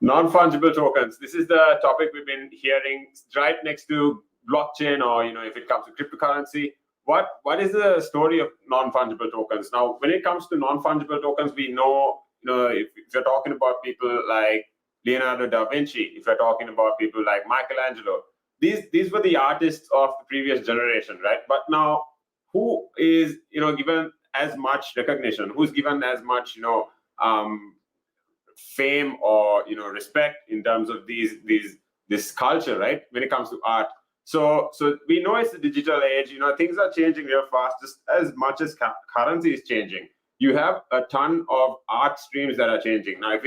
Non-fungible tokens. This is the topic we've been hearing right next to blockchain, or if it comes to cryptocurrency. What is the story of non-fungible tokens? Now, when it comes to non-fungible tokens, we know, if you're talking about people like Leonardo da Vinci, if you're talking about people like Michelangelo, these were the artists of the previous generation, right? But now, who is given as much recognition? Who's given as much fame or respect in terms of this culture, right? When it comes to art, so we know it's the digital age. Things are changing real fast, just as much as currency is changing. You have a ton of art streams that are changing now.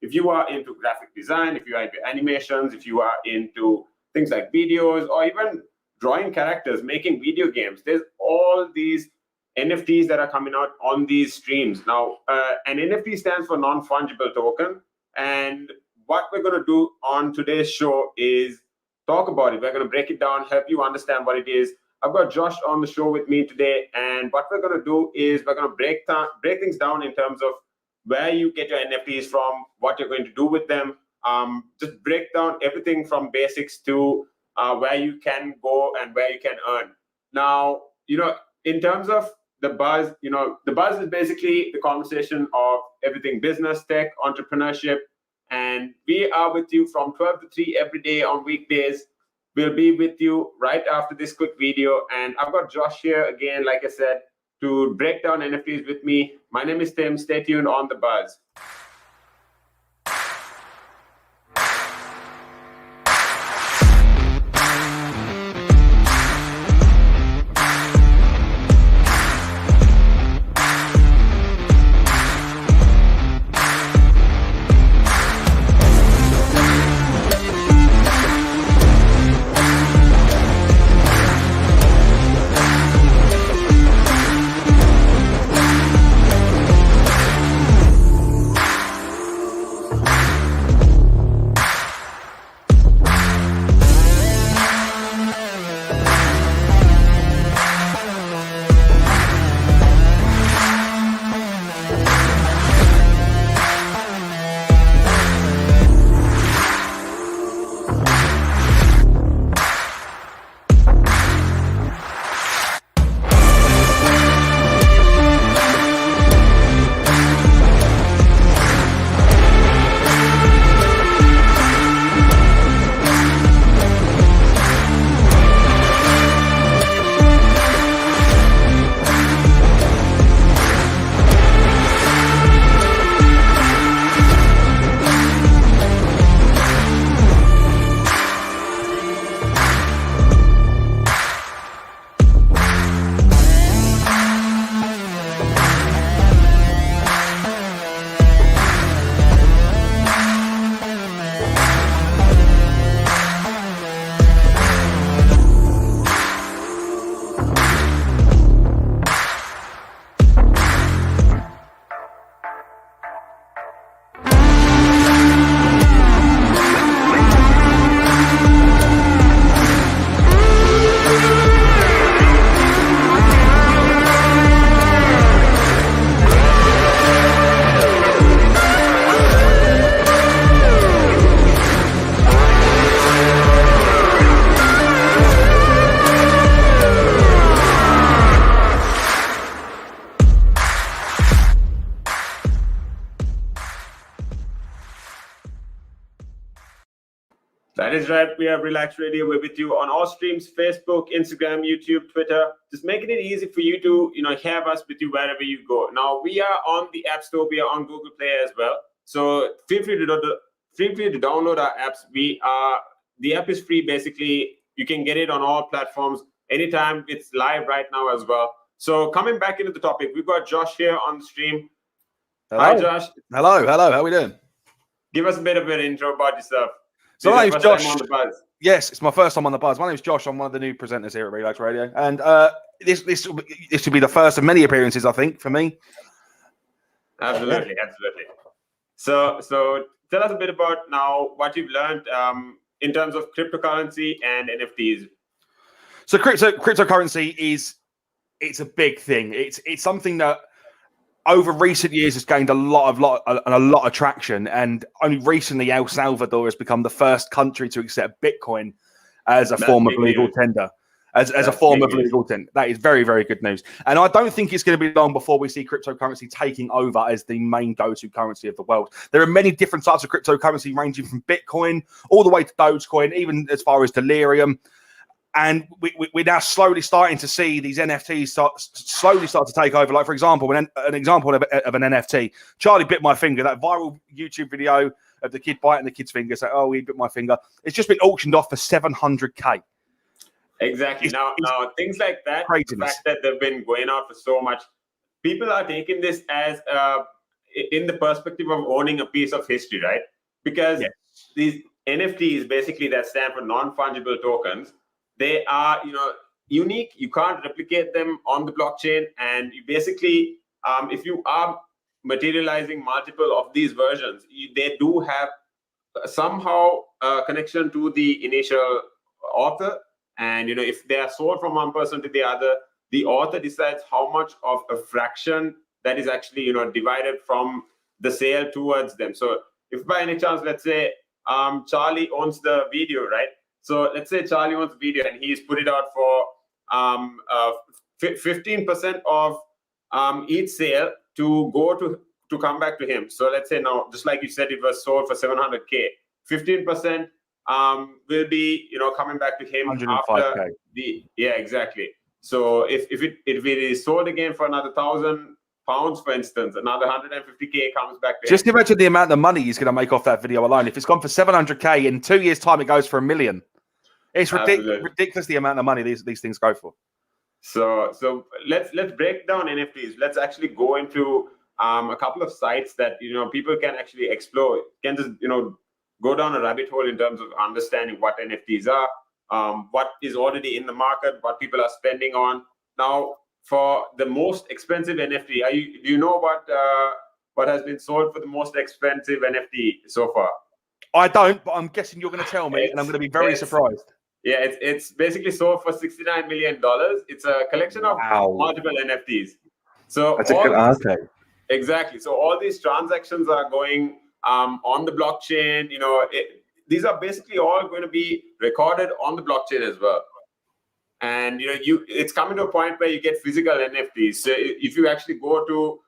If you are into graphic design, if you are into animations, if you are into things like videos, or even drawing characters, making video games, there's all these NFTs that are coming out on these streams. Now, an NFT stands for non-fungible token. And what we're going to do on today's show is talk about it. We're going to break it down, help you understand what it is. I've got Josh on the show with me today. And what we're going to do is we're going to break things down in terms of where you get your NFTs from, what you're going to do with them. Just break down everything from basics to where you can go and where you can earn. Now, in terms of the buzz, the buzz is basically the conversation of everything business, tech, entrepreneurship. And we are with you from 12 to 3 every day on weekdays. We'll be with you right after this quick video. And I've got Josh here again, like I said, to break down NFTs with me. My name is Tim. Stay tuned on The Buzz. That is right. We have Relaks Radio. We're with you on all streams: Facebook, Instagram, YouTube, Twitter. Just making it easy for you to, have us with you wherever you go. Now, we are on the App Store. We are on Google Play as well. So feel free to download our apps. The app is free. Basically, you can get it on all platforms anytime. It's live right now as well. So coming back into the topic, we've got Josh here on the stream. Hello. Hi, Josh. Hello. How are we doing? Give us a bit of an intro about yourself. So my name's Josh. Yes, it's my first time on The Buzz. My name's Josh. I'm one of the new presenters here at Relaks Radio. And this will be the first of many appearances, I think, for me. Absolutely. So tell us a bit about now what you've learned in terms of cryptocurrency and NFTs. So cryptocurrency it's a big thing. It's something that over recent years, it's gained a lot of traction, and only recently El Salvador has become the first country to accept Bitcoin as a form of legal tender. As a form of legal tender. That is very, very good news. And I don't think it's going to be long before we see cryptocurrency taking over as the main go-to currency of the world. There are many different types of cryptocurrency, ranging from Bitcoin all the way to Dogecoin, even as far as Delirium. And we're now slowly starting to see these NFTs slowly start to take over. Like, for example, an example of an NFT. Charlie bit my finger. That viral YouTube video of the kid biting the kid's finger. So, oh, he bit my finger. It's just been auctioned off for $700K. Exactly. Now, things like that, the fact that they've been going out for so much, people are taking this as in the perspective of owning a piece of history, right? Because these NFTs, basically, that stand for non-fungible tokens, they are, unique. You can't replicate them on the blockchain, and you basically, if you are materializing multiple of these versions, they do have somehow a connection to the initial author. And, if they are sold from one person to the other, the author decides how much of a fraction that is actually, divided from the sale towards them. So if by any chance, let's say Charlie owns the video, right? So let's say Charlie owns the video and he's put it out for 15% of each sale to go to come back to him. So let's say now, just like you said, it was sold for $700K. 15% will be, coming back to him after exactly. So if it is sold again for another £1,000, for instance, another $150K comes back to just him. imagine the amount of money he's going to make off that video alone. If it's gone for $700K, in 2 years' time, it goes for $1 million. It's ridiculous the amount of money these things go for. So let's break down NFTs. Let's actually go into a couple of sites that people can actually explore. Can just go down a rabbit hole in terms of understanding what NFTs are, what is already in the market, what people are spending on. Now, for the most expensive NFT, do you know what has been sold for the most expensive NFT so far? I don't, but I'm guessing you're going to tell me, and I'm going to be very surprised. Yeah, it's basically sold for $69 million. It's a collection of multiple NFTs. So that's exactly. So all these transactions are going on the blockchain. These are basically all going to be recorded on the blockchain as well. And it's coming to a point where you get physical NFTs. So if you actually go to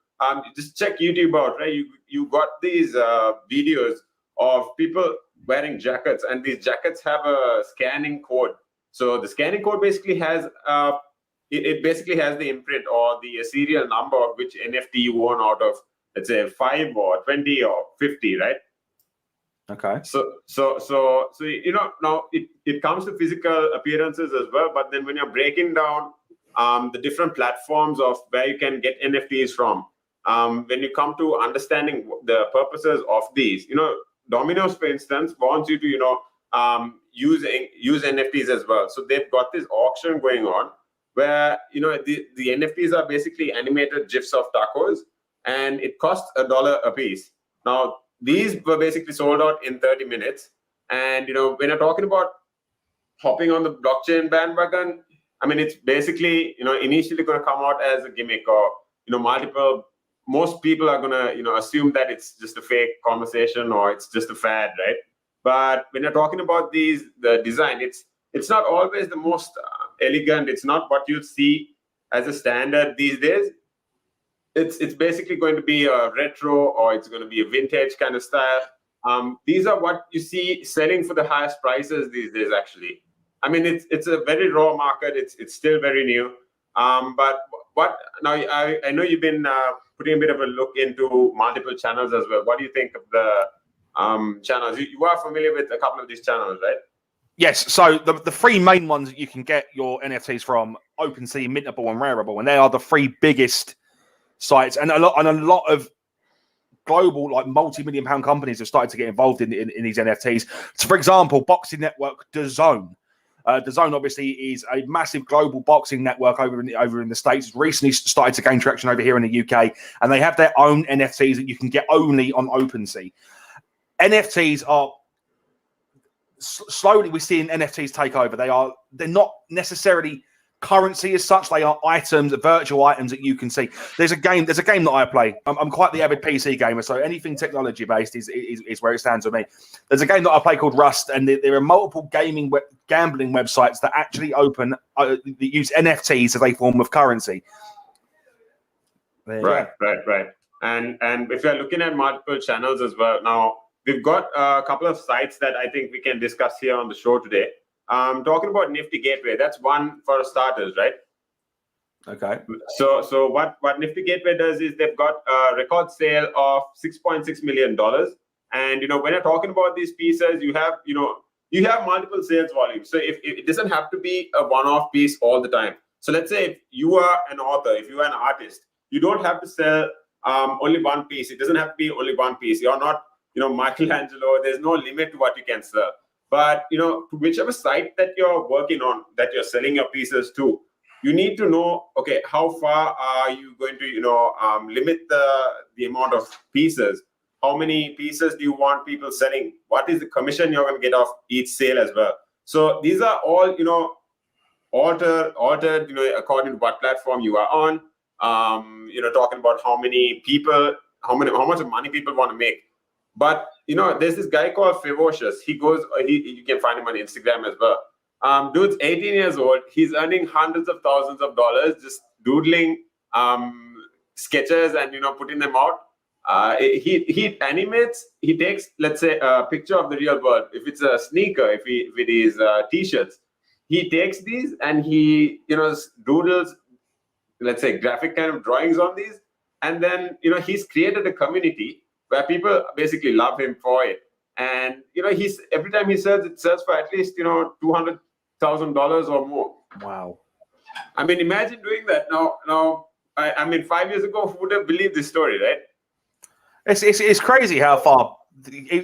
just check YouTube out, right? You got these videos of people wearing jackets, and these jackets have a scanning code. So the scanning code basically has it basically has the imprint or the serial number of which NFT you own out of, let's say 5 or 20 or 50, right? Okay. So now it comes to physical appearances as well, but then when you're breaking down the different platforms of where you can get NFTs from, when you come to understanding the purposes of these, Domino's, for instance, wants you to use NFTs as well. So they've got this auction going on where the NFTs are basically animated GIFs of tacos, and it costs $1 a piece. Now these were basically sold out in 30 minutes. And when you're talking about hopping on the blockchain bandwagon, I mean, it's basically initially going to come out as a gimmick, or most people are going to assume that it's just a fake conversation or it's just a fad, right? But when you're talking about the design, it's not always the most elegant. It's not what you see as a standard these days. It's basically going to be a retro, or it's going to be a vintage kind of style. These are what you see selling for the highest prices these days, actually. I mean, it's a very raw market. It's still very new. But what now? I know you've been putting a bit of a look into multiple channels as well. What do you think of the channels? You are familiar with a couple of these channels, right? Yes. So the three main ones that you can get your NFTs from: OpenSea, Mintable, and Rarible, and they are the three biggest sites. And a lot of global, like multi-million-pound companies have started to get involved in these NFTs. So, for example, Boxing Network, DAZN. DAZN obviously is a massive global boxing network over in the States. It's recently started to gain traction over here in the UK, and they have their own NFTs that you can get only on OpenSea. NFTs are slowly, we're seeing NFTs take over. They're not necessarily currency as such. They are items, virtual items that you can see. There's a game that I play. I'm quite the avid PC gamer, so anything technology based is where it stands with me. There's a game that I play called Rust, and there are multiple gambling websites that actually that use NFTs as a form of currency. Right. And if you're looking at multiple channels as well, now we've got a couple of sites that I think we can discuss here on the show today. Talking about Nifty Gateway, that's one for starters, right? Okay. So what Nifty Gateway does is they've got a record sale of $6.6 million. And, when you're talking about these pieces, you have multiple sales volumes. So if it doesn't have to be a one-off piece all the time. So let's say if you are an author, if you are an artist, you don't have to sell only one piece. It doesn't have to be only one piece. You're not, Michelangelo. There's no limit to what you can sell. But, to whichever site that you're working on, that you're selling your pieces to, you need to know, okay, how far are you going to, limit the amount of pieces? How many pieces do you want people selling? What is the commission you're going to get off each sale as well? So these are all, altered, according to what platform you are on. Talking about how much money people want to make. But, there's this guy called Ferocious. You can find him on Instagram as well. Dude's 18 years old. He's earning hundreds of thousands of dollars just doodling sketches and, putting them out. He animates, he takes, let's say, a picture of the real world. If it's a sneaker, if it is T-shirts, he takes these and he, doodles, let's say, graphic kind of drawings on these. And then, he's created a community where people basically love him for it. And, every time he sells, it sells for at least, $200,000 or more. Wow. I mean, imagine doing that. Now, 5 years ago, who would have believed this story, right? It's crazy how far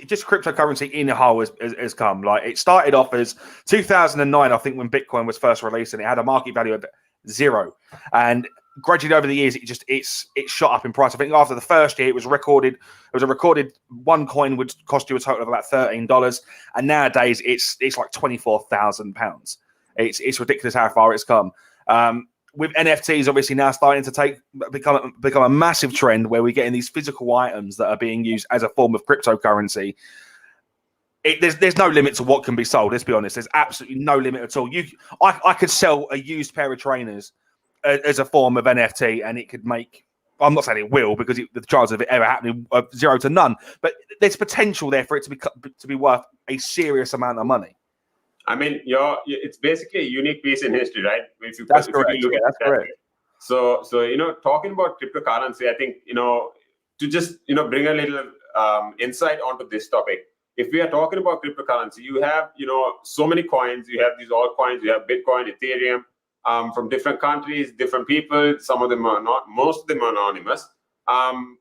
just cryptocurrency in a whole has come. Like, it started off as 2009, I think, when Bitcoin was first released, and it had a market value of 0. And gradually over the years, it shot up in price. I think after the first year, it was a recorded one coin would cost you a total of about $13, and nowadays it's like £24,000. It's ridiculous how far it's come. With NFTs obviously now starting to become a massive trend, where we're getting these physical items that are being used as a form of cryptocurrency. There's no limit to what can be sold. Let's be honest. There's absolutely no limit at all. I could sell a used pair of trainers as a form of NFT, and it could make. I'm not saying it will, because the chances of it ever happening are 0 to none. But there's potential there for it to be worth a serious amount of money. I mean, it's basically a unique piece in history, right? That's correct. That's correct. So talking about cryptocurrency, I think to just bring a little insight onto this topic. If we are talking about cryptocurrency, you have so many coins. You have these altcoins. You have Bitcoin, Ethereum, from different countries, different people. Some of them are not. Most of them are anonymous. When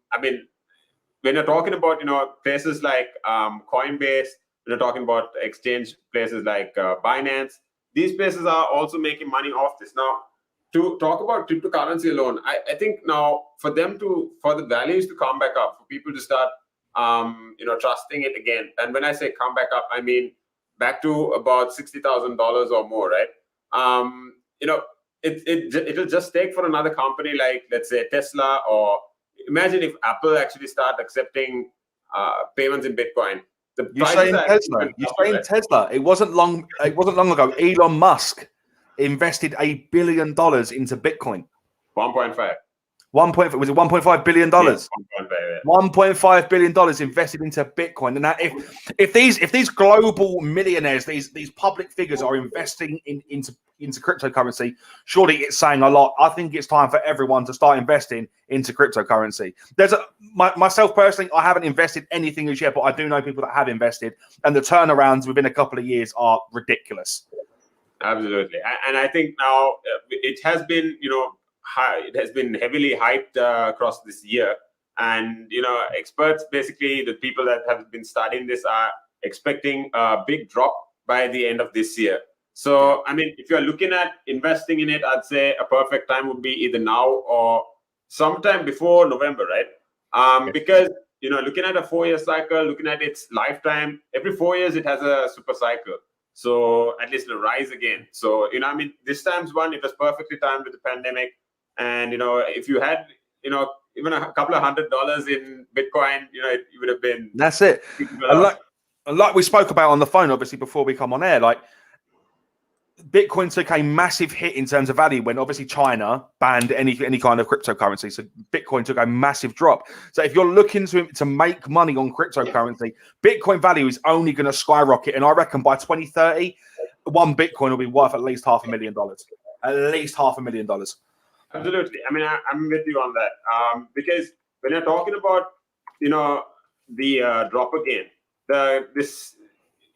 you're talking about places like Coinbase, we're talking about exchange places like Binance. These places are also making money off this. Now, to talk about cryptocurrency alone, I think now for the values to come back up, for people to start, trusting it again. And when I say come back up, I mean back to about $60,000 or more, right? It'll just take for another company like, let's say, Tesla, or imagine if Apple actually start accepting payments in Bitcoin. You're saying Tesla. It wasn't long ago. Elon Musk invested $1 billion into Bitcoin. 1.5. Was it $1.5 billion? Yes, $1.5 billion invested into Bitcoin. And now, if these global millionaires, these public figures are investing into cryptocurrency, surely it's saying a lot. I think it's time for everyone to start investing into cryptocurrency. Myself personally, I haven't invested anything as yet, but I do know people that have invested, and the turnarounds within a couple of years are ridiculous. Absolutely, and I think now it has been it has been heavily hyped across this year, and experts, basically the people that have been studying this, are expecting a big drop by the end of this year. So if you're looking at investing in it, I'd say a perfect time would be either now or sometime before November, right? Because looking at a 4-year cycle, looking at its lifetime, every 4 years it has a super cycle. So at least it'll rise again. So, I mean, this time's one, it was perfectly timed with the pandemic. And, if you had, even a couple of $100 in Bitcoin, it would have been. That's it. And like we spoke about on the phone, obviously, before we come on air, like Bitcoin took a massive hit in terms of value when obviously China banned any kind of cryptocurrency. So Bitcoin took a massive drop. So if you're looking to make money on cryptocurrency, Bitcoin value is only going to skyrocket. And I reckon by 2030, one Bitcoin will be worth at least $500,000. At least $500,000. Absolutely. I mean, I'm with you on that. Because when you're talking about, the drop again,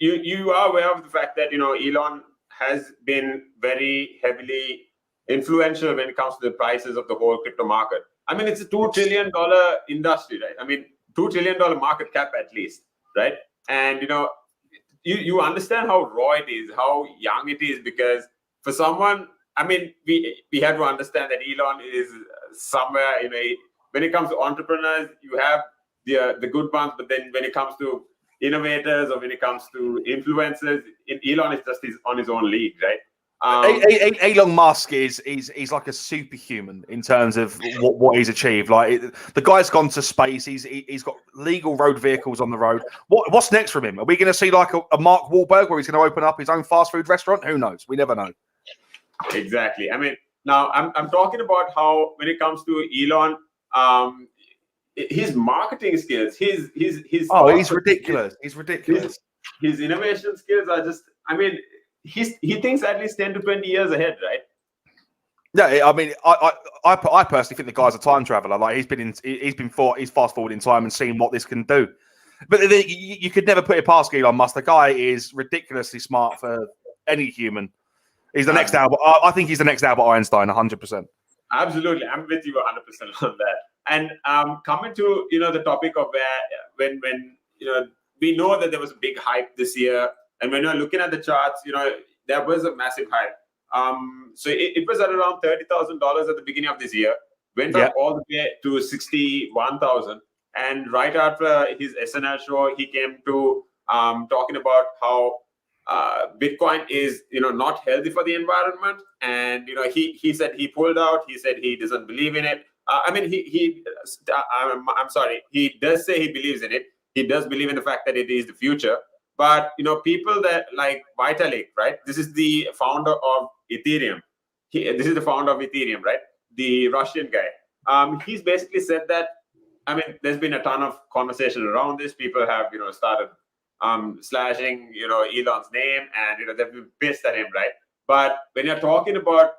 you are aware of the fact that, Elon has been very heavily influential when it comes to the prices of the whole crypto market. I mean, it's a $2 trillion industry, right? I mean, $2 trillion market cap at least, right? And, you understand how raw it is, how young it is, because for someone, I mean, we have to understand that Elon is somewhere, when it comes to entrepreneurs, you have the good ones, but then when it comes to innovators or when it comes to influencers, Elon is just on his own league, right? Elon Musk is like a superhuman in terms of what he's achieved. Like the guy's gone to space. He's got legal road vehicles on the road. What's next from him? Are we going to see like a Mark Wahlberg where he's going to open up his own fast food restaurant? Who knows? We never know. Exactly. I mean, now I'm talking about how when it comes to Elon, his marketing skills, his he's ridiculous. He's ridiculous. His innovation skills are just, I mean, he thinks at least 10 to 20 years ahead, right? Yeah, I mean, I personally think the guy's a time traveler. Like he's fast forward in time and seen what this can do. But you could never put it past Elon Musk. The guy is ridiculously smart for any human. He's the next Albert. I think he's the next Albert Einstein, 100%. Absolutely, I'm with you 100% on that. And coming to the topic of when we know that there was a big hype this year, and when you're looking at the charts, there was a massive hype. So it was at around $30,000 at the beginning of this year, went up all the way to 61,000, and right after his SNL show, he came to talking about how Bitcoin is not healthy for the environment, and he said he pulled out. He said he doesn't believe in it. I mean, I'm sorry. He does say he believes in it. He does believe in the fact that it is the future. But people that like Vitalik, right? This is the founder of Ethereum. This is the founder of Ethereum, right? The Russian guy. He's basically said that. I mean, there's been a ton of conversation around this. People have started slashing Elon's name, and they've been pissed at him, right? But when you're talking about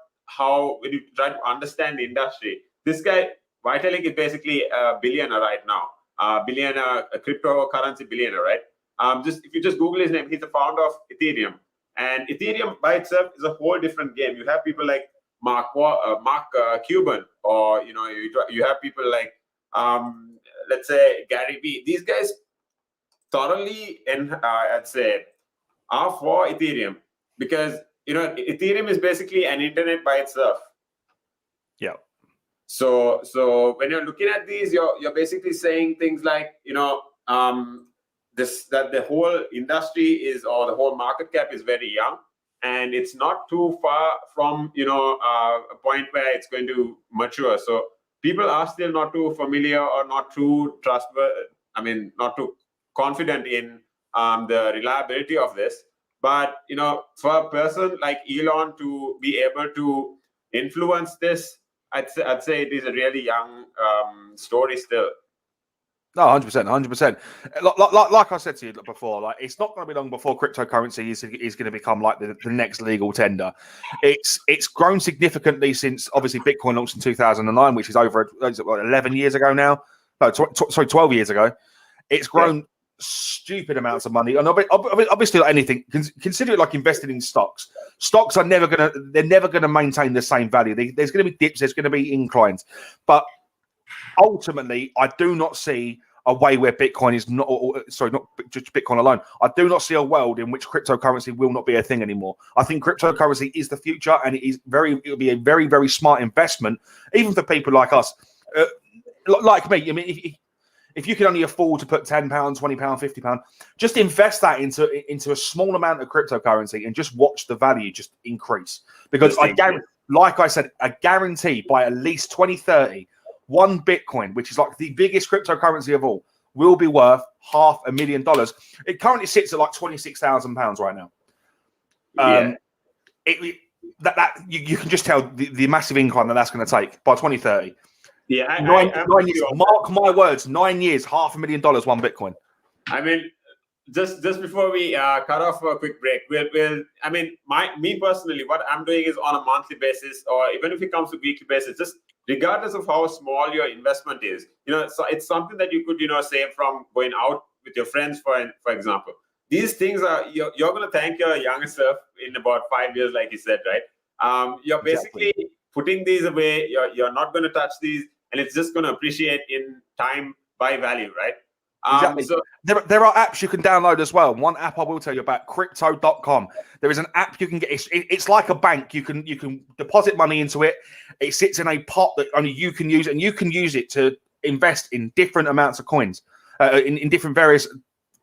when you try to understand the industry, this guy Vitalik is basically a billionaire right now, a cryptocurrency billionaire, right? If you just Google his name, he's the founder of Ethereum, and Ethereum by itself is a whole different game. You have people like Mark Cuban, or you have people like let's say Gary Vee. These guys thoroughly, and I'd say, are for Ethereum, because Ethereum is basically an internet by itself. Yeah. So when you're looking at these, you're basically saying things like that the whole industry or the whole market cap is very young, and it's not too far from a point where it's going to mature. So people are still not too familiar or not too trustworthy. I mean, not too confident in the reliability of this. But for a person like Elon to be able to influence this, I'd say it is a really young story still. No, 100%, 100%. Like I said to you before, like it's not going to be long before cryptocurrency is going to become like the next legal tender. It's grown significantly since obviously Bitcoin launched in 2009, which is over 11 years ago now. No, 12 years ago. It's grown stupid amounts of money, and obviously like anything, consider it like investing in stocks. Stocks are never gonna maintain the same value. There's going to be dips, there's going to be inclines, but ultimately, I do not see a way where Bitcoin is not just Bitcoin alone. I do not see a world in which cryptocurrency will not be a thing anymore. I think cryptocurrency is the future, and it'll be a very, very smart investment, even for people like us, like me. I mean, if you can only afford to put £10, £20, £50, just invest that into a small amount of cryptocurrency and just watch the value just increase. Because I guarantee, like I said, I guarantee by at least 2030, one Bitcoin, which is like the biggest cryptocurrency of all, will be worth $500,000. It currently sits at like £26,000 right now. You can just tell the massive incline that's going to take by 2030. Yeah, 9 years. Mark my words, 9 years, $500,000, one Bitcoin. I mean, just before we cut off for a quick break, me personally, what I'm doing is on a monthly basis, or even if it comes to weekly basis, just regardless of how small your investment is, so it's something that you could, save from going out with your friends, for example. These things are, you're going to thank your younger self in about 5 years, like you said, right? You're basically putting these away. You're not going to touch these, and it's just going to appreciate in time by value, right? Exactly. So there are apps you can download as well. One app I will tell you about, crypto.com. There is an app you can get. It's like a bank. You can deposit money into it. It sits in a pot that only you can use, and you can use it to invest in different amounts of coins, in different various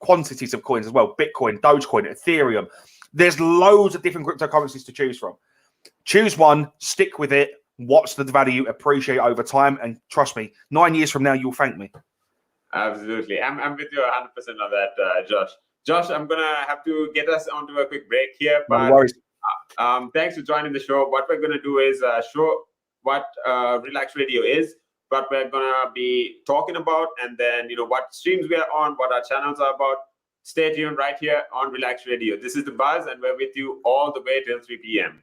quantities of coins as well. Bitcoin, Dogecoin, Ethereum. There's loads of different cryptocurrencies to choose from. Choose one, stick with it, watch the value appreciate over time, and trust me, 9 years from now, you'll thank me. Absolutely. I'm with you 100% on that, Josh. Josh, I'm going to have to get us onto a quick break here. But, no worries. Thanks for joining the show. What we're going to do is show what Relaks Radio is, what we're going to be talking about, and then, what streams we are on, what our channels are about. Stay tuned right here on Relaks Radio. This is The Buzz, and we're with you all the way till 3 p.m.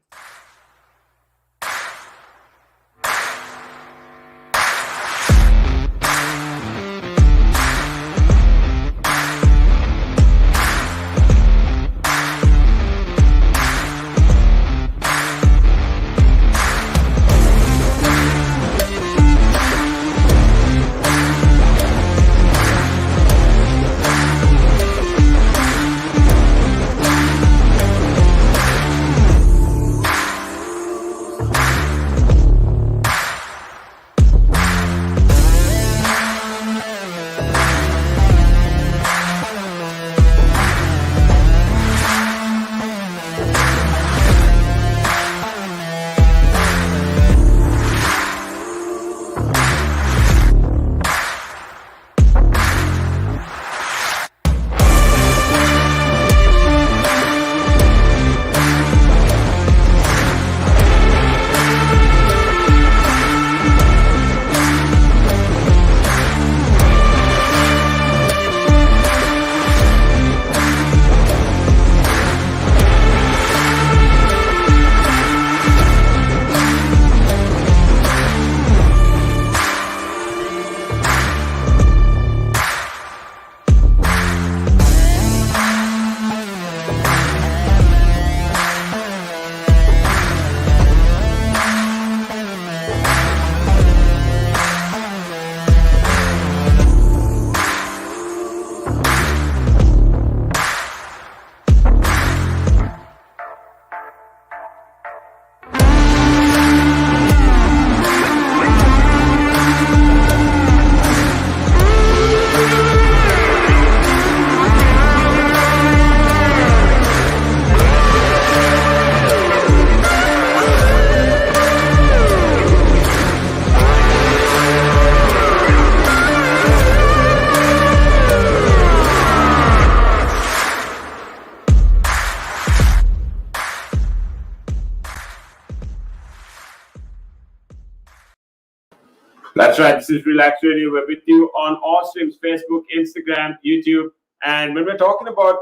That's right. This is Relaks Radio. We're with you on all streams: Facebook, Instagram, YouTube. And when we're talking about,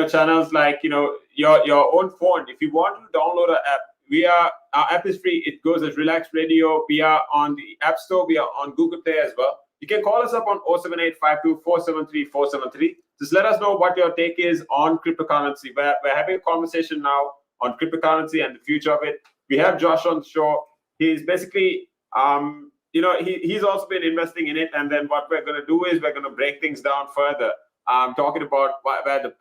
channels like, your own phone, if you want to download our app, our app is free. It goes as Relaks Radio. We are on the App Store. We are on Google Play as well. You can call us up on 07852473473. Just let us know what your take is on cryptocurrency. We're having a conversation now on cryptocurrency and the future of it. We have Josh on the show. He's basically, he's also been investing in it. And then what we're going to do is we're going to break things down further, talking about what the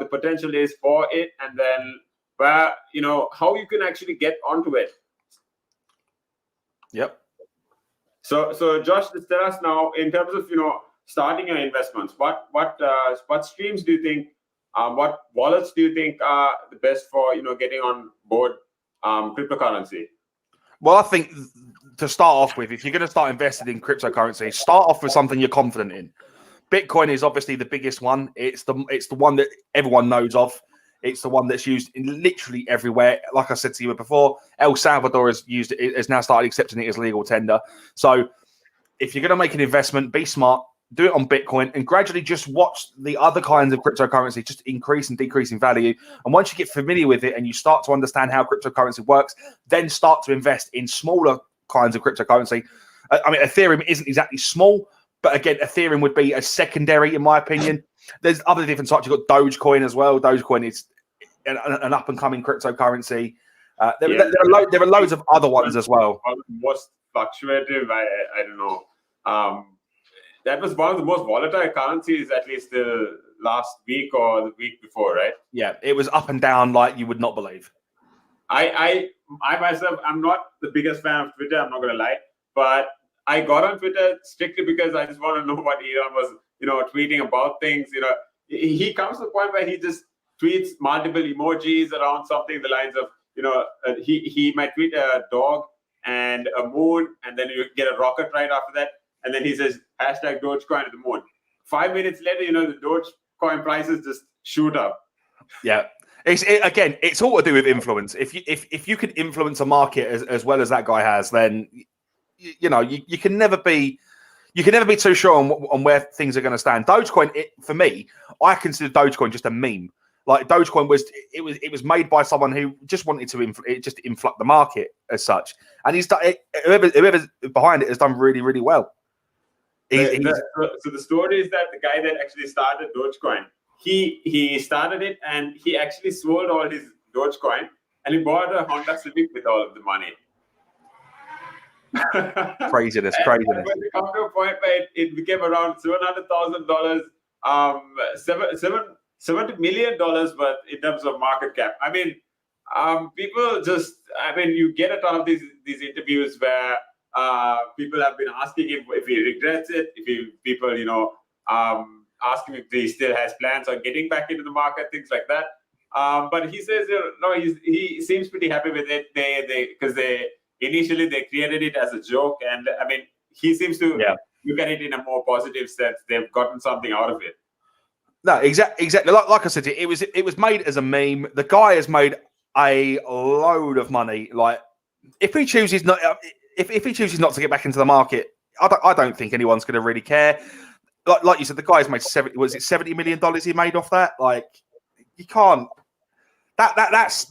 potential is for it, and then how you can actually get onto it. Yep. So Josh, just tell us now in terms of starting your investments. What streams do you think? What wallets do you think are the best for getting on board cryptocurrency? Well, I think to start off with, if you're going to start investing in cryptocurrency, start off with something you're confident in. Bitcoin is obviously the biggest one. It's the one that everyone knows of. It's the one that's used in literally everywhere. Like I said to you before, El Salvador has now started accepting it as legal tender. So if you're going to make an investment, be smart, do it on Bitcoin, and gradually just watch the other kinds of cryptocurrency just increase and decrease in value. And once you get familiar with it and you start to understand how cryptocurrency works, then start to invest in smaller kinds of cryptocurrency. I mean, Ethereum isn't exactly small, but again, Ethereum would be a secondary, in my opinion. There's other different types. You've got Dogecoin as well. Dogecoin is an up-and-coming cryptocurrency. There are loads of other ones as well. One of the most fluctuative, I don't know. That was one of the most volatile currencies, at least the last week or the week before, right? Yeah, it was up and down like you would not believe. I myself, I'm not the biggest fan of Twitter. I'm not going to lie, but I got on Twitter strictly because I just want to know what Elon was, tweeting about things. He comes to the point where he just tweets multiple emojis around something the lines of, he might tweet a dog and a moon, and then you get a rocket right after that, and then he says hashtag Dogecoin to the moon. 5 minutes later, the Dogecoin prices just shoot up. Yeah. It's all to do with influence. If you can influence a market as well as that guy has, then you can never be too sure on where things are going to stand. Dogecoin, for me, I consider Dogecoin just a meme. Like Dogecoin was made by someone who just wanted to influx the market as such, and he's done whoever's behind it has done really, really well. So the story is that the guy that actually started Dogecoin, he started it and he actually sold all his Dogecoin and he bought a Honda Civic with all of the money. Craziness. When it come to a point where it became around $700,000, $70 million worth in terms of market cap. I mean, people you get a ton of these interviews where people have been asking him if he regrets it, people ask him if he still has plans on getting back into the market, things like that. But he says no, he seems pretty happy with it. Because initially they created it as a joke, and I mean he seems to look at it in a more positive sense. They've gotten something out of it. No, exactly. Like I said, it was made as a meme. The guy has made a load of money. Like if he chooses not to get back into the market, I don't think anyone's going to really care. Like you said, the guy's made $70 million he made off that? Like you can't. That's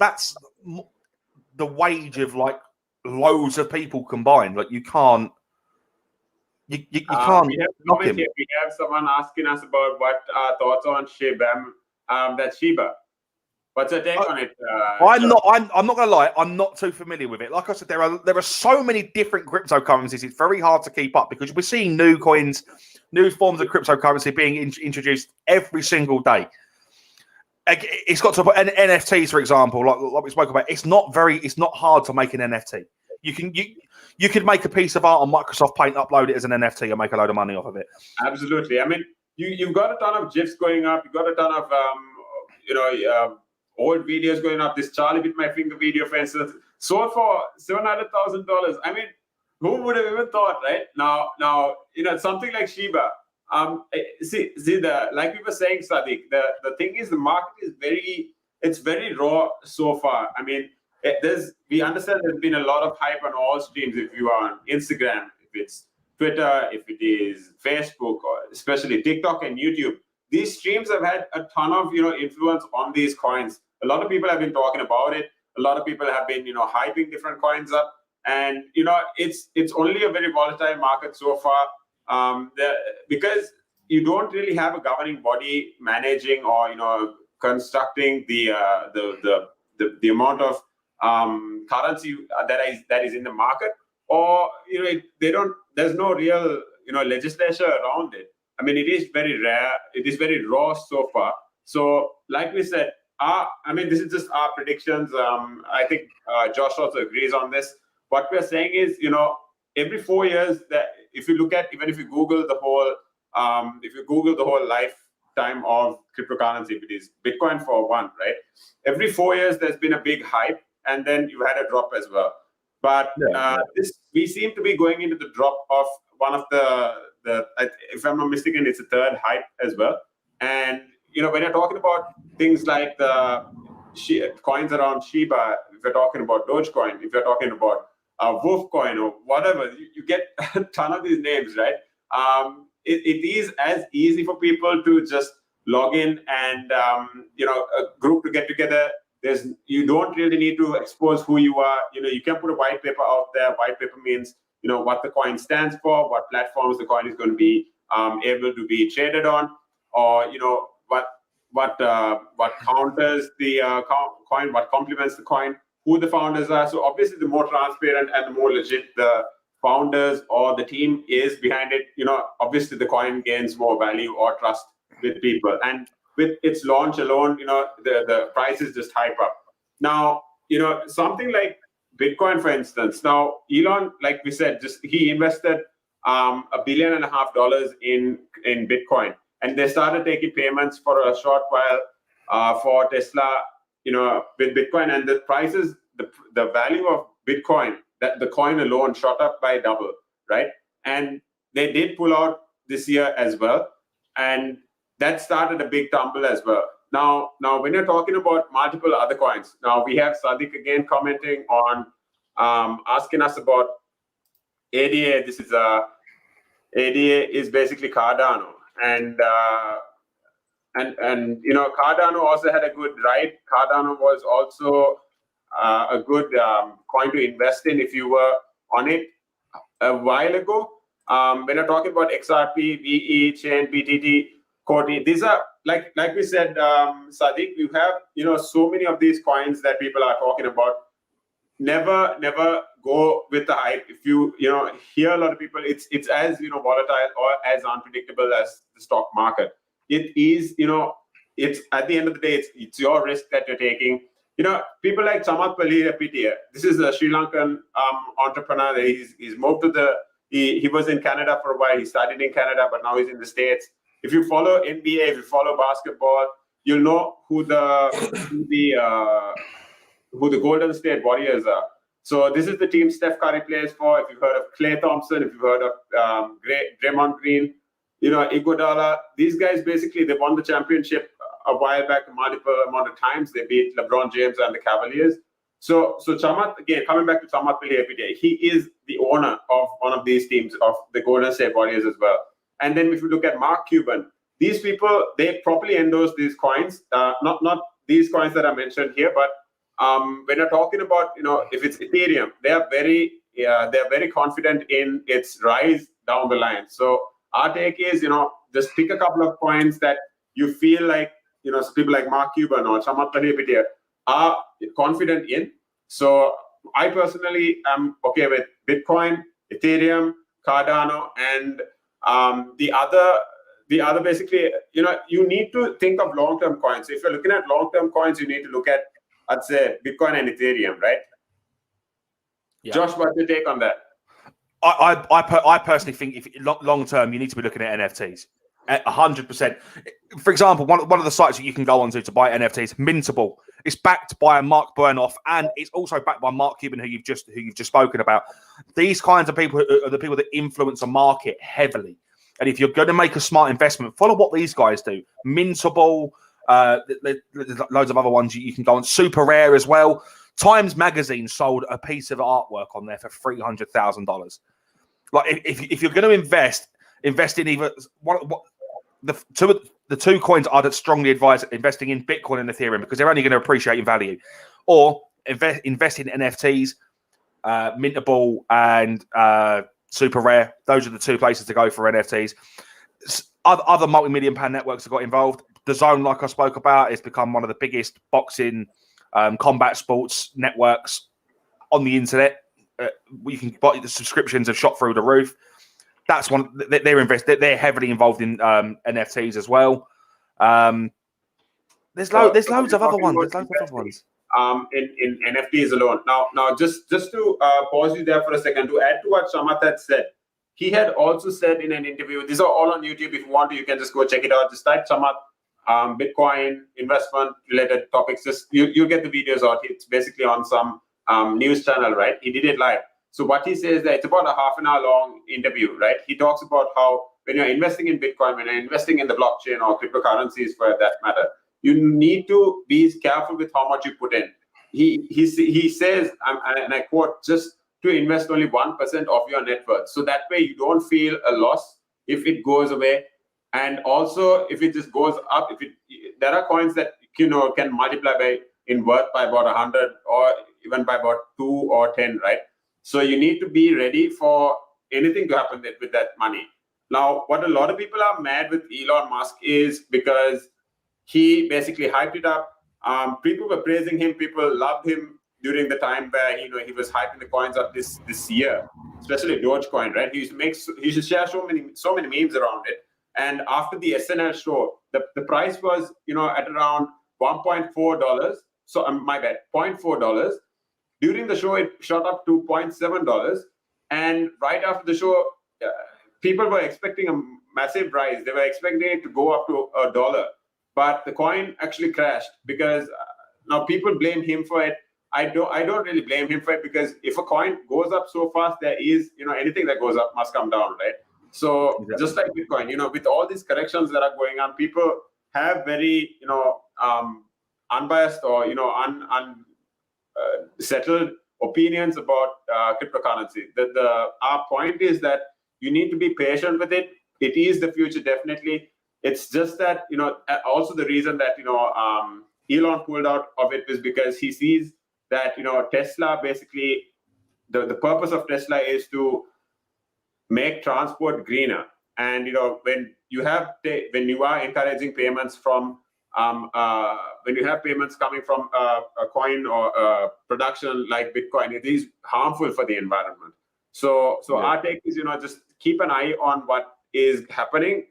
the wage of like loads of people combined. Like you can't. You can't. We have someone asking us about what our thoughts on Shiba. That's Shiba. What's your take on it? I'm not gonna lie. I'm not too familiar with it. Like I said, there are so many different cryptocurrencies. It's very hard to keep up because we're seeing new coins, new forms of cryptocurrency being introduced every single day. It's got to put NFTs, for example, like we spoke about. It's not hard to make an NFT. You could make a piece of art on Microsoft Paint, upload it as an NFT, and make a load of money off of it. Absolutely. I mean, you've got a ton of GIFs going up. You've got a ton of old videos going up. This Charlie with my finger video, for instance, sold for $700,000. I mean, who would have even thought, right? Now, something like Shiba. Like we were saying, Sadiq, the thing is, the market is very raw so far. I mean, we understand there's been a lot of hype on all streams. If you are on Instagram, if it's Twitter, if it is Facebook, or especially TikTok and YouTube, these streams have had a ton of influence on these coins. A lot of people have been talking about it. A lot of people have been hyping different coins up, and it's only a very volatile market so far, because you don't really have a governing body managing or constructing the amount of currency that is in the market, or there's no real legislature around it. I mean, it is very rare. It is very raw so far. So, like we said, this is just our predictions. I think Josh also agrees on this. What we're saying is, every 4 years, that if you look at, even if you Google the whole, lifetime of cryptocurrency, if it is Bitcoin for one, right? Every 4 years, there's been a big hype, and then you had a drop as well. But we seem to be going into the drop of one of the if I'm not mistaken, it's a third hype as well. And when you're talking about things like the coins around Shiba, if you're talking about Dogecoin, if you're talking about Wolf coin or whatever, you get a ton of these names, right? It is as easy for people to just log in and a group to get together. You don't really need to expose who you are. You can put a white paper out there. White paper means what the coin stands for, what platforms the coin is going to be able to be traded on, or what counters the coin, what complements the coin, who the founders are. So obviously, the more transparent and the more legit the founders or the team is behind it, obviously the coin gains more value or trust with people. And with its launch alone, the prices just hype up. Now, something like Bitcoin, for instance. Now, Elon, like we said, he invested $1.5 billion in Bitcoin, and they started taking payments for a short while for Tesla, with Bitcoin, and the prices, the value of Bitcoin, that the coin alone shot up by double, right? And they did pull out this year as well, and that started a big tumble as well. Now, when you're talking about multiple other coins, now we have Sadiq again commenting on, asking us about ADA. This is ADA is basically Cardano, and Cardano also had a good ride. Cardano was also a good coin to invest in if you were on it a while ago. When you're talking about XRP, VE, Chain, BTT, Cody, these are like we said, Sadiq, you have so many of these coins that people are talking about. Never go with the hype. If you hear a lot of people, it's as volatile or as unpredictable as the stock market. It is, it's at the end of the day, it's your risk that you're taking. People like Chamath Palihapitiya, this is a Sri Lankan entrepreneur. He's moved to he was in Canada for a while. He studied in Canada, but now he's in the States. If you follow NBA, if you follow basketball, you'll know who the Golden State Warriors are. So this is the team Steph Curry plays for. If you've heard of Klay Thompson, if you've heard of Draymond Green, Iguodala, these guys basically, they won the championship a while back, a multiple amount of times. They beat LeBron James and the Cavaliers. So Chamath, again, coming back to Chamath Palihapitiya, he is the owner of one of these teams, of the Golden State Warriors as well. And then if you look at Mark Cuban, these people, they properly endorse these coins, not these coins that I mentioned here, but when you're talking about, if it's Ethereum, they are very confident in its rise down the line. So our take is, just pick a couple of coins that you feel like, people like Mark Cuban or Chamath Palihapitiya are confident in. So I personally am okay with Bitcoin, Ethereum, Cardano, and the other basically, you need to think of long-term coins. So if you're looking at long-term coins, you need to look at, I'd say, Bitcoin and Ethereum, right? Yeah. Josh, what's your take on that? I personally think if long-term, you need to be looking at NFTs. 100%. For example, one of the sites that you can go onto to buy NFTs, Mintable. It's backed by Mark Burnoff, and it's also backed by Mark Cuban, who you've just spoken about. These kinds of people are the people that influence a market heavily. And if you're going to make a smart investment, follow what these guys do. Mintable, there's loads of other ones you can go on. Super Rare as well. Times Magazine sold a piece of artwork on there for $300,000. Like if you're going to invest in either the two coins I'd strongly advise investing in Bitcoin and Ethereum, because they're only going to appreciate in value, or invest in NFTs, Mintable and Super Rare. Those are the two places to go for NFTs. Other multi-million pound networks have got involved. The Zone, like I spoke about, has become one of the biggest boxing, combat sports networks on the internet. You can buy the subscriptions have shot through the roof. That's one. They're heavily involved in NFTs as well. There's loads of other ones. in NFTs alone. Now, just to pause you there for a second, to add to what Shamath had said, he had also said in an interview, these are all on YouTube. If you want to, you can just go check it out. Just type Shamath, Bitcoin investment related topics. Just you get the videos out. It's basically on some news channel, right? He did it live. So what he says that it's about a half an hour long interview, right? He talks about how when you're investing in Bitcoin, when you're investing in the blockchain or cryptocurrencies for that matter, you need to be careful with how much you put in. He says, and I quote, just to invest only 1% of your net worth. So that way you don't feel a loss if it goes away. And also if it just goes up, there are coins that can multiply in worth by about 100 or even by about 2 or 10, right? So you need to be ready for anything to happen with that money. Now, what a lot of people are mad with Elon Musk is because he basically hyped it up. People were praising him. People loved him during the time where he was hyping the coins up this year, especially Dogecoin, right? He used to share so many memes around it. And after the SNL show, the price was at around $1.4. So my bad, $0.4. During the show, it shot up to $0.7. And right after the show, people were expecting a massive rise. They were expecting it to go up to $1. But the coin actually crashed because now people blame him for it. I don't really blame him for it because if a coin goes up so fast, there is anything that goes up must come down, right? So exactly. Just like Bitcoin, with all these corrections that are going on, people have very unbiased or settled opinions about cryptocurrency. Our point is that you need to be patient with it. It is the future, definitely. It's just that also the reason that Elon pulled out of it is because he sees that Tesla basically the purpose of Tesla is to make transport greener. And when you are encouraging payments from when you have payments coming from a coin or production like Bitcoin, it is harmful for the environment. So yeah. Our take is just keep an eye on what is happening.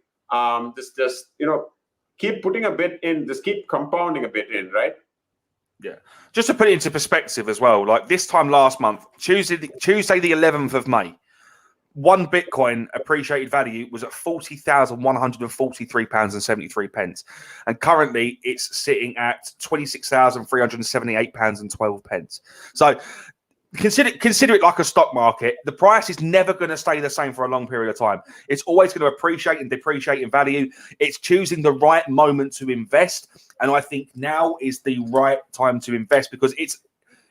Just keep putting a bit in, just keep compounding a bit in, right? Yeah. Just to put it into perspective as well, like this time last month, Tuesday the 11th of May, one Bitcoin appreciated value was at £40,143.73. And currently it's sitting at £26,378.12. So consider it like a stock market. The price is never going to stay the same for a long period of time. It's always going to appreciate and depreciate in value. It's choosing the right moment to invest. And I think now is the right time to invest because it's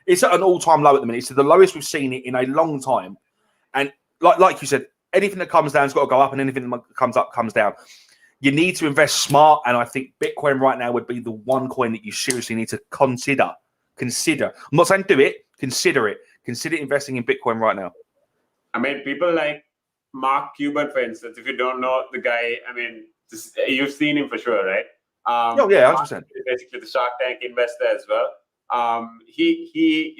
at an all-time low at the minute. It's the lowest we've seen it in a long time. And like you said, anything that comes down has got to go up and anything that comes up comes down. You need to invest smart. And I think Bitcoin right now would be the one coin that you seriously need to consider. I'm not saying do it, consider it. Consider investing in Bitcoin right now. I mean, people like Mark Cuban, for instance, if you don't know the guy, I mean, you've seen him for sure, right? Oh, yeah, 100%. Basically the Shark Tank investor as well. He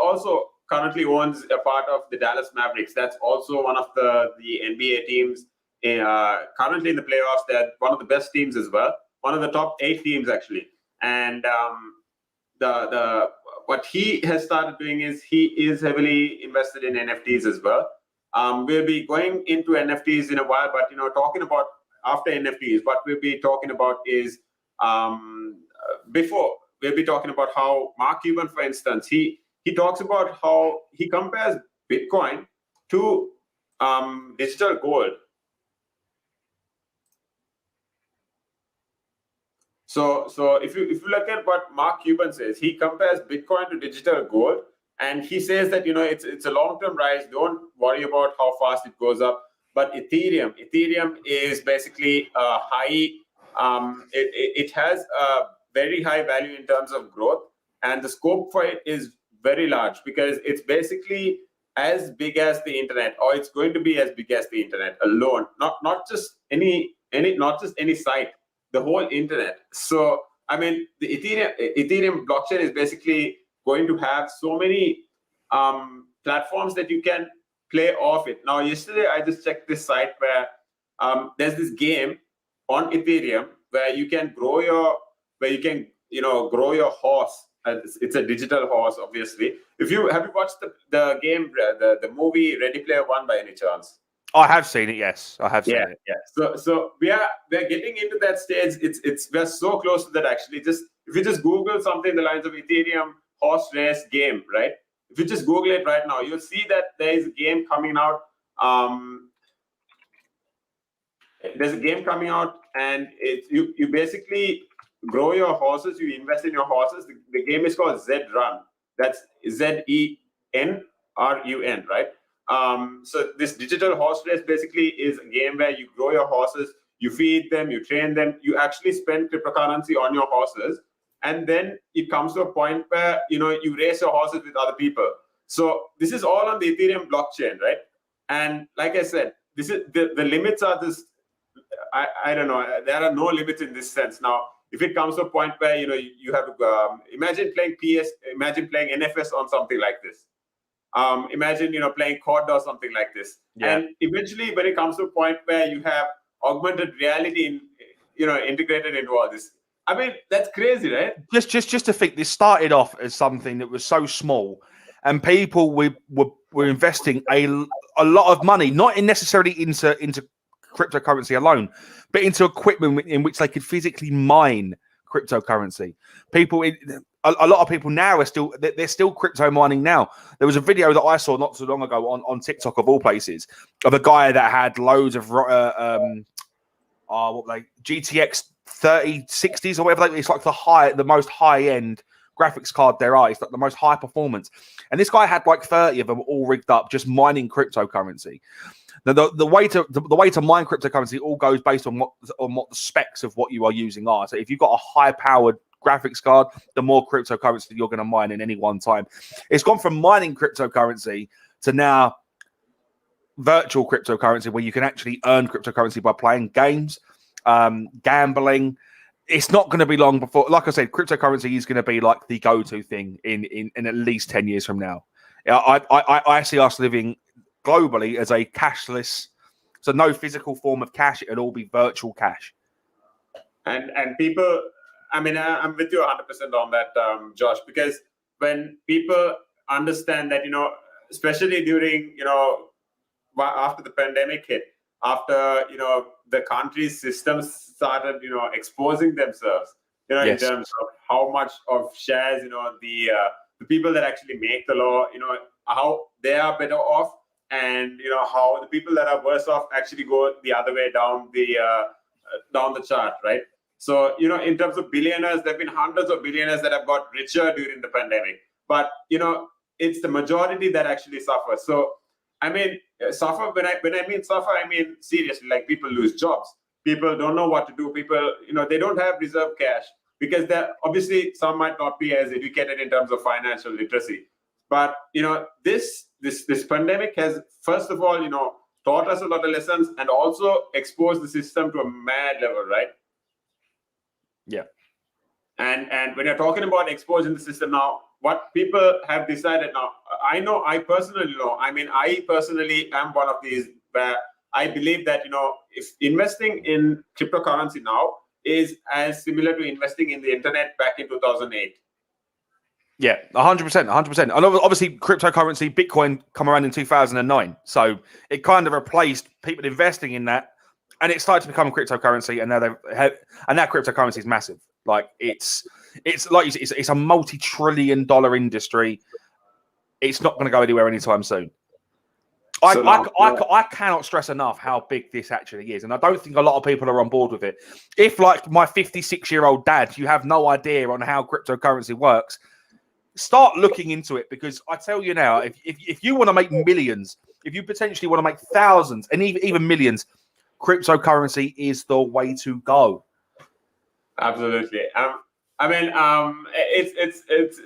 also currently owns a part of the Dallas Mavericks. That's also one of the NBA teams currently in the playoffs. They're one of the best teams as well. One of the top 8 teams, actually. And what he has started doing is he is heavily invested in NFTs as well. We'll be going into NFTs in a while, but talking about after NFTs, what we'll be talking about is before we'll be talking about how Mark Cuban, for instance, he talks about how he compares Bitcoin to digital gold. So if you look at what Mark Cuban says, he compares Bitcoin to digital gold, and he says that it's a long-term rise. Don't worry about how fast it goes up. But Ethereum is basically a high. It has a very high value in terms of growth, and the scope for it is very large because it's basically as big as the internet, or it's going to be as big as the internet alone. Not just any site. The whole internet. So, I mean, the Ethereum blockchain is basically going to have so many platforms that you can play off it. Now, yesterday I just checked this site where there's this game on Ethereum where you can grow your horse it's a digital horse, obviously. Have you watched the game, the movie Ready Player One by any chance? I have seen it. Yes, I have seen it. Yeah. So we're getting into that stage. We're so close to that actually. Just if you just Google something in the lines of Ethereum horse race game, right? If you just Google it right now, you'll see that there is a game coming out. There's a game coming out, and you basically grow your horses. You invest in your horses. The game is called Zed Run. That's ZENRUN, right? So this digital horse race basically is a game where you grow your horses, you feed them, you train them, you actually spend cryptocurrency on your horses, and then it comes to a point where you race your horses with other people. So this is all on the Ethereum blockchain, right? And like I said, this is the limits are this. I don't know. There are no limits in this sense. Now, if it comes to a point where you have imagine playing imagine playing NFS on something like this. Imagine playing COD or something like this. Yeah. And eventually, when it comes to a point where you have augmented reality, integrated into all this, I mean, that's crazy, right? Just to think, this started off as something that was so small, and people were investing a lot of money, not necessarily into cryptocurrency alone, but into equipment in which they could physically mine cryptocurrency. A lot of people now they're still crypto mining now. There was a video that I saw not so long ago on TikTok of all places of a guy that had loads of GTX 3060s or whatever. It's like the most high end graphics card there are. It's like the most high performance, and this guy had like 30 of them all rigged up just mining cryptocurrency. Now, the way to mine cryptocurrency all goes based on what the specs of what you are using are. So if you've got a high powered graphics card, the more cryptocurrency you're going to mine in any one time. It's gone from mining cryptocurrency to now virtual cryptocurrency, where you can actually earn cryptocurrency by playing games, gambling. It's not going to be long before, like I said, cryptocurrency is going to be like the go-to thing in at least 10 years from now. I see us living globally as a cashless, so no physical form of cash. It'll all be virtual cash. And people, I mean, I'm with you 100% on that, Josh, because when people understand that, especially during, after the pandemic hit, after, the country's systems started, exposing themselves, Yes. in terms of how much of shares, the people that actually make the law, how they are better off, and, how the people that are worse off actually go the other way down the chart, right? So, in terms of billionaires, there have been hundreds of billionaires that have got richer during the pandemic. But, it's the majority that actually suffers. So, I mean, suffer, when I mean suffer, I mean seriously, like people lose jobs. People don't know what to do. People, they don't have reserve cash because obviously some might not be as educated in terms of financial literacy. But, this pandemic has, first of all, taught us a lot of lessons and also exposed the system to a mad level, right? Yeah. And when you're talking about exposing the system now, what people have decided now, I personally am one of these where I believe that, if investing in cryptocurrency now is as similar to investing in the internet back in 2008. Yeah, 100%. And obviously, cryptocurrency, Bitcoin, come around in 2009. So it kind of replaced people investing in that, and it started to become cryptocurrency. And now that cryptocurrency is massive. Like it's like it's a multi-trillion-dollar industry. It's not going to go anywhere anytime soon. I cannot stress enough how big this actually is, and I don't think a lot of people are on board with it. If, like my 56-year-old dad, you have no idea on how cryptocurrency works, start looking into it, because I tell you now, if you want to make millions, if you potentially want to make thousands and even millions, cryptocurrency is the way to go. Absolutely. It's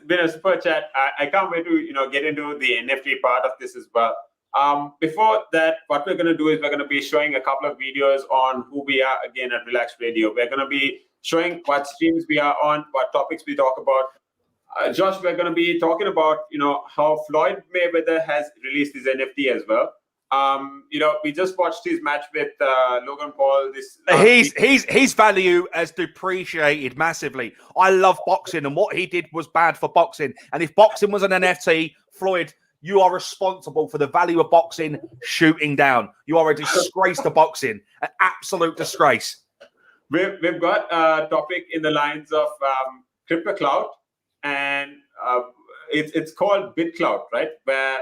been a super chat. I can't wait to get into the NFT part of this as well. Before that, what we're going to do is we're going to be showing a couple of videos on who we are again at Relaks Radio. We're going to be showing what streams we are on, what topics we talk about. Josh, we're going to be talking about how Floyd Mayweather has released his NFT as well. We just watched his match with Logan Paul. His value has depreciated massively. I love boxing, and what he did was bad for boxing. And if boxing was an NFT, Floyd, you are responsible for the value of boxing shooting down. You are a disgrace to boxing, an absolute disgrace. We've got a topic in the lines of crypto cloud, and it's called BitCloud, right? Where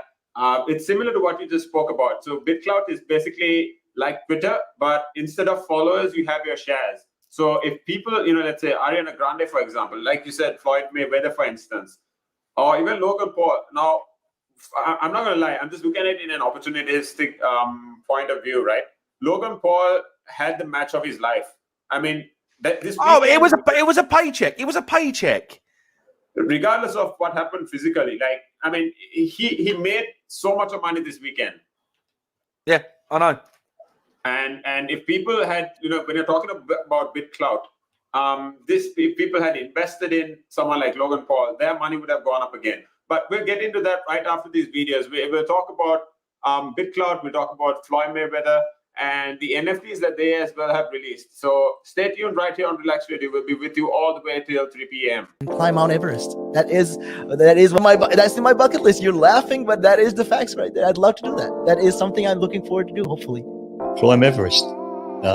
it's similar to what you just spoke about. So BitCloud is basically like Twitter, but instead of followers, you have your shares. So if people, let's say Ariana Grande, for example, like you said, Floyd Mayweather, for instance, or even Logan Paul. Now, I'm not going to lie. I'm just looking at it in an opportunistic point of view, right? Logan Paul had the match of his life. I mean, it was a paycheck. It was a paycheck. Regardless of what happened physically, he made so much of money this weekend. Yeah, I know. And if people had, when you're talking about BitCloud, if people had invested in someone like Logan Paul, their money would have gone up again. But we'll get into that right after these videos. We'll talk about BitCloud, we'll talk about Floyd Mayweather, and the NFTs that they as well have released. So stay tuned right here on Relaks Radio. We'll be with you all the way till 3 p.m. Climb Mount Everest. That's in my bucket list. You're laughing, but that is the facts right there. I'd love to do that. That is something I'm looking forward to do, hopefully. Climb Everest.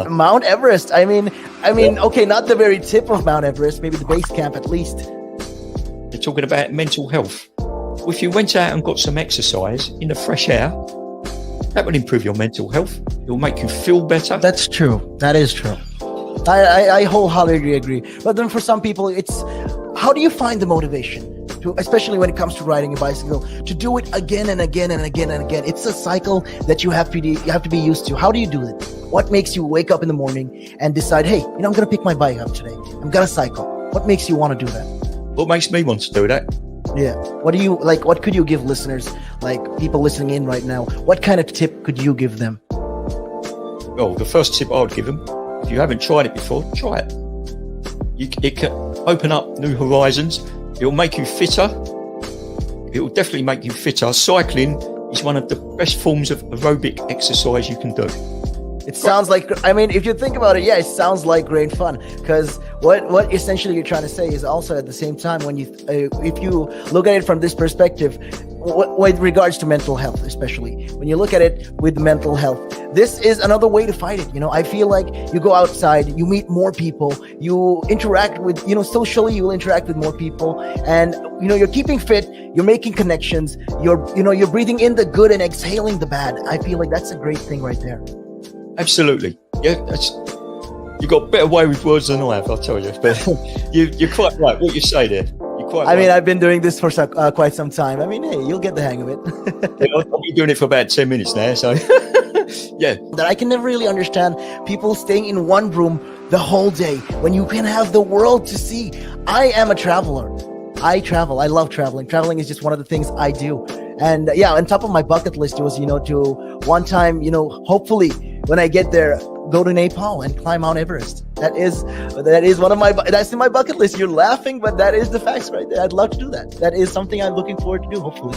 Mount Everest. Okay, not the very tip of Mount Everest, maybe the base camp at least. They're talking about mental health. If you went out and got some exercise in the fresh air, that will improve your mental health. It will make you feel better. That's true. That is true. I wholeheartedly agree. But then for some people, it's how do you find the motivation to, especially when it comes to riding a bicycle, to do it again and again and again and again? It's a cycle that you have to be used to. How do you do it? What makes you wake up in the morning and decide, hey, I'm going to pick my bike up today. I'm going to cycle. What makes you want to do that? What makes me want to do that? Yeah. What do you like? What could you give listeners, like people listening in right now? What kind of tip could you give them? Well, the first tip I would give them, if you haven't tried it before, try it. It can open up new horizons. It will make you fitter. It will definitely make you fitter. Cycling is one of the best forms of aerobic exercise you can do. It sounds like, if you think about it, yeah, it sounds like great fun. Because what essentially you're trying to say is also at the same time, when if you look at it from this perspective, with regards to mental health, especially when you look at it with mental health, this is another way to fight it. I feel like you go outside, you meet more people, you interact with, socially, you will interact with more people, and you're keeping fit, you're making connections, you're breathing in the good and exhaling the bad. I feel like that's a great thing right there. Absolutely. Yeah, you got a better way with words than I have, I'll tell you. But you're quite right. What you say there. You're quite right. I've been doing this for quite some time. Hey, you'll get the hang of it. I've been doing it for about 10 minutes now, so yeah. That I can never really understand people staying in one room the whole day when you can have the world to see. I am a traveler. I travel. I love traveling. Traveling is just one of the things I do. And on top of my bucket list was, to one time, hopefully when I get there, go to Nepal and climb Mount Everest. That is that's in my bucket list. You're laughing, but that is the facts right there. I'd love to do that. That is something I'm looking forward to do, hopefully.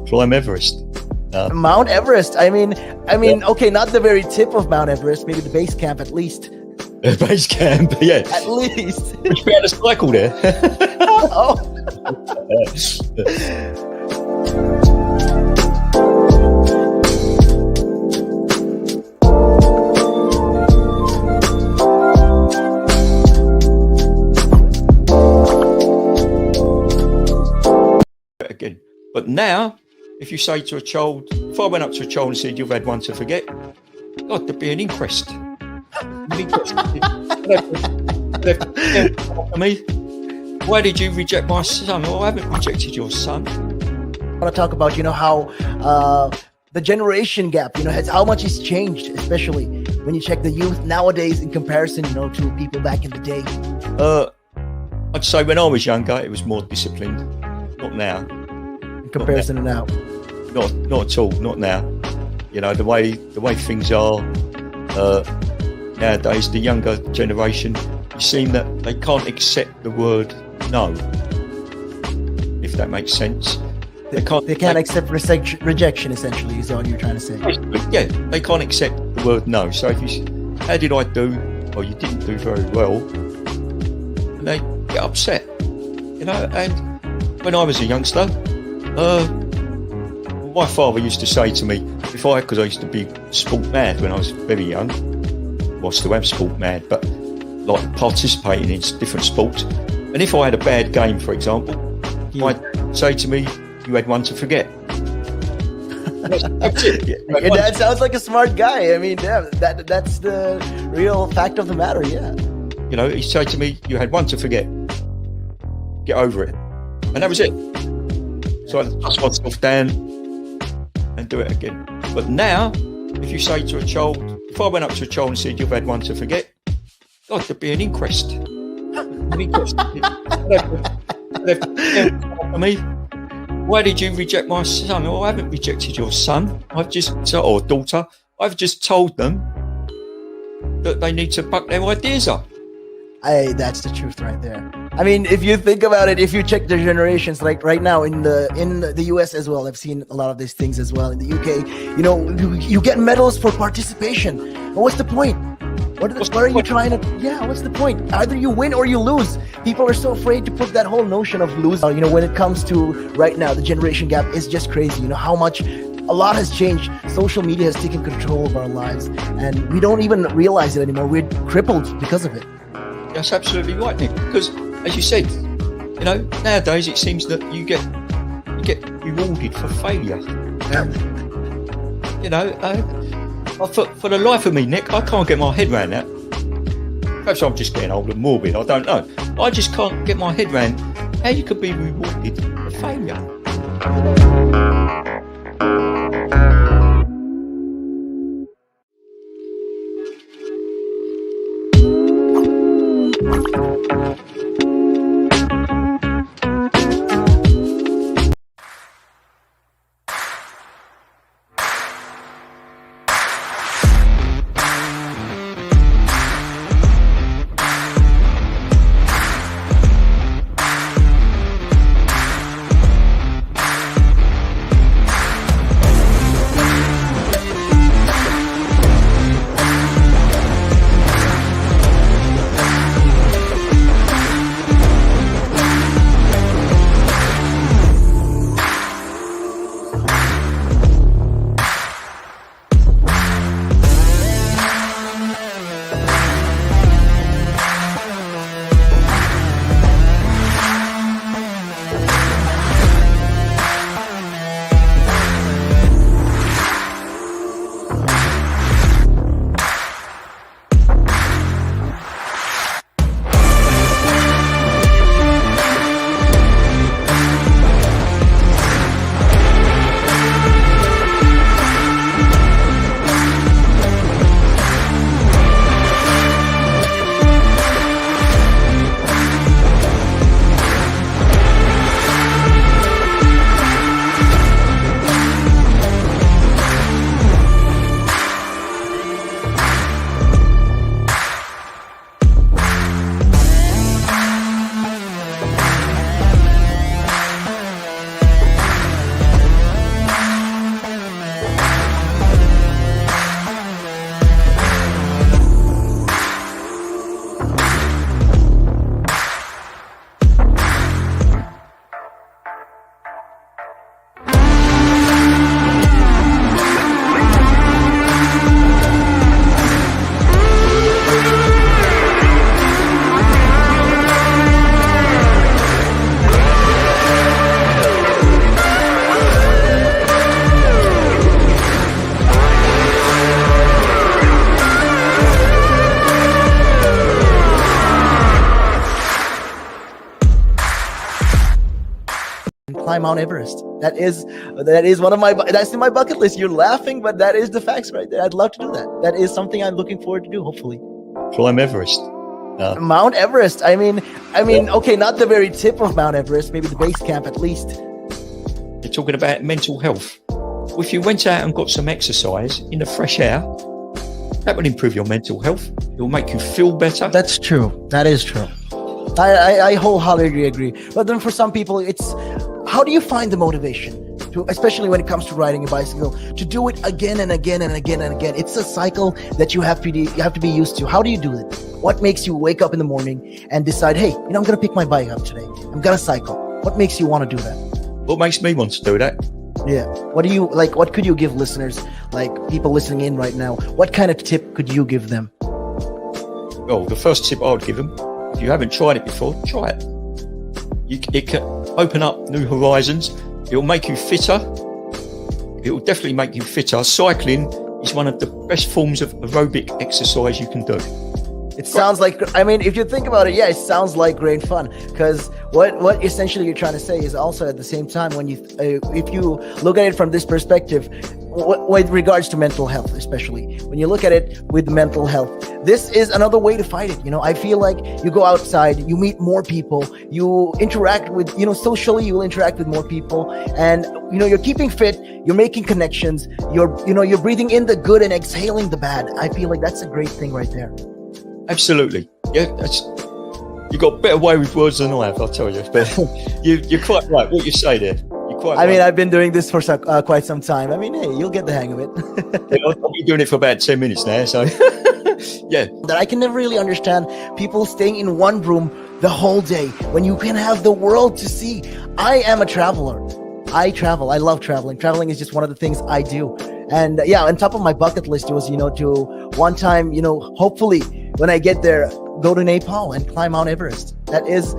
Climb Everest. Mount Everest. Okay, not the very tip of Mount Everest, maybe the base camp at least. Base camp, yeah. At least. Would you be able to cycle there? Oh. Again. But now, if you say to a child, if I went up to a child and said, you've had one to forget, God, there'd be an inquest. Why did you reject my son? Oh, I haven't rejected your son. I want to talk about, how the generation gap, how much has changed, especially when you check the youth nowadays in comparison, to people back in the day. I'd say when I was younger, it was more disciplined. Not now. In comparison to now. Not at all. Not now. The way things are nowadays, the younger generation, you seem that they can't accept the word no, if that makes sense. They can't accept rejection. Essentially, is what you're trying to say. Yeah, they can't accept the word no. So if you, how did I do? Or you didn't do very well, and they get upset, you know. And when I was a youngster, my father used to say to me, because I used to be sport mad when I was very young. Well, I still am sport mad, but like participating in different sports. And if I had a bad game, for example, I'd say to me, "You had one to forget." That's it. Your dad sounds like a smart guy. I mean, yeah, that's the real fact of the matter. Yeah. You know, he'd say to me, "You had one to forget. Get over it," and that was it. So I'd dust myself down and do it again. But now, if you say to a child, if I went up to a child and said, "You've had one to forget," God, there'd be an inquest. An inquest. For me, why did you reject my son? Oh, I haven't rejected your son. Or daughter. I've just told them that they need to buck their ideas up. That's the truth right there. I mean, if you think about it, if you check the generations, like right now in the US as well, I've seen a lot of these things as well. In the UK, you know, you get medals for participation. But what's the point? What are you trying to? Yeah, what's the point? Either you win or you lose. People are so afraid to put that whole notion of lose. You know, when it comes to right now, the generation gap is just crazy. You know how much. A lot has changed. Social media has taken control of our lives, and we don't even realize it anymore. We're crippled because of it. That's absolutely right, Nick. Because, as you said, you know, nowadays it seems that you get rewarded for failure. You know, for the life of me, Nick, I can't get my head around that. Perhaps I'm just getting old and morbid. I don't know. I just can't get my head around how you could be rewarded for failure. climb Mount Everest. That is one of my, that's in my bucket list. You're laughing, but that is the facts right there. I'd love to do that. That is something I'm looking forward to do, hopefully. Climb Everest. Mount Everest. I mean, okay, not the very tip of Mount Everest, maybe the base camp at least. You're talking about mental health. Well, if you went out and got some exercise in the fresh air, that would improve your mental health. It will make you feel better. That's true. That is true. I wholeheartedly agree. But then for some people, how do you find the motivation to, especially when it comes to riding a bicycle, to do it again and again and again and again? It's a cycle that you have to be used to. How do you do it? What makes you wake up in the morning and decide, hey, I'm going to pick my bike up today. I'm going to cycle. What makes you want to do that? What makes me want to do that? Yeah. What do you like? What could you give listeners, like people listening in right now? What kind of tip could you give them? Well, the first tip I would give them, if you haven't tried it before, try it. It can open up new horizons. It'll make you fitter. It will definitely make you fitter. Cycling is one of the best forms of aerobic exercise you can do. It sounds like, I mean, if you think about it, yeah, it sounds like great fun. Because what essentially you're trying to say is also at the same time, when you, if you look at it from this perspective, with regards to mental health, especially when you look at it with mental health, this is another way to fight it. I feel like you go outside, you meet more people, you interact with, socially, you will interact with more people, and you're keeping fit, you're making connections, you're breathing in the good and exhaling the bad. I feel like that's a great thing right there. Absolutely. Yeah, you got a better way with words than I have, I'll tell you. But you're quite right. What you say there. I mean, I've been doing this for quite some time. I mean, hey, you'll get the hang of it. I've been doing it for about 10 minutes now, so yeah. That I can never really understand people staying in one room the whole day when you can have the world to see. I am a traveler. I travel. I love traveling. Traveling is just one of the things I do. And yeah, on top of my bucket list was, to one time, hopefully when I get there, go to Nepal and climb Mount Everest. That is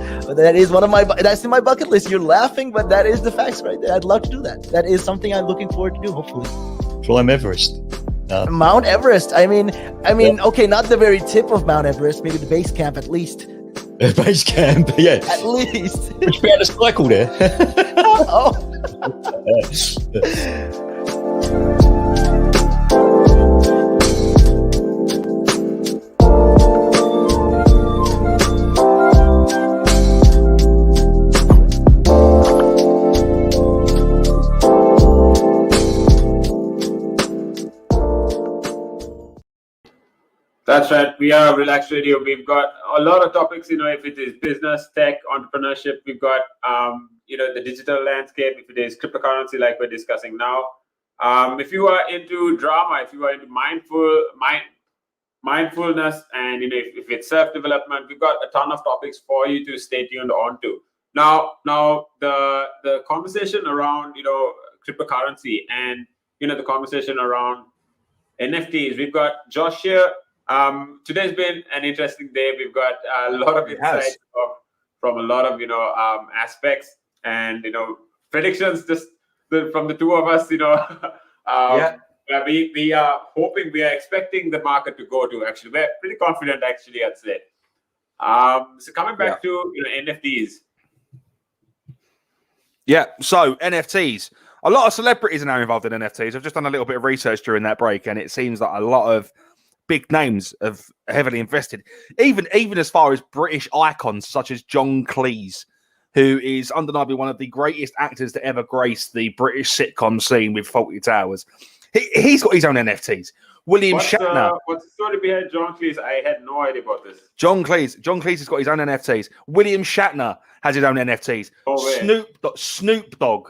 one of that's in my bucket list. You're laughing, but that is the facts right there. I'd love to do that. That is something I'm looking forward to do, hopefully. Climb Everest. Mount Everest. I mean, okay, not the very tip of Mount Everest, maybe the base camp at least. Base camp, yeah. At least. Would you be able to cycle there? Oh. That's right. We are Relaks Radio. We've got a lot of topics, if it is business, tech, entrepreneurship. We've got, the digital landscape. If it is cryptocurrency, like we're discussing now. If you are into drama, if you are into mindfulness, and, if it's self-development, we've got a ton of topics for you to stay tuned on to. Now the conversation around, cryptocurrency and, the conversation around NFTs. We've got Josh here. Today's been an interesting day. We've got a lot of insights from a lot of aspects and predictions just from the two of us. We are hoping, we are expecting the market to go to. Actually, we're pretty confident. Actually, I'd say. So coming back to NFTs. Yeah. So NFTs. A lot of celebrities are now involved in NFTs. I've just done a little bit of research during that break, and it seems that a lot of big names have heavily invested, even as far as British icons such as John Cleese, who is undeniably one of the greatest actors to ever grace the British sitcom scene with Fawlty Towers. He's got his own NFTs. Shatner. What's the story behind John Cleese? I had no idea about this. John Cleese has got his own NFTs. William Shatner has his own NFTs. Snoop Dogg,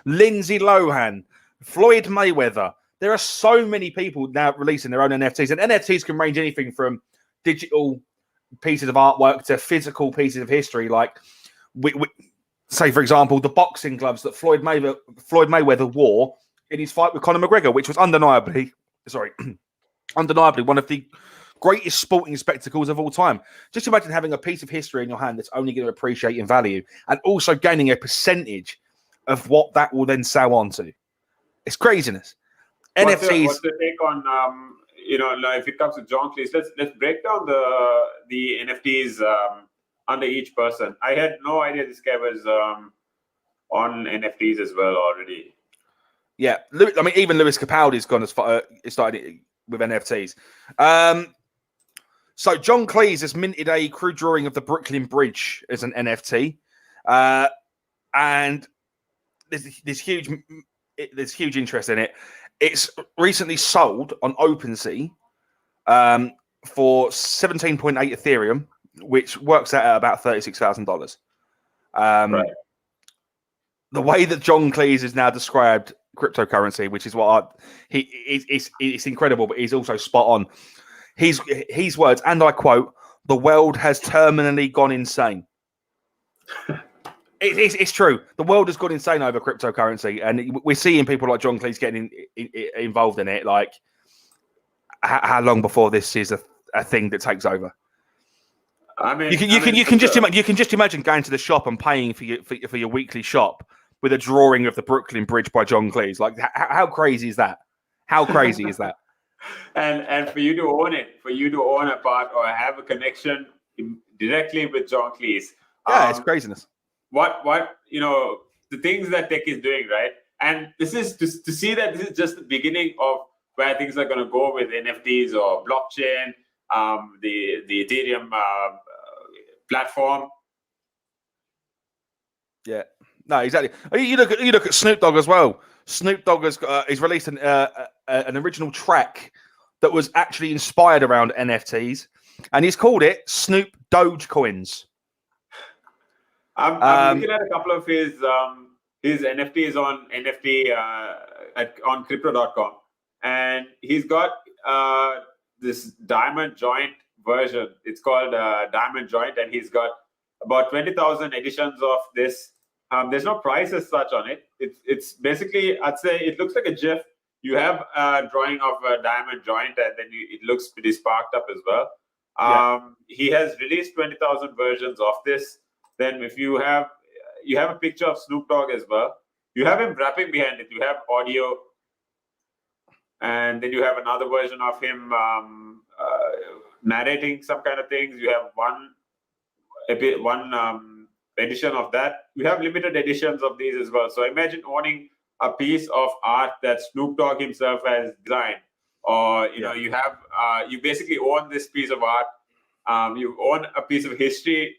Lindsay Lohan, Floyd Mayweather. There are so many people now releasing their own NFTs, and NFTs can range anything from digital pieces of artwork to physical pieces of history. Like, say, for example, the boxing gloves that Floyd Mayweather wore in his fight with Conor McGregor, which was undeniably one of the greatest sporting spectacles of all time. Just imagine having a piece of history in your hand that's only going to appreciate in value, and also gaining a percentage of what that will then sell on to. It's craziness. NFTs. What's the take on if it comes to John Cleese? Let's break down the NFTs under each person. I had no idea this guy was on NFTs as well already. Yeah, I mean, even Lewis Capaldi's gone as far. Started with NFTs. So John Cleese has minted a crude drawing of the Brooklyn Bridge as an NFT, and there's huge interest in it. It's recently sold on OpenSea for 17.8 Ethereum, which works out at about $36,000. Right. the way that John Cleese has now described cryptocurrency, which is what it's incredible, but he's also spot on. His words, and I quote, "The world has terminally gone insane." It's true. The world has gone insane over cryptocurrency, and we're seeing people like John Cleese getting involved in it. Like, how long before this is a thing that takes over? I mean, you can just imagine going to the shop and paying for your weekly shop with a drawing of the Brooklyn Bridge by John Cleese. Like, how crazy is that? How crazy is that? And for you to own it, for you to own a part or have a connection directly with John Cleese. Yeah, it's craziness. What the things that tech is doing, right? And this is to see that this is just the beginning of where things are going to go with NFTs or blockchain, the Ethereum platform. Yeah, no, exactly. You look at Snoop Dogg as well. Snoop Dogg he's released an original track that was actually inspired around NFTs, and he's called it Snoop Dogecoins. I'm looking at a couple of his NFTs on on crypto.com, and he's got this diamond joint version. It's called diamond joint, and he's got about 20,000 editions of this. There's no price as such on it. It's basically, I'd say it looks like a GIF. You have a drawing of a diamond joint, and then it looks pretty sparked up as well. He has released 20,000 versions of this. Then if you have a picture of Snoop Dogg as well. You have him rapping behind it. You have audio, and then you have another version of him narrating some kind of things. You have one edition of that. We have limited editions of these as well. So imagine owning a piece of art that Snoop Dogg himself has designed, or you basically own this piece of art. You own a piece of history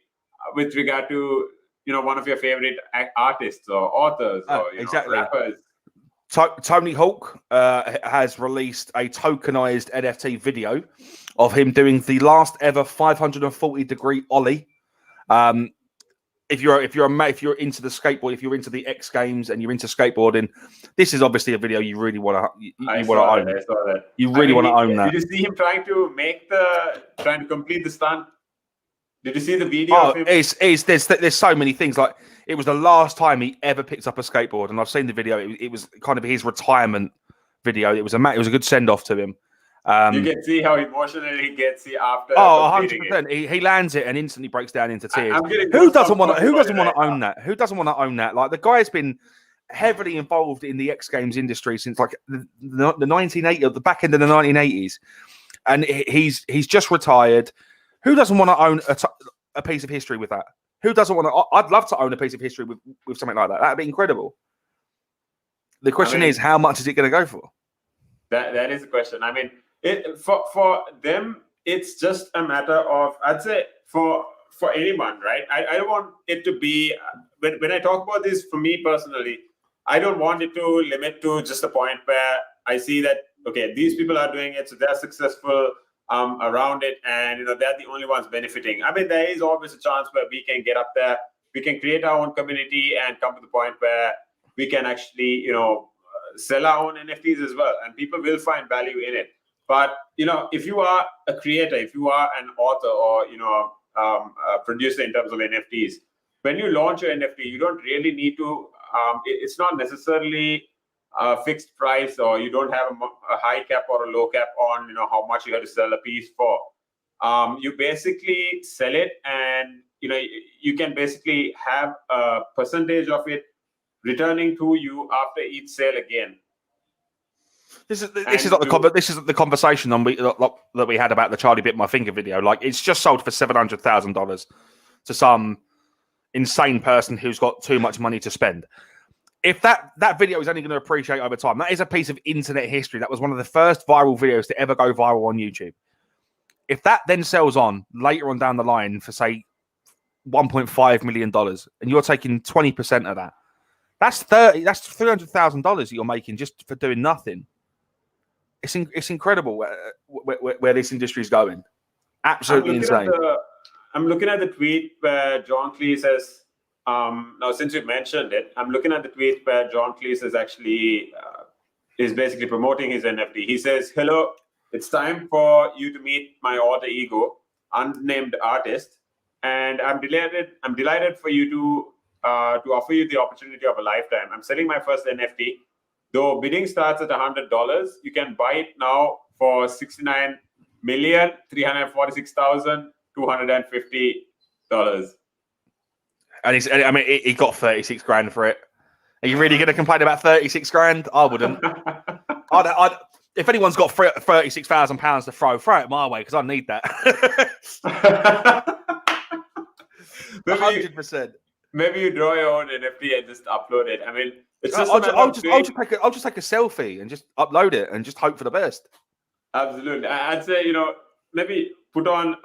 with regard to one of your favorite artists or authors or exactly. rappers. Tony Hawk has released a tokenized NFT video of him doing the last ever 540-degree ollie. If you're into the skateboard, if you're into the X Games and you're into skateboarding, this is obviously a video you really want to own. I saw that. You really want to own that. Did you see him trying to complete the stunt? Did you see the video of him? There's so many things. Like, it was the last time he ever picked up a skateboard, and I've seen the video. It was kind of his retirement video. It was a good send off to him. You can see how emotional he gets after. 100%. He lands it and instantly breaks down into tears. Who doesn't want to own that? Who doesn't want to own that? Like, the guy's been heavily involved in the X Games industry since like the 1980s, the back end of the 1980s, and he's just retired. Who doesn't want to own a piece of history with that? Who doesn't want to? I'd love to own a piece of history with something like that. That'd be incredible. The question is, how much is it going to go for? That is the question. I mean, for them, it's just a matter of, I'd say, for anyone, right? I don't want it to be, when I talk about this, for me personally, I don't want it to limit to just a point where I see that, okay, these people are doing it, so they're successful around it, and they're the only ones benefiting. I mean, there is always a chance where we can get up there, we can create our own community and come to the point where we can actually, sell our own NFTs as well, and people will find value in it. But if you are a creator, if you are an author or a producer in terms of NFTs, when you launch your NFT, you don't really need to. It's not necessarily a fixed price, or you don't have a high cap or a low cap on how much you have to sell a piece for. You basically sell it, and you can basically have a percentage of it returning to you after each sale again. This is the conversation that we had about the Charlie Bit My Finger video. Like, it's just sold for $700,000 to some insane person who's got too much money to spend. If that video is only going to appreciate over time, that is a piece of internet history. That was one of the first viral videos to ever go viral on YouTube. If that then sells on later on down the line for, say, $1.5 million, and you're taking 20% of that, that's $300,000 that you're making just for doing nothing. It's incredible where this industry is going. Absolutely insane. I'm looking at the tweet where John Cleese has now since you mentioned it, I'm looking at the tweet where John Cleese is actually is basically promoting his NFT. He says, "Hello, it's time for you to meet my alter ego, unnamed artist, and I'm delighted for you to offer you the opportunity of a lifetime. I'm selling my first NFT. Though bidding starts at $100, you can buy it now for $69,346,250." And he got 36 grand for it. Are you really going to complain about 36 grand? I wouldn't. I'd, if anyone's got £36,000 to throw it my way because I need that. 100%. Maybe you draw your own NFT and just upload it. I mean, it's just I'll just take a selfie and just upload it and just hope for the best. Absolutely. I'd say, maybe put on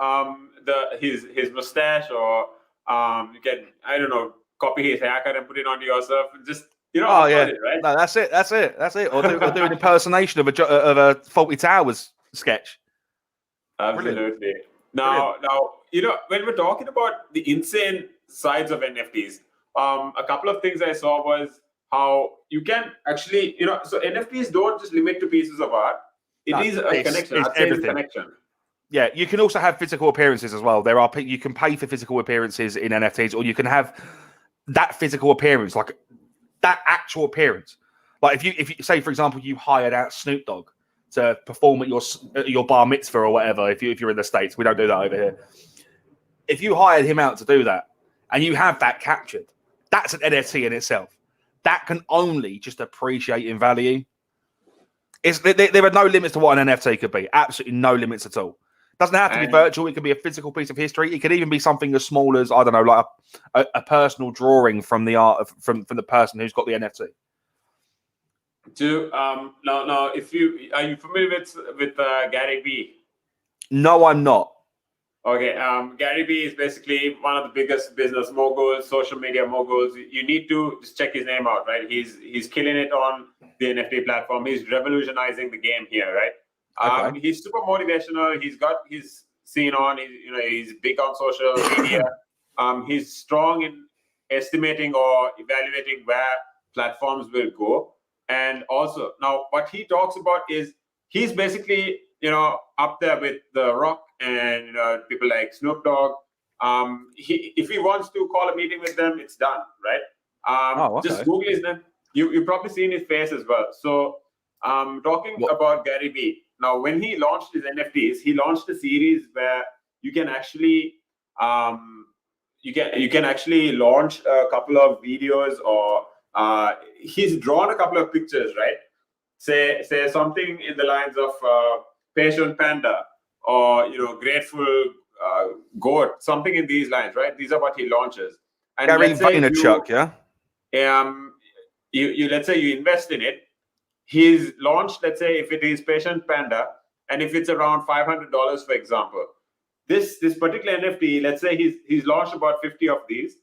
his mustache, or you can, I don't know, copy his haircut and put it on yourself and just upload it, right? No, that's it. Or do an impersonation of a Faulty Towers sketch. Absolutely. Brilliant. Now, when we're talking about the insane sides of NFTs, a couple of things I saw was how you can actually, so NFTs don't just limit to pieces of art. It is a connection. It's everything. Connection. Yeah, you can also have physical appearances as well. You can pay for physical appearances in NFTs, or you can have that physical appearance, like that actual appearance. Like if you say, for example, you hired out Snoop Dogg to perform at your bar mitzvah or whatever. If you're in the States, we don't do that over here. If you hired him out to do that and you have that captured, that's an NFT in itself. That can only just appreciate in value. There are no limits to what an NFT could be. Absolutely no limits at all. Doesn't have to be virtual. It can be a physical piece of history. It could even be something as small as, I don't know, like a personal drawing from the art from the person who's got the NFT. Now, are you familiar with Gary Vee? No, I'm not. Okay, Gary Vee is basically one of the biggest business moguls, social media moguls. You need to just check his name out, right? He's killing it on the NFT platform. He's revolutionizing the game here, right? Okay. He's super motivational. He's got his scene on. He's big on social media. He's strong in estimating or evaluating where platforms will go. And also, now what he talks about is he's basically up there with The Rock and people like Snoop Dogg. If he wants to call a meeting with them, it's done, right? Okay. Just Google his name. You've probably seen his face as well. So talking about Gary Vee. Now, when he launched his NFTs, he launched a series where you can actually you can actually launch a couple of videos, or he's drawn a couple of pictures, right? Say something in the lines of patient panda, or grateful goat, something in these lines, right? These are what he launches. And Gary Vaynerchuk, yeah. You let's say you invest in it. He's launched, let's say, if it is patient panda, and if it's around $500, for example, this particular NFT, let's say he's launched about 50 of these.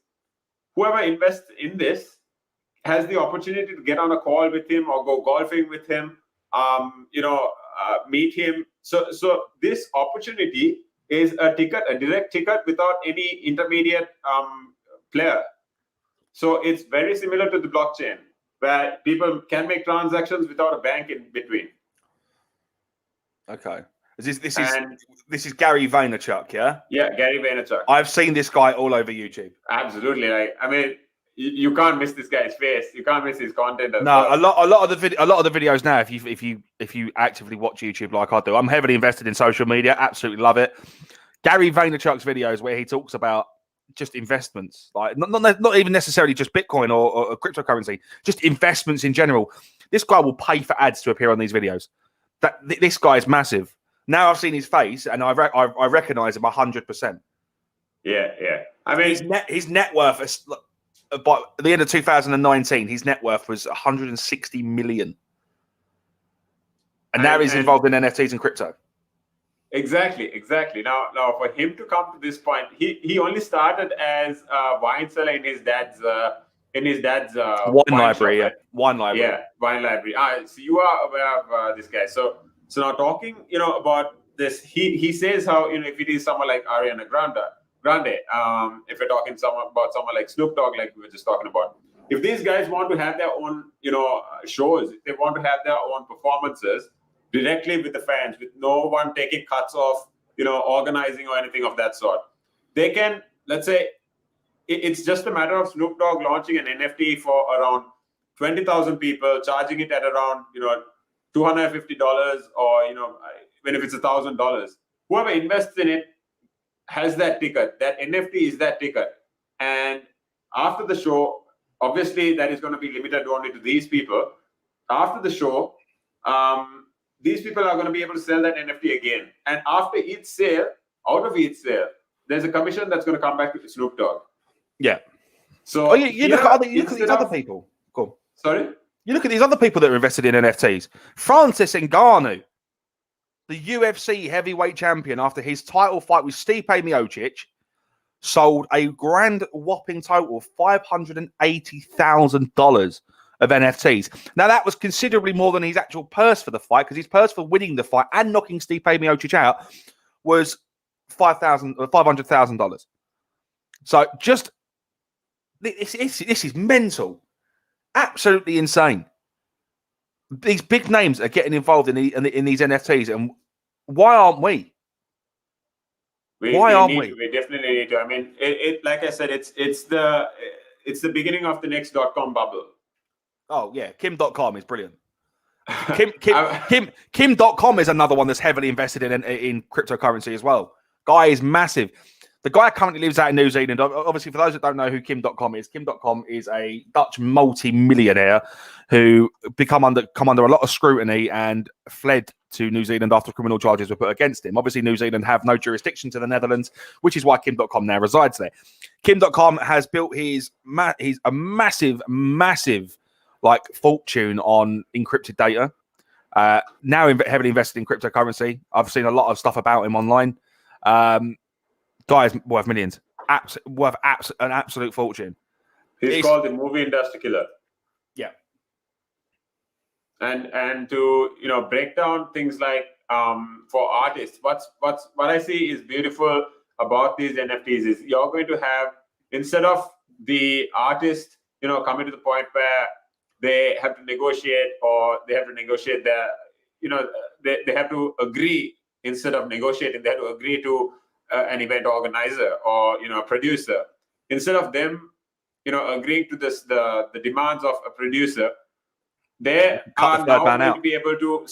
Whoever invests in this has the opportunity to get on a call with him or go golfing with him, meet him. So this opportunity is a direct ticket without any intermediate player. So it's very similar to the blockchain, where people can make transactions without a bank in between. Okay. This is Gary Vaynerchuk, yeah? Yeah, Gary Vaynerchuk. I've seen this guy all over YouTube. Absolutely. You can't miss this guy's face. You can't miss his content. A lot of the videos now. If you actively watch YouTube like I do, I'm heavily invested in social media. Absolutely love it. Gary Vaynerchuk's videos where he talks about just investments, like not even necessarily just Bitcoin or cryptocurrency, just investments in general. This guy will pay for ads to appear on these videos. This guy is massive. Now I've seen his face and I recognize him 100%. Yeah. I mean, his net worth is, by the end of 2019, his net worth was 160 million, and now he's involved in NFTs and crypto. Exactly. Now for him to come to this point, he only started as a wine seller in his dad's wine library. Shop, right? Wine library. Yeah, wine library. So you are aware of this guy. So now talking, about this, he says how if it is someone like Ariana Grande, Grande, if we're talking about someone like Snoop Dogg, like we were just talking about, if these guys want to have their own, shows, if they want to have their own performances directly with the fans, with no one taking cuts off, organizing or anything of that sort, they can, let's say, it's just a matter of Snoop Dogg launching an NFT for around 20,000 people, charging it at around, $250, or, even if it's $1,000. Whoever invests in it has that ticket. That NFT is that ticket. And after the show, obviously that is going to be limited only to these people. After the show, these people are going to be able to sell that NFT again. And after each sale, out of each sale, there's a commission that's going to come back to Snoop Dogg. Yeah. So you look at these other people. Cool. Sorry? You look at these other people that are invested in NFTs. Francis Ngannou, the UFC heavyweight champion, after his title fight with Stipe Miocic, sold a grand whopping total of $580,000 of NFTs. Now, that was considerably more than his actual purse for the fight, because his purse for winning the fight and knocking Stipe Miocic out was $500,000. So just this is mental, absolutely insane. These big names are getting involved in these NFTs, and why aren't we? Why aren't we? We definitely need to. I mean, it like I said, it's the beginning of the next .com bubble. Oh yeah, Kim.com is brilliant. Kim.com is another one that's heavily invested in cryptocurrency as well. Guy is massive. The guy currently lives out in New Zealand. Obviously, for those that don't know who Kim.com is a Dutch multi-millionaire who come under a lot of scrutiny and fled to New Zealand after criminal charges were put against him. Obviously, New Zealand have no jurisdiction to the Netherlands, which is why Kim.com now resides there. Kim.com has built his a massive fortune on encrypted data. Now heavily invested in cryptocurrency. I've seen a lot of stuff about him online. Guy's worth millions, worth an absolute fortune. He's called the movie industry killer. Yeah. And to break down things like for artists, what I see is beautiful about these NFTs is you're going to have, instead of the artist coming to the point where they have to negotiate, or they have to negotiate their they have to agree, instead of negotiating, they have to agree to an event organizer or a producer. Instead of them agreeing to the demands of a producer, they are now going to be able to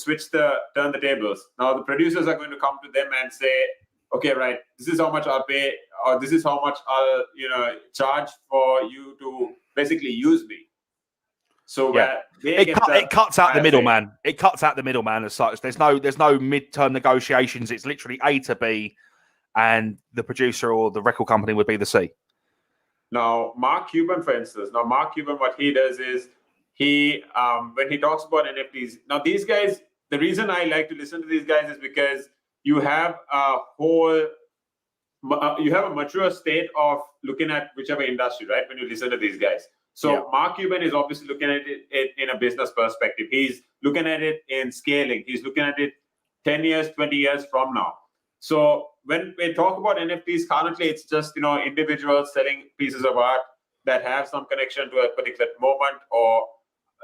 turn the tables. Now the producers are going to come to them and say, okay, right, this is how much I'll pay, or this is how much I'll charge for you to basically use me. So yeah, it cuts out the middleman. It cuts out the middleman as such. There's no midterm negotiations. It's literally A to B, and the producer or the record company would be the C. Now, Mark Cuban, for instance. Now, Mark Cuban, what he does is when he talks about NFTs. Now, these guys. The reason I like to listen to these guys is because you have a mature state of looking at whichever industry, right? When you listen to these guys. So yeah. Mark Cuban is obviously looking at it in a business perspective. He's looking at it in scaling. He's looking at it 10 years, 20 years from now. So when we talk about NFTs, currently it's just individuals selling pieces of art that have some connection to a particular moment or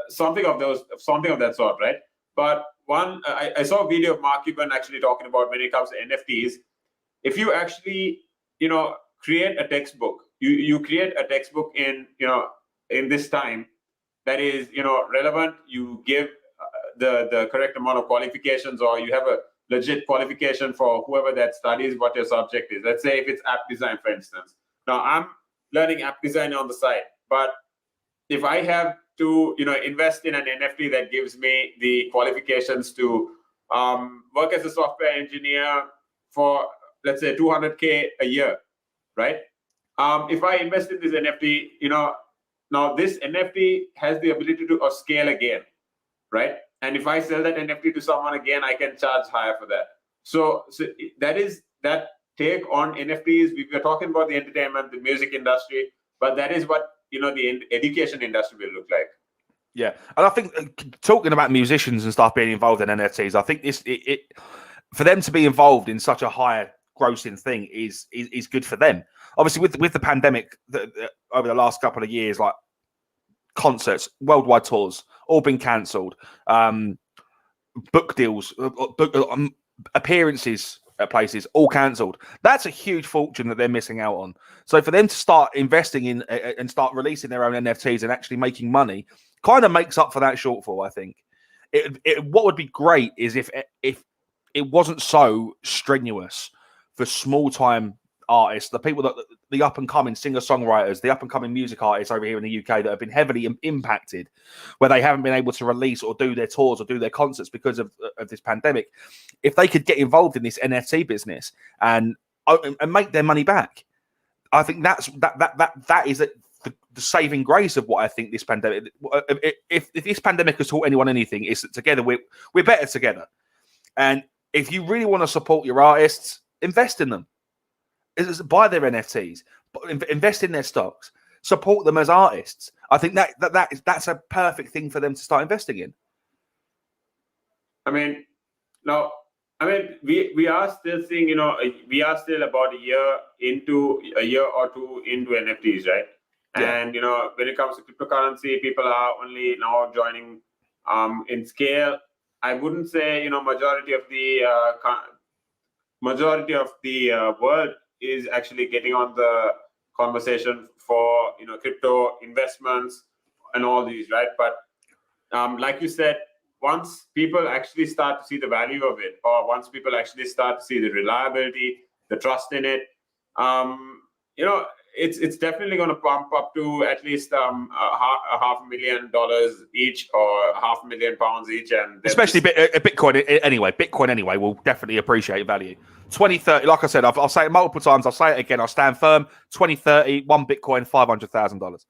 something of that sort, right? But I saw a video of Mark Cuban actually talking about when it comes to NFTs. If you actually create a textbook, you create a textbook in this time that is relevant. You give the correct amount of qualifications, or you have a legit qualification for whoever that studies what your subject is. Let's say if it's app design, for instance. Now I'm learning app design on the side, but if I have to invest in an NFT that gives me the qualifications to work as a software engineer for, let's say, $200K a year, right? If I invest in this NFT, now this NFT has the ability to scale again, right? And if I sell that NFT to someone again, I can charge higher for that. So that is that take on NFTs. We were talking about the entertainment, the music industry, but that is what the education industry will look like. Yeah, and I think talking about musicians and stuff being involved in NFTs, I think it for them to be involved in such a higher grossing thing is good for them. obviously with the pandemic over the last couple of years, like concerts, worldwide tours, all been cancelled. Book deals, appearances at places, all cancelled. That's a huge fortune that they're missing out on. So for them to start investing in and start releasing their own NFTs and actually making money, kind of makes up for that shortfall. I think. What would be great is if it wasn't so strenuous for small time artists, the people that the up and coming singer songwriters, the up and coming music artists over here in the UK that have been heavily impacted, where they haven't been able to release or do their tours or do their concerts because of this pandemic. If they could get involved in this NFT business and make their money back, I think that is the saving grace of what I think this pandemic. If this pandemic has taught anyone anything, is that together we're better together. And if you really want to support your artists, invest in them. Buy their NFTs, invest in their stocks, support them as artists. I think that's a perfect thing for them to start investing in. I mean, now, we are still seeing, we are still about a year or two into NFTs, right? Yeah. And when it comes to cryptocurrency, people are only now joining in scale. I wouldn't say majority of the world is actually getting on the conversation for crypto investments and all these, right? But like you said, once people actually start to see the value of it, or once people actually start to see the reliability, the trust in it, it's definitely going to pump up to at least $500,000 each, or £500,000 each, and especially Bitcoin anyway will definitely appreciate value. 2030, like I said, I'll say it multiple times. I'll say it again. I'll stand firm. 2030, one Bitcoin, $500,000.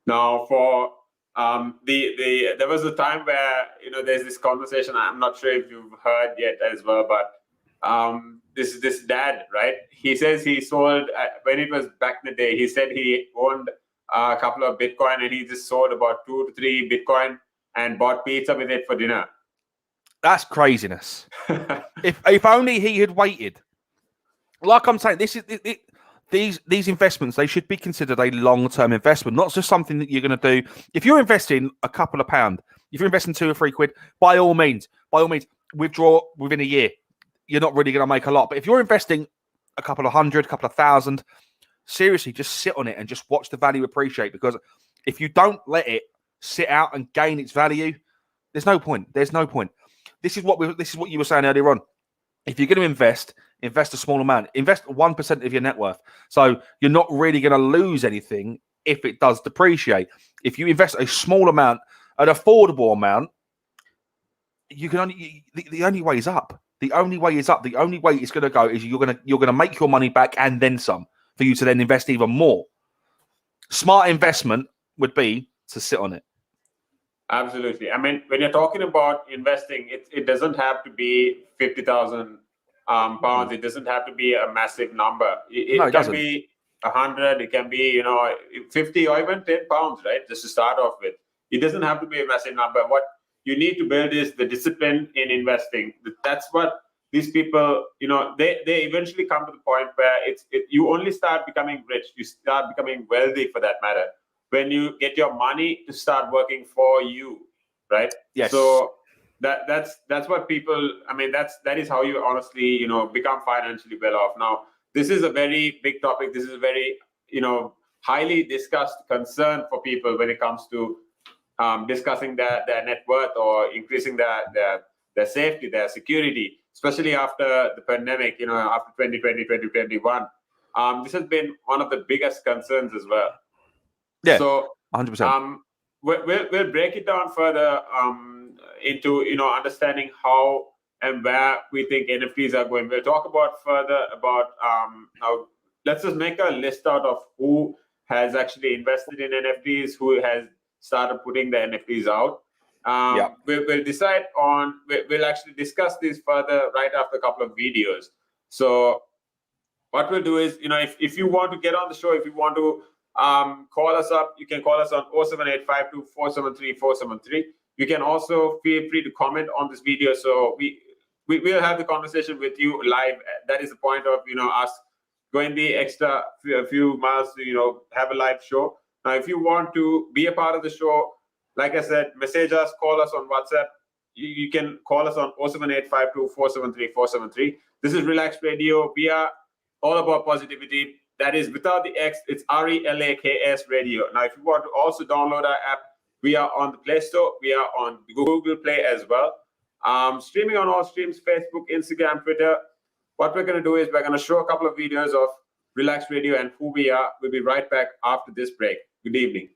Now, for there was a time where there's this conversation. I'm not sure if you've heard yet as well, but this dad, right? He says he sold when it was back in the day. He said he owned a couple of Bitcoin and he just sold about 2 to 3 Bitcoin and bought pizza with it for dinner. That's craziness. If only he had waited. Like I'm saying, these investments, they should be considered a long-term investment, not just something that you're going to do. If you're investing a couple of pounds, if you're investing 2 or 3 quid, by all means, withdraw within a year. You're not really going to make a lot. But if you're investing a couple of hundred, a couple of thousand, seriously, just sit on it and just watch the value appreciate. Because if you don't let it sit out and gain its value, there's no point. There's no point. This is what you were saying earlier on. If you're going to invest a small amount. Invest 1% of your net worth. So you're not really going to lose anything if it does depreciate. If you invest a small amount, an affordable amount, you can only the only way is up. The only way is up. The only way it's going to go is you're going to make your money back and then some for you to then invest even more. Smart investment would be to sit on it. Absolutely. I mean, when you're talking about investing, it doesn't have to be £50,000. It doesn't have to be a massive number. It can doesn't. be 100. It can be 50 or even £10, right? Just to start off with. It doesn't have to be a massive number. What you need to build is the discipline in investing. That's what these people, they eventually come to the point where you only start becoming rich. You start becoming wealthy, for that matter, when you get your money to start working for you, right? Yes. So that's what people. I mean, that is how you honestly, become financially well off. Now, this is a very big topic. This is a very, highly discussed concern for people when it comes to discussing their net worth or increasing their safety, their security, especially after the pandemic. After 2020, 2021, this has been one of the biggest concerns as well. Yeah, so 100%. We'll break it down further into understanding how and where we think NFTs are going. We'll talk further about how. Let's just make a list out of who has actually invested in NFTs, who has started putting the NFTs out. We'll decide on. We'll actually discuss this further right after a couple of videos. So what we'll do is, if you want to get on the show, if you want to call us up, you can call us on 07852473473. You can also feel free to comment on this video, so we will have the conversation with you live. That is the point of us going the extra few miles to have a live show. Now, if you want to be a part of the show, like I said, message us, call us on WhatsApp. You can call us on 07852473473. This is Relaks Radio. We are all about positivity. That is without the X, it's RELAKS Radio. Now, if you want to also download our app, we are on the Play Store. We are on Google Play as well. Streaming on all streams, Facebook, Instagram, Twitter. What we're going to do is we're going to show a couple of videos of Relaks Radio and who we are. We'll be right back after this break. Good evening.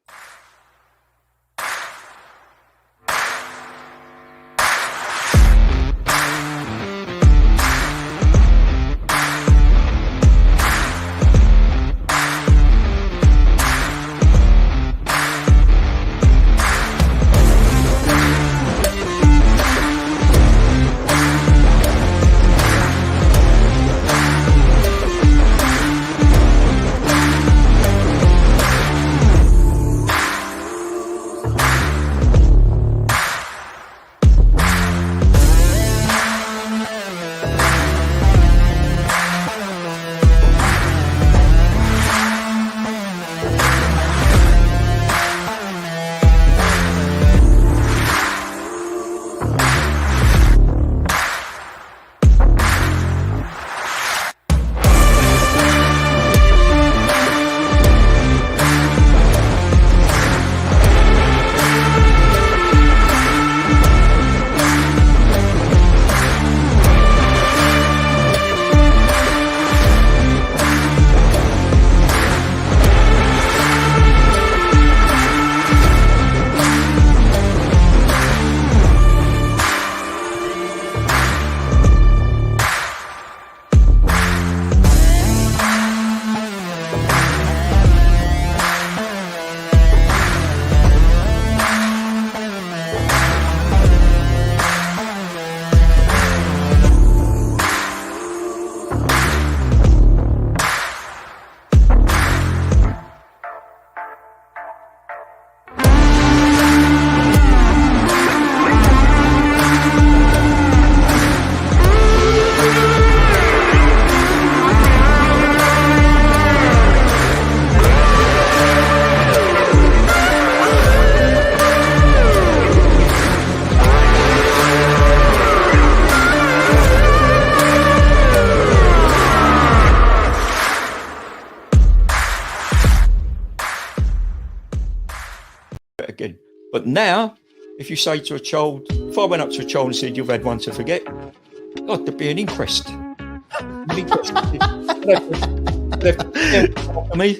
Again. But now, if you say to a child, if I went up to a child and said, you've had one to forget, God, there'd be an inquest. Me,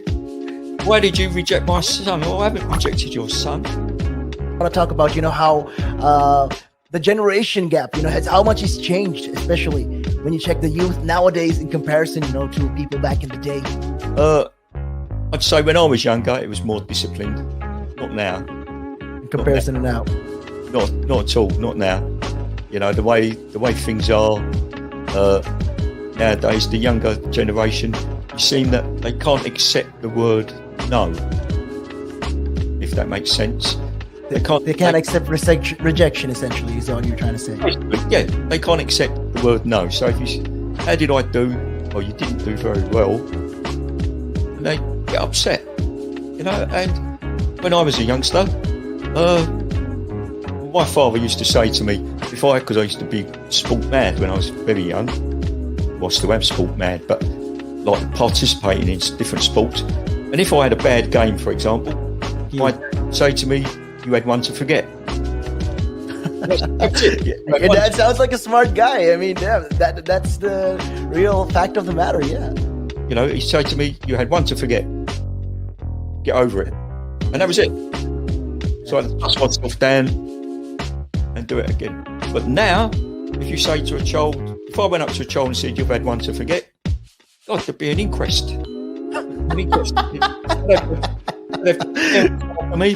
why did you reject my son? Oh, I haven't rejected your son. I want to talk about, how the generation gap, has how much it's changed, especially when you check the youth nowadays in comparison, to people back in the day. I'd say when I was younger, it was more disciplined. Not now. In comparison to now. Not at all. Not now. The way things are nowadays, the younger generation, you seem that they can't accept the word no. If that makes sense. They can't accept rejection, essentially, is all you're trying to say. Yeah, they can't accept the word no. So if you say, how did I do? Oh, you didn't do very well. And they get upset. And when I was a youngster, my father used to say to me, because I used to be sport mad when I was very young, well, I still am sport mad, but like participating in different sports. And if I had a bad game, for example, I'd say to me, you had one to forget. That's it. Your dad sounds like a smart guy. I mean, that's the real fact of the matter, yeah. He'd say to me, you had one to forget. Get over it. And that was it. So I'd dust myself down and do it again. But now, if you say to a child, if I went up to a child and said, you've had one to forget, God, there'd be an inquest. Me,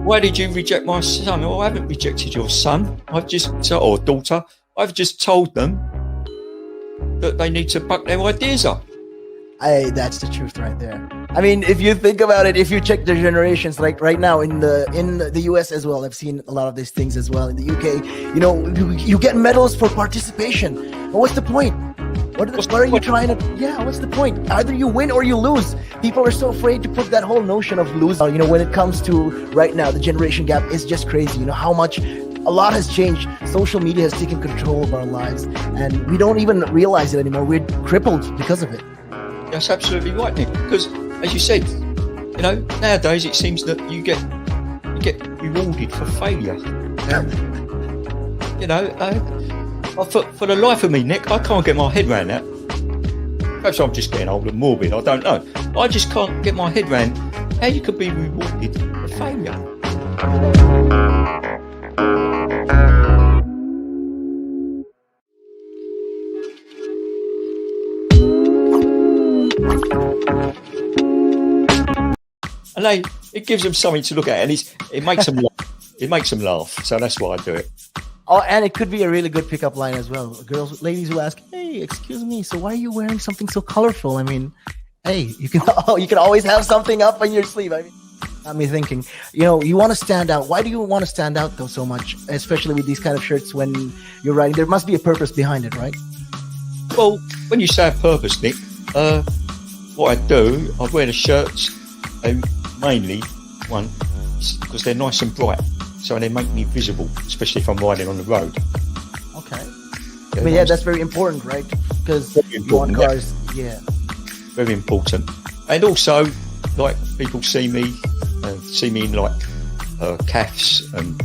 why did you reject my son? Oh, I haven't rejected your son. Or daughter. I've just told them that they need to buck their ideas up. That's the truth right there. I mean, if you think about it, if you check the generations, like right now in the US as well, I've seen a lot of these things as well. In the UK, you get medals for participation. But what's the point? What are you trying to? Yeah, what's the point? Either you win or you lose. People are so afraid to put that whole notion of lose. You know, when it comes to right now, the generation gap is just crazy. You know how much. A lot has changed. Social media has taken control of our lives, and we don't even realize it anymore. We're crippled because of it. That's absolutely right, Nick. Because, as you said, you know, nowadays it seems that you get rewarded for failure. You know, for the life of me, Nick, I can't get my head around that. Perhaps I'm just getting old and morbid. I don't know. I just can't get my head around how you could be rewarded for failure. And it gives them something to look at, and it makes them laugh. It makes them laugh. So that's why I do it. Oh, and it could be a really good pickup line as well. Ladies who ask, "Hey, excuse me, so why are you wearing something so colorful?" I mean, hey, you can always have something up on your sleeve. I mean, got me thinking. You know, you want to stand out. Why do you want to stand out though so much, especially with these kind of shirts when you're riding? There must be a purpose behind it, right? Well, when you say a purpose, Nick, what I do, I wear the shirts, mainly one because they're nice and bright, so they make me visible, especially if I'm riding on the road. Okay. I mean, yeah, that's very important, right? Because you want cars, yeah. Very important. And also, like, people see me in like calves, and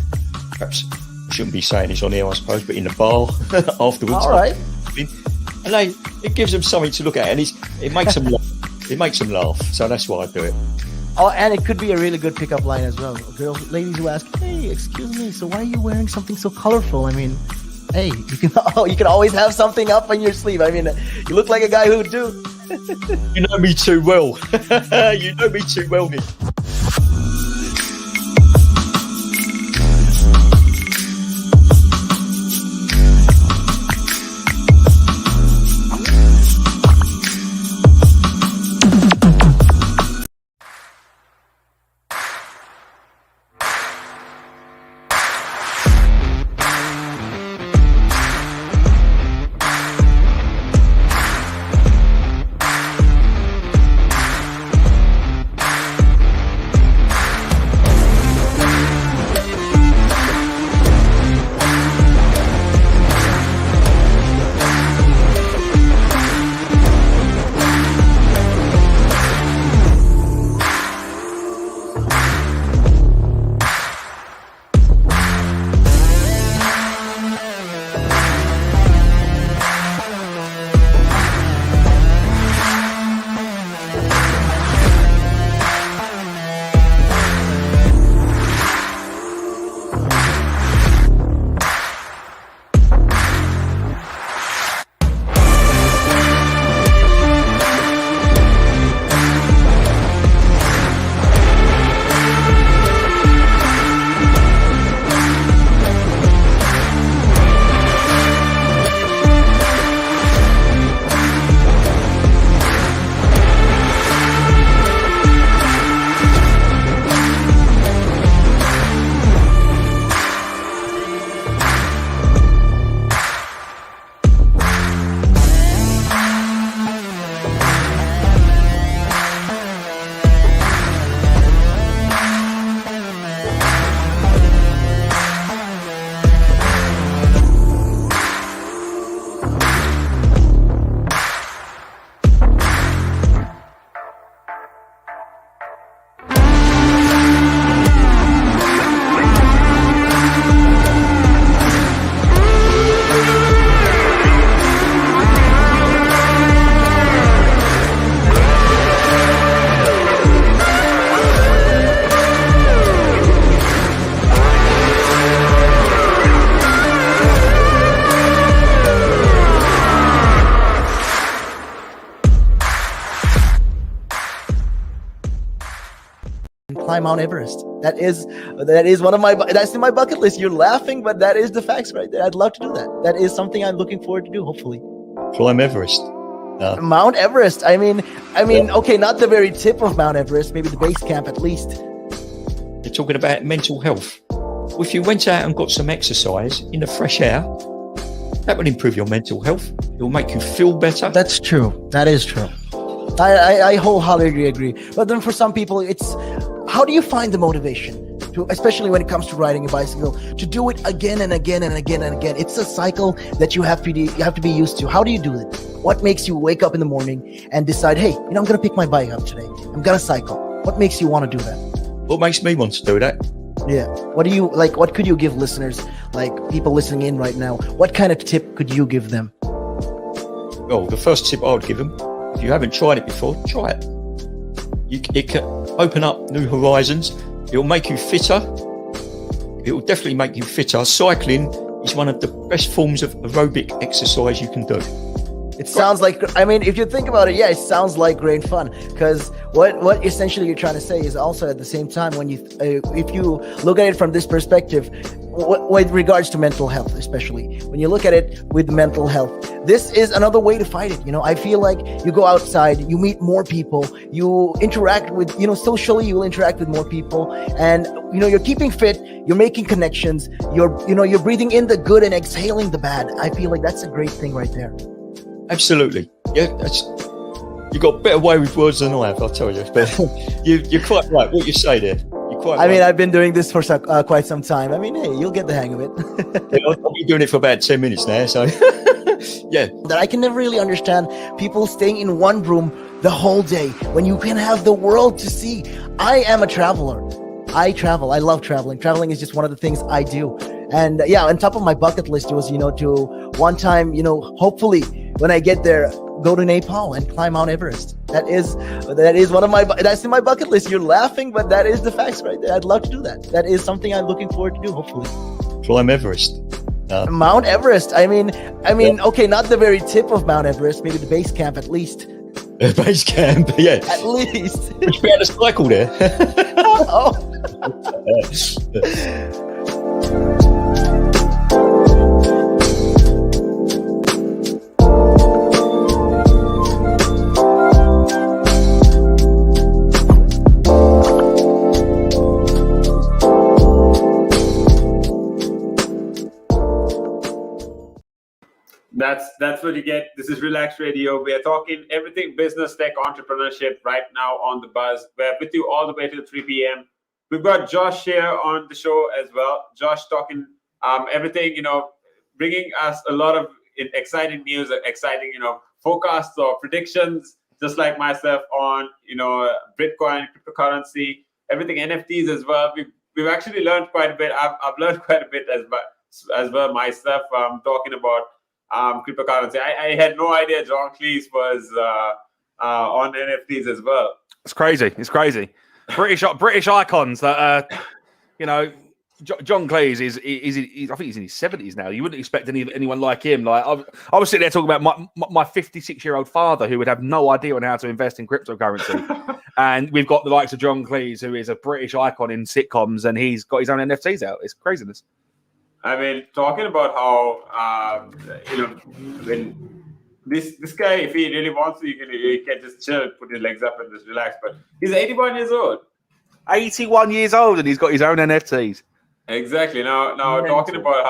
perhaps I shouldn't be saying this on here, I suppose, but in the bar afterwards. All right. And it gives them something to look at, and it makes them laugh. It makes them laugh, so that's why I do it. Oh, and it could be a really good pickup line as well. Ladies who ask, "Hey, excuse me, so why are you wearing something so colorful?" I mean, hey, you can always have something up on your sleeve. I mean, you look like a guy who do. You know me too well. You know me too well, Nick. climb Mount Everest. That is one of my, that's in my bucket list. You're laughing, but that is the facts right there. I'd love to do that. That is something I'm looking forward to do, hopefully. Climb Everest. Mount Everest. I mean, okay, not the very tip of Mount Everest, maybe the base camp at least. You're talking about mental health. Well, if you went out and got some exercise in the fresh air, that will improve your mental health. It will make you feel better. That's true. That is true. I wholeheartedly agree. But then for some people, it's how do you find the motivation to, especially when it comes to riding a bicycle, to do it again and again and again and again? It's a cycle that you have to be used to. How do you do it? What makes you wake up in the morning and decide, hey, I'm going to pick my bike up today. I'm going to cycle. What makes you want to do that? What makes me want to do that? Yeah. What do you like? What could you give listeners, like people listening in right now? What kind of tip could you give them? Well, the first tip I would give them, if you haven't tried it before, try it. It can open up new horizons. It will make you fitter. It will definitely make you fitter. Cycling is one of the best forms of aerobic exercise you can do. It sounds like, I mean, if you think about it, yeah, it sounds like great fun. Because what essentially you're trying to say is also at the same time, when you, if you look at it from this perspective, with regards to mental health, especially when you look at it with mental health, this is another way to fight it. I feel like you go outside, you meet more people, you interact with, socially, you'll interact with more people, and you're keeping fit, you're making connections, you're breathing in the good and exhaling the bad. I feel like that's a great thing right there. Absolutely. Yeah, you got a better way with words than I have, I'll tell you. But you're quite right. What you say there. I mean, I've been doing this for quite some time. I mean, hey, you'll get the hang of it. I've been doing it for about 10 minutes now, so yeah. That I can never really understand people staying in one room the whole day when you can have the world to see. I am a traveler. I travel. I love traveling. Traveling is just one of the things I do. And yeah, on top of my bucket list was, to one time, hopefully when I get there, go to Nepal and climb Mount Everest. That is one of that's in my bucket list. You're laughing, but that is the facts right there. I'd love to do that. That is something I'm looking forward to do, hopefully. Climb Everest. Mount Everest. I mean, okay, not the very tip of Mount Everest, maybe the base camp at least. Base camp, yeah. At least. Would you be able to cycle there? Oh. That's what you get. This is Relaks Radio. We are talking everything business, tech, entrepreneurship right now on the buzz. We're with you all the way till 3 p.m. We've got Josh here on the show as well. Josh talking everything, bringing us a lot of exciting news, exciting, forecasts or predictions, just like myself on, Bitcoin, cryptocurrency, everything, NFTs as well. We've actually learned quite a bit. I've learned quite a bit as well myself, talking about cryptocurrency. I had no idea John Cleese was on NFTs as well. It's crazy. British icons that John Cleese is I think he's in his 70s now. You wouldn't expect anyone like him. Like I was sitting there talking about my 56-year-old father who would have no idea on how to invest in cryptocurrency, and we've got the likes of John Cleese, who is a British icon in sitcoms, and he's got his own NFTs out. It's craziness. I mean, talking about how when this guy, if he really wants to, he can just chill, put his legs up, and just relax. But he's 81 years old. 81 years old, and he's got his own NFTs. Exactly. Now talking about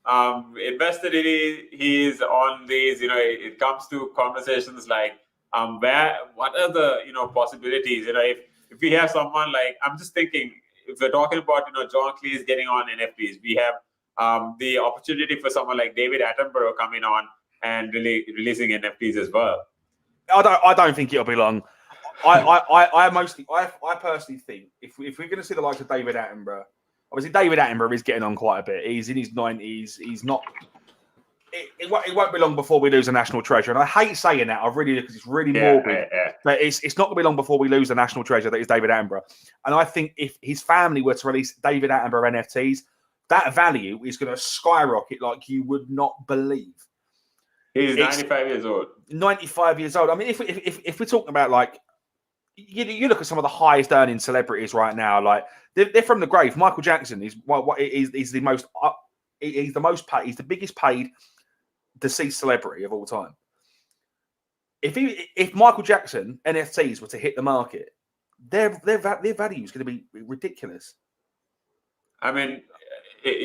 how invested he is on these, it comes to conversations like what are the possibilities? If we have someone like, I'm just thinking, if we're talking about John Cleese getting on NFTs, we have the opportunity for someone like David Attenborough coming on and really releasing NFTs as well. I don't think it'll be long. I personally think if we're going to see the likes of David Attenborough, obviously David Attenborough is getting on quite a bit. He's in his 90s. He's not. It won't be long before we lose a national treasure, and I hate saying that. I really do, because it's really morbid. Yeah. But it's not going to be long before we lose a national treasure that is David Attenborough. And I think if his family were to release David Attenborough NFTs, that value is going to skyrocket like you would not believe. He's 95 years old. 95 years old. I mean, if we're talking about, like, you look at some of the highest earning celebrities right now, like they're from the grave. Michael Jackson is the most. He's the most paid. He's the biggest paid deceased celebrity of all time. If Michael Jackson NFTs were to hit the market, their value is going to be ridiculous. I mean,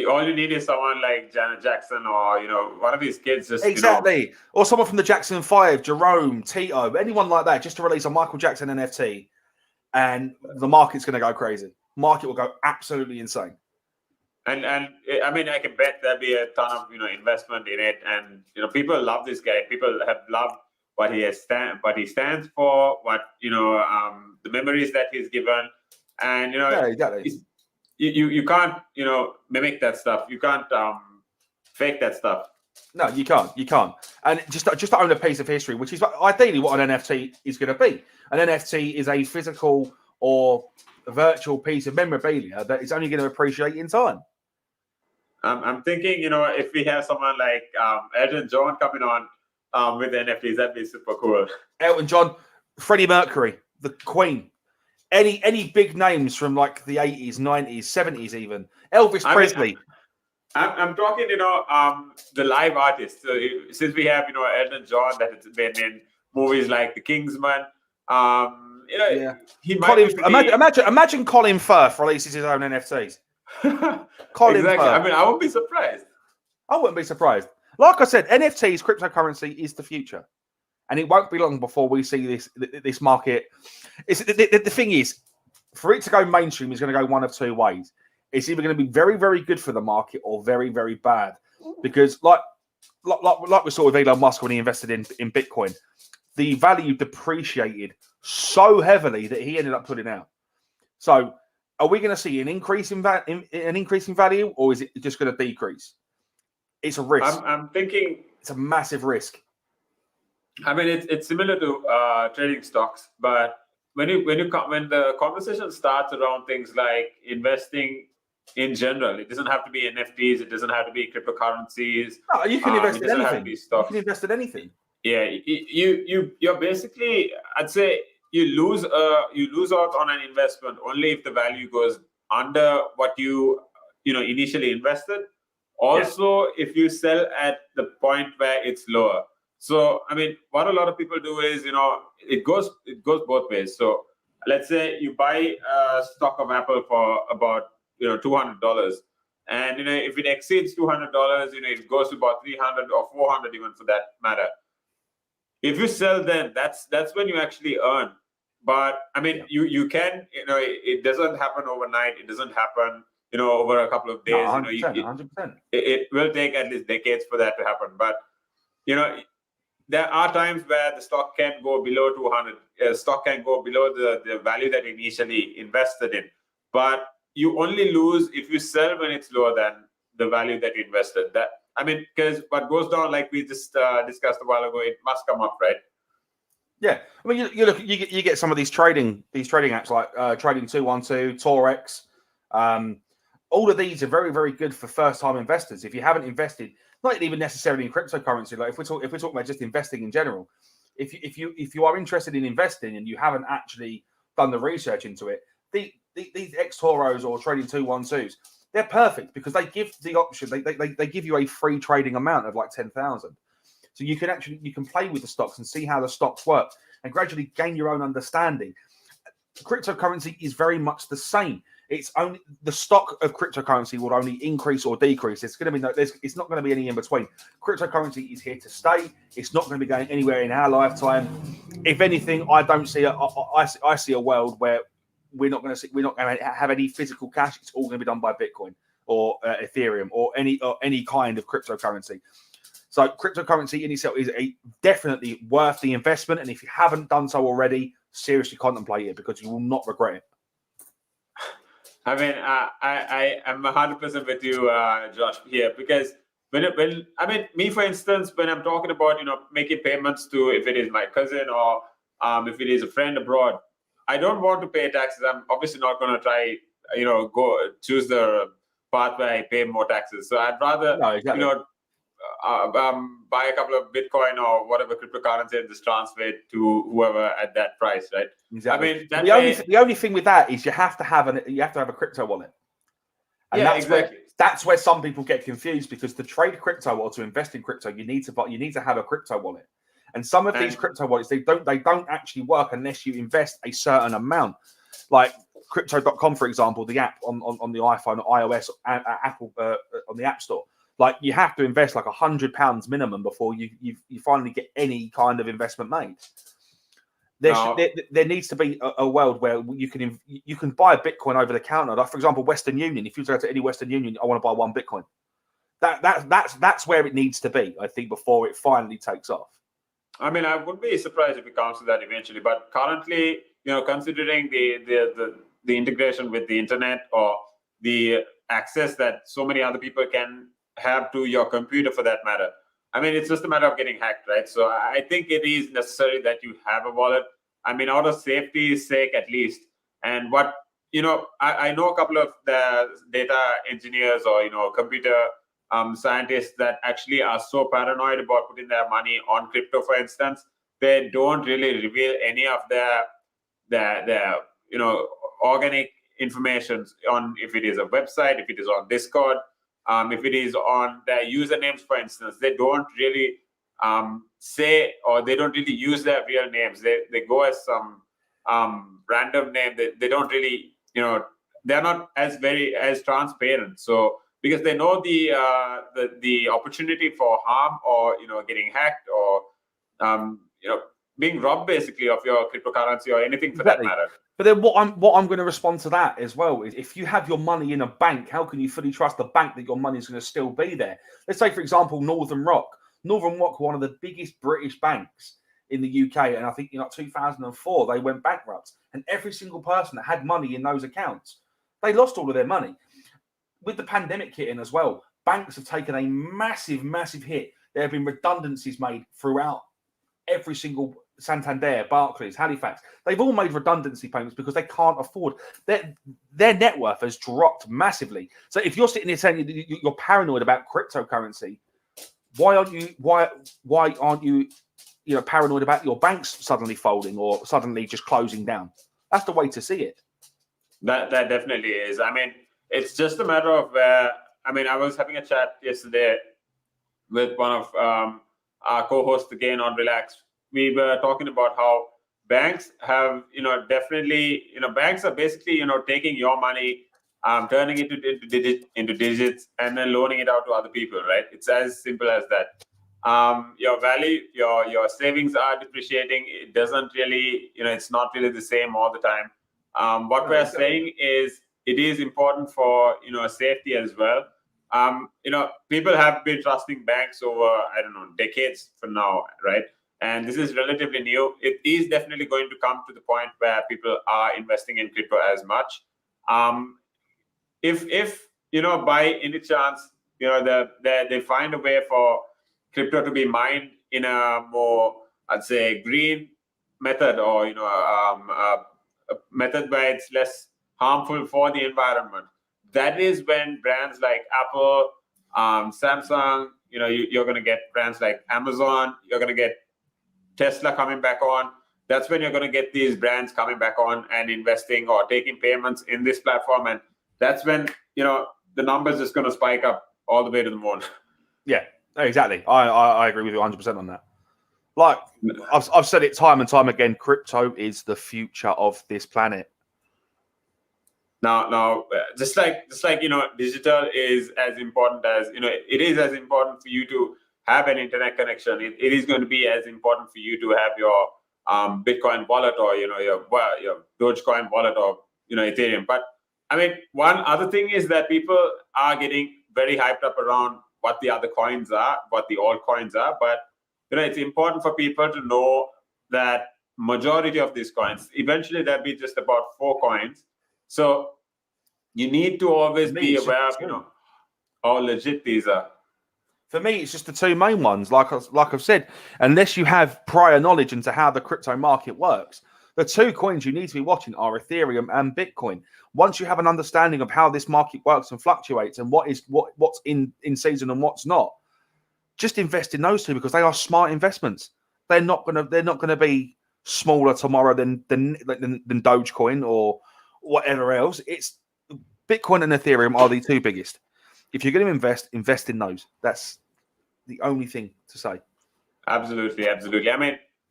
all you need is someone like Janet Jackson or one of his kids just exactly, or someone from the Jackson 5, Jerome, Tito, anyone like that, just to release a Michael Jackson NFT, and the market's going to go crazy. Market will go absolutely insane. And I mean, I can bet there'll be a ton of investment in it, and people love this guy. People have loved what he stands for, what the memories that he's given, and yeah, exactly. You can't mimic that stuff. You can't fake that stuff. No, you can't. And just to own a piece of history, which is ideally what an NFT is going to be. An NFT is a physical or a virtual piece of memorabilia that is only going to appreciate in time. I'm thinking, if we have someone like Elton John coming on with NFTs, that'd be super cool. Elton John, Freddie Mercury, the Queen, any big names from like the 80s, 90s, 70s, even Elvis Presley. I'm talking, the live artists. So since we have, Elton John that has been in movies like The Kingsman, he might imagine Colin Firth releases his own NFTs. Colin exactly. Firth. I mean, I won't be surprised. I wouldn't be surprised. Like I said, NFTs, cryptocurrency is the future, and it won't be long before we see this market. The thing is, for it to go mainstream, is going to go one of two ways. It's either going to be very, very good for the market or very, very bad, because like we saw with Elon Musk when he invested in Bitcoin, the value depreciated so heavily that he ended up pulling out. So, are we going to see an increase in value, or is it just going to decrease? It's a risk. I'm thinking it's a massive risk. I mean, it's similar to trading stocks, but when the conversation starts around things like investing in general, it doesn't have to be NFTs, it doesn't have to be cryptocurrencies. No, you can invest in anything. You can invest in anything. Yeah, you're basically, I'd say, you lose out on an investment only if the value goes under what you initially invested. Also, if you sell at the point where it's lower. So, I mean, what a lot of people do is, it goes both ways. So, let's say you buy a stock of Apple for about $200, and if it exceeds $200, it goes to about $300 or $400 even for that matter. If you sell, then that's when you actually earn. But I mean, you can, it doesn't happen overnight. It doesn't happen, over a couple of days. No, 100%. It will take at least decades for that to happen. But there are times where the stock can go below 200. Stock can go below the value that you initially invested in. But you only lose if you sell when it's lower than the value that you invested. Because what goes down, like we just discussed a while ago, it must come up, right? Yeah, I mean, you get some of these trading apps like Trading 212, Torex. All of these are very, very good for first-time investors. If you haven't invested, not even necessarily in cryptocurrency, like if we're talking about just investing in general, if you are interested in investing and you haven't actually done the research into it, these eToros or Trading 212s, they're perfect because they give the option. They give you a free trading amount of like 10,000. So you can play with the stocks and see how the stocks work and gradually gain your own understanding. Cryptocurrency is very much the same. It's only the stock of cryptocurrency will only increase or decrease. It's it's not going to be any in between. Cryptocurrency is here to stay. It's not going to be going anywhere in our lifetime. If anything, I don't see I see a world where we're not going to have any physical cash. It's all going to be done by Bitcoin or Ethereum or any kind of cryptocurrency. So cryptocurrency in itself is definitely worth the investment. And if you haven't done so already, seriously contemplate it because you will not regret it. I mean, I am 100% with you, Josh, here, because me, for instance, when I'm talking about, making payments to, if it is my cousin or if it is a friend abroad, I don't want to pay taxes. I'm obviously not going to try, go choose the path where I pay more taxes. So I'd rather, buy a couple of Bitcoin or whatever cryptocurrency and just transfer it to whoever at that price, right? Exactly. I mean, the only thing with that is you have to have a crypto wallet. And that's where some people get confused because to trade crypto or to invest in crypto, you need to have a crypto wallet. And some of these crypto wallets, they don't actually work unless you invest a certain amount. Like crypto.com, for example, the app on the iPhone, or iOS, Apple on the App Store. Like, you have to invest like £100 minimum before you finally get any kind of investment made. There needs to be a world where you can buy a Bitcoin over the counter. Like, for example, Western Union. If you go to any Western Union, I want to buy one Bitcoin. That's where it needs to be, I think, before it finally takes off. I mean, I wouldn't be surprised if it comes to that eventually. But currently, considering the integration with the internet, or the access that so many other people can have to your computer, for that matter, I mean, it's just a matter of getting hacked, right? So I think it is necessary that you have a wallet. I mean, out of safety's sake, at least. And what, I know a couple of the data engineers, or, computer scientists that actually are so paranoid about putting their money on crypto, for instance. They don't really reveal any of their organic information on, if it is a website, if it is on Discord, if it is on their usernames, for instance. They don't really say, or they don't really use their real names. They go as some random name. They don't really, they're not as transparent. So, because they know the opportunity for harm, or getting hacked, or being robbed, basically, of your cryptocurrency, or anything for that matter. But then what I'm going to respond to that as well is, if you have your money in a bank, how can you fully trust the bank that your money is going to still be there? Let's say, for example, Northern Rock. Northern Rock were one of the biggest British banks in the UK, and I think 2004 they went bankrupt, and every single person that had money in those accounts, they lost all of their money. With the pandemic hitting as well, banks have taken a massive, massive hit. There have been redundancies made throughout every single Santander, Barclays, Halifax. They've all made redundancy payments because they can't afford. Their net worth has dropped massively. So if you're sitting here saying you're paranoid about cryptocurrency, why aren't you paranoid about your banks suddenly folding, or suddenly just closing down? That's the way to see it. That definitely is. I mean, it's just a matter of where, I was having a chat yesterday with one of our co-hosts again on Relaks. We were talking about how banks have, definitely, banks are basically, taking your money, turning it into digits, and then loaning it out to other people, right? It's as simple as that. Your value, your savings are depreciating. It doesn't really, it's not really the same all the time. What we're saying is, it is important for, safety as well. People have been trusting banks over, decades from now, right? And this is relatively new. It is definitely going to come to the point where people are investing in crypto as much. If by any chance, they find a way for crypto to be mined in a more, I'd say, green method, or a method where it's less harmful for the environment, that is when brands like Apple, Samsung, you're going to get brands like Amazon, you're going to get Tesla coming back on. That's when you're going to get these brands coming back on and investing or taking payments in this platform. And that's when, the numbers is going to spike up all the way to the moon. Yeah, exactly. I agree with you 100% on that. Like, I've said it time and time again, crypto is the future of this planet. Now, just like digital is as important as, it is as important for you to have an internet connection. It is going to be as important for you to have your Bitcoin wallet, or your Dogecoin wallet, or Ethereum. But one other thing is that people are getting very hyped up around what the other coins are, what the altcoins are. But it's important for people to know that majority of these coins, eventually there'll be just about 4 coins. So you need to always be aware of, how legit these are. For me, it's just the 2 main ones. Like I've said, unless you have prior knowledge into how the crypto market works, the 2 coins you need to be watching are Ethereum and Bitcoin. Once you have an understanding of how this market works and fluctuates, and what's in season and what's not, just invest in those 2, because they are smart investments. They're not gonna be smaller tomorrow than Dogecoin or whatever else. It's Bitcoin and Ethereum are the 2 biggest. If you're going to invest in those. That's the only thing to say. Absolutely.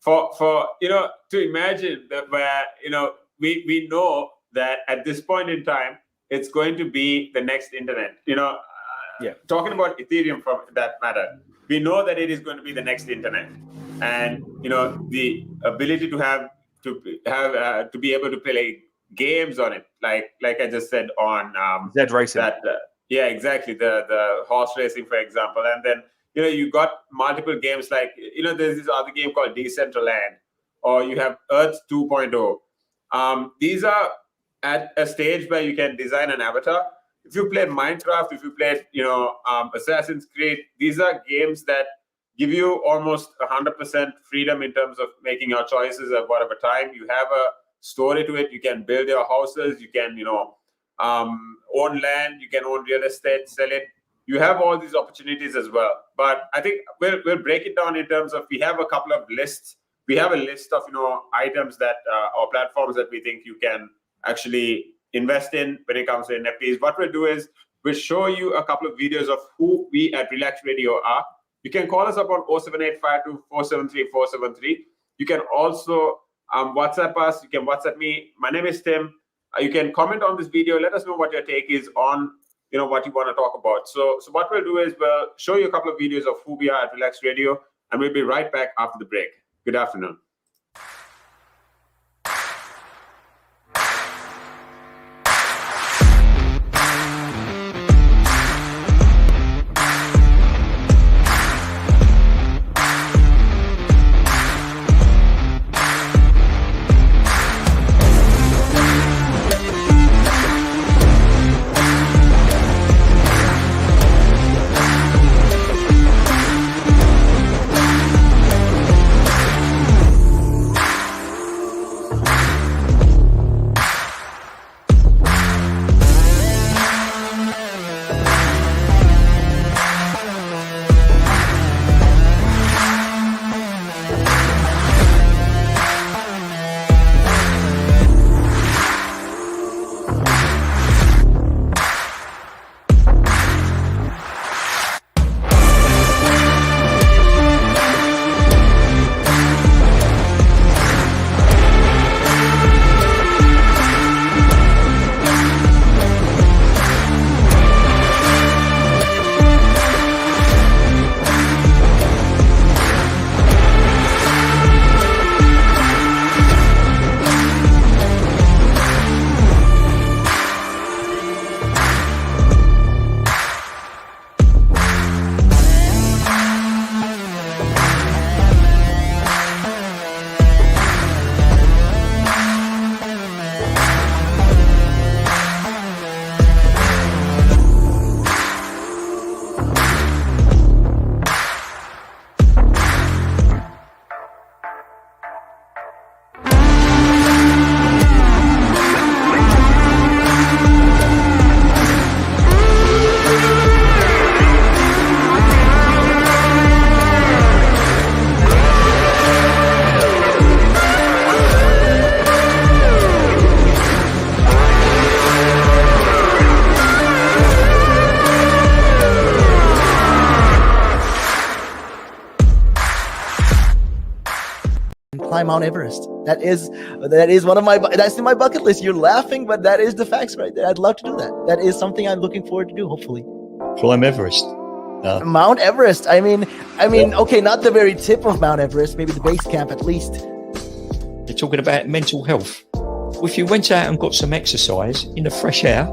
For to imagine that, where we know that at this point in time, it's going to be the next internet. Talking about Ethereum for that matter, we know that it is going to be the next internet, and the ability to be able to play games on it, like I just said on Zed Racing. Yeah, exactly, the horse racing, for example, and then you got multiple games like there's this other game called Decentraland, or you have Earth 2.0. These are at a stage where you can design an avatar. If you play Minecraft, if you play Assassin's Creed, these are games that give you almost 100% freedom in terms of making your choices at whatever time. You have a story to it. You can build your houses. You can own land. You can own real estate, sell it. You have all these opportunities as well. But I think we'll break it down in terms of, we have a couple of lists. We have a list of items that or platforms that we think you can actually invest in when it comes to NFTs. What we'll do is we'll show you a couple of videos of who we at Relaks Radio are. You can call us up on 07852473473. You can also WhatsApp us. You can WhatsApp me. My name is Tim. You can comment on this video. Let us know what your take is on what you want to talk about. So what we'll do is we'll show you a couple of videos of who we are at Relaks Radio, and we'll be right back after the break. Good afternoon. climb Mount Everest. That is one of that's in my bucket list. You're laughing, but that is the facts right there. I'd love to do that. That is something I'm looking forward to do, hopefully. Climb Everest. Mount Everest. I mean, okay, not the very tip of Mount Everest, maybe the base camp at least. You're talking about mental health. Well, if you went out and got some exercise in the fresh air,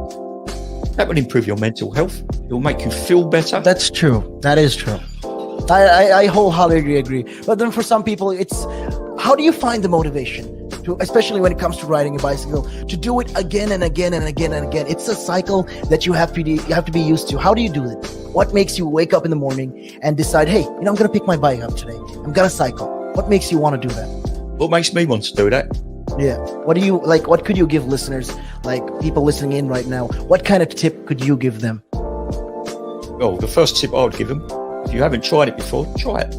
that will improve your mental health. It will make you feel better. That's true. That is true. I wholeheartedly agree. But then for some people, it's how do you find the motivation to, especially when it comes to riding a bicycle, to do it again and again and again and again? It's a cycle that you have to be used to. How do you do it? What makes you wake up in the morning and decide, hey, I'm going to pick my bike up today. I'm going to cycle. What makes you want to do that? What makes me want to do that? Yeah. What do you like? What could you give listeners, like people listening in right now? What kind of tip could you give them? Well, the first tip I would give them, if you haven't tried it before, try it.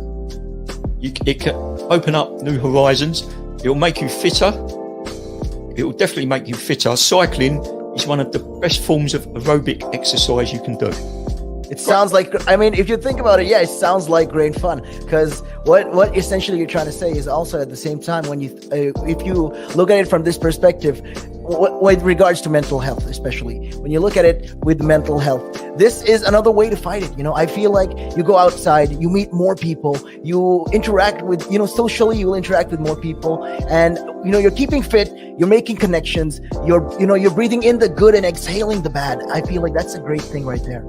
It can open up new horizons. It will make you fitter. It will definitely make you fitter. Cycling is one of the best forms of aerobic exercise you can do. It sounds like, if you think about it, yeah, it sounds like great fun. Because what essentially you're trying to say is also at the same time, when if you look at it from this perspective, with regards to mental health, especially when you look at it with mental health, this is another way to fight it. I feel like you go outside, you meet more people, you interact with, socially, you will interact with more people, and you're keeping fit, you're making connections, you're breathing in the good and exhaling the bad. I feel like that's a great thing right there.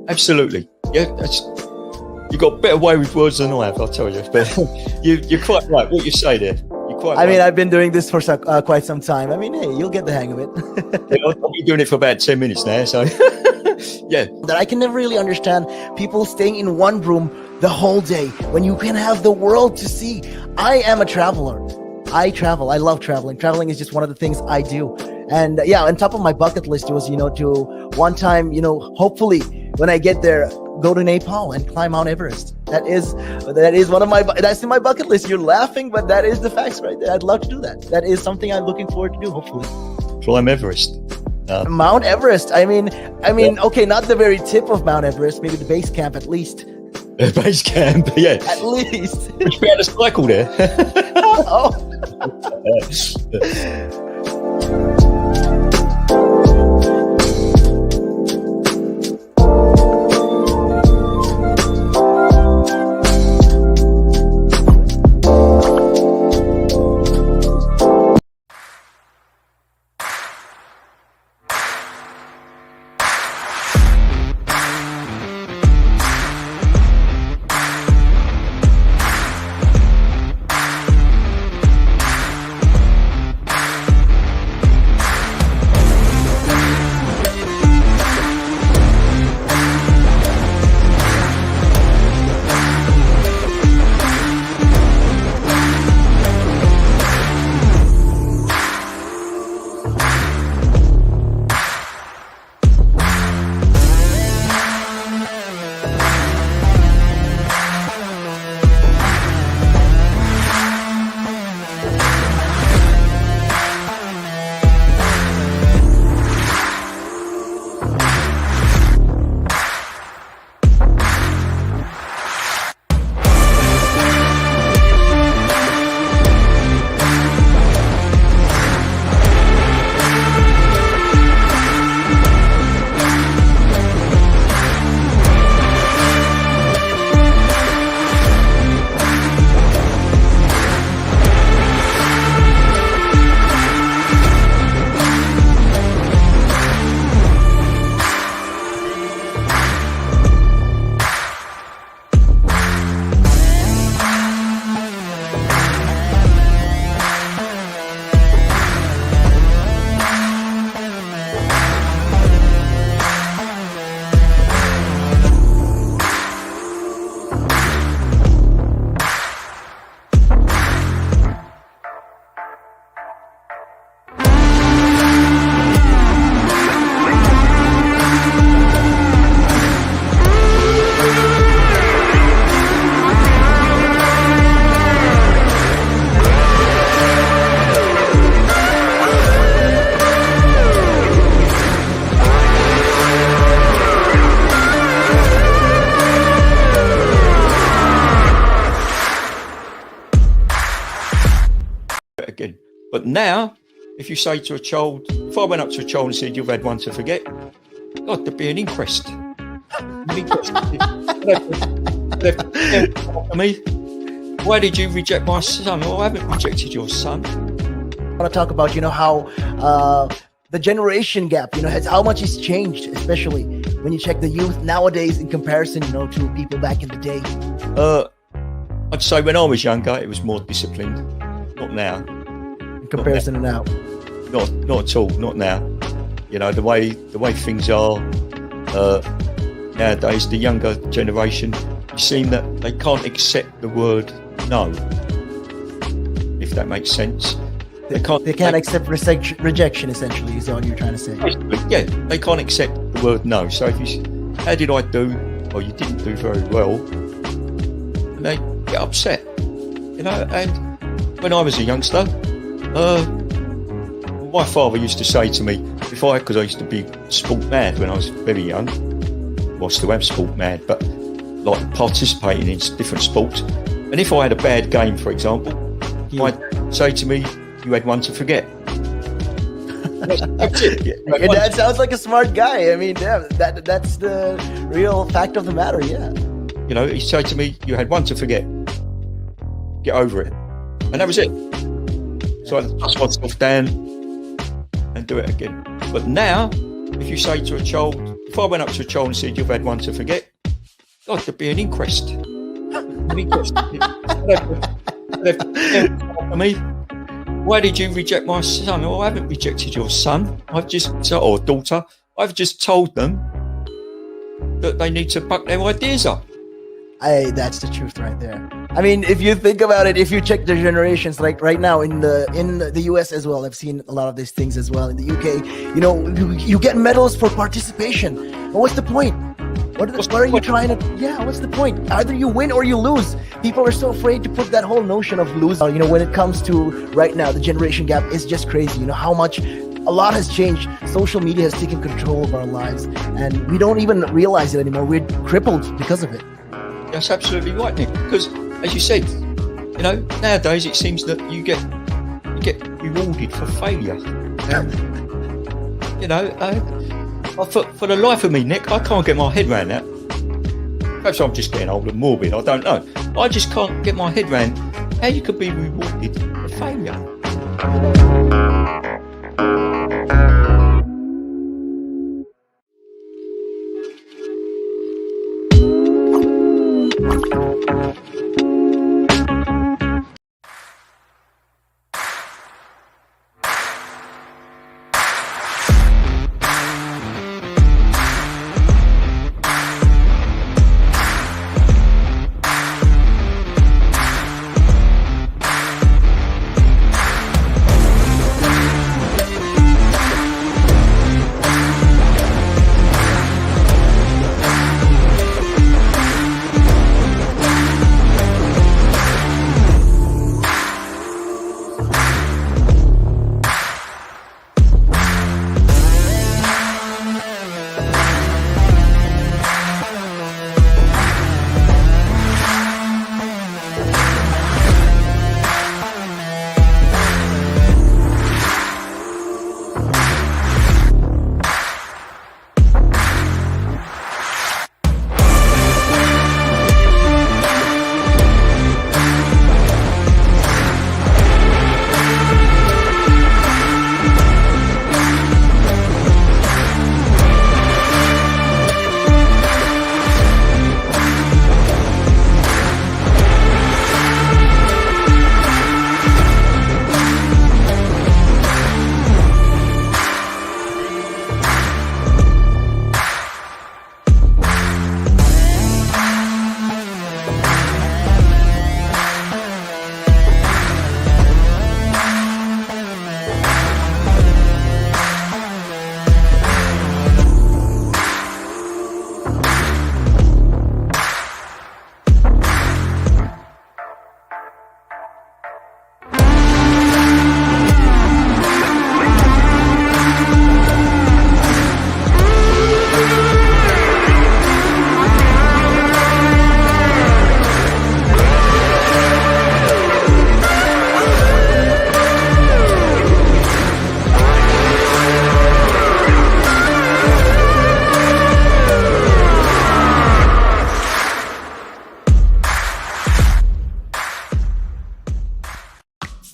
Absolutely. Yeah, you got a better way with words than I have, I'll tell you. But you're quite right. What you say there. I mean, I've been doing this for quite some time. I mean, hey, you'll get the hang of it. I've been doing it for about 10 minutes now, so yeah. That I can never really understand people staying in one room the whole day when you can have the world to see. I am a traveler. I travel. I love traveling. Traveling is just one of the things I do. And yeah, on top of my bucket list was, to one time, hopefully when I get there, go to Nepal and climb Mount Everest. That is that's in my bucket list. You're laughing, but that is the facts right there. I'd love to do that. That is something I'm looking forward to do, hopefully. Climb Everest. Mount Everest. I mean, okay, not the very tip of Mount Everest, maybe the base camp at least. Base camp, yeah. At least. Would you be able to cycle there? Oh. Again. But now, if you say to a child, if I went up to a child and said, you've had one to forget, God, there'd be an inquest. Me, why did you reject my son? Well, I haven't rejected your son. I want to talk about, how the generation gap, how much has changed, especially when you check the youth nowadays in comparison, to people back in the day. I'd say when I was younger, it was more disciplined. Not now. In comparison to now. Not at all. Not now. The way things are nowadays, the younger generation, you seem that they can't accept the word no. If that makes sense. They can't accept rejection, essentially, is all you're trying to say. Yeah, they can't accept the word no. So if you say, how did I do? Or you didn't do very well, and they get upset. And when I was a youngster, my father used to say to me, because I used to be sport mad when I was very young, well, I still am sport mad, but like participating in different sports. And if I had a bad game, for example, he'd say to me, you had one to forget. That's it. Your dad sounds like a smart guy. I mean, yeah, that's the real fact of the matter. Yeah. You know, he said to me, "You had one to forget. Get over it," and that was it. So I dust myself down and do it again. But now, if you say to a child, if I went up to a child and said, "You've had one to forget," God, there'd be an inquest. An inquest. For me, why did you reject my son? Oh, I haven't rejected your son. Or daughter. I've just told them that they need to buck their ideas up. That's the truth right there. I mean, if you think about it, if you check the generations, like right now in the US as well, I've seen a lot of these things as well. In the UK, you know, you get medals for participation. But what's the point? What are you trying to? Yeah, what's the point? Either you win or you lose. People are so afraid to put that whole notion of losing. You know, when it comes to right now, the generation gap is just crazy. You know how much. A lot has changed. Social media has taken control of our lives, and we don't even realize it anymore. We're crippled because of it. That's absolutely right, Nick. Because, as you said, you know, nowadays it seems that you get rewarded for failure. You know, for the life of me, Nick, I can't get my head around that. Perhaps I'm just getting old and morbid. I don't know. I just can't get my head around how you could be rewarded for failure.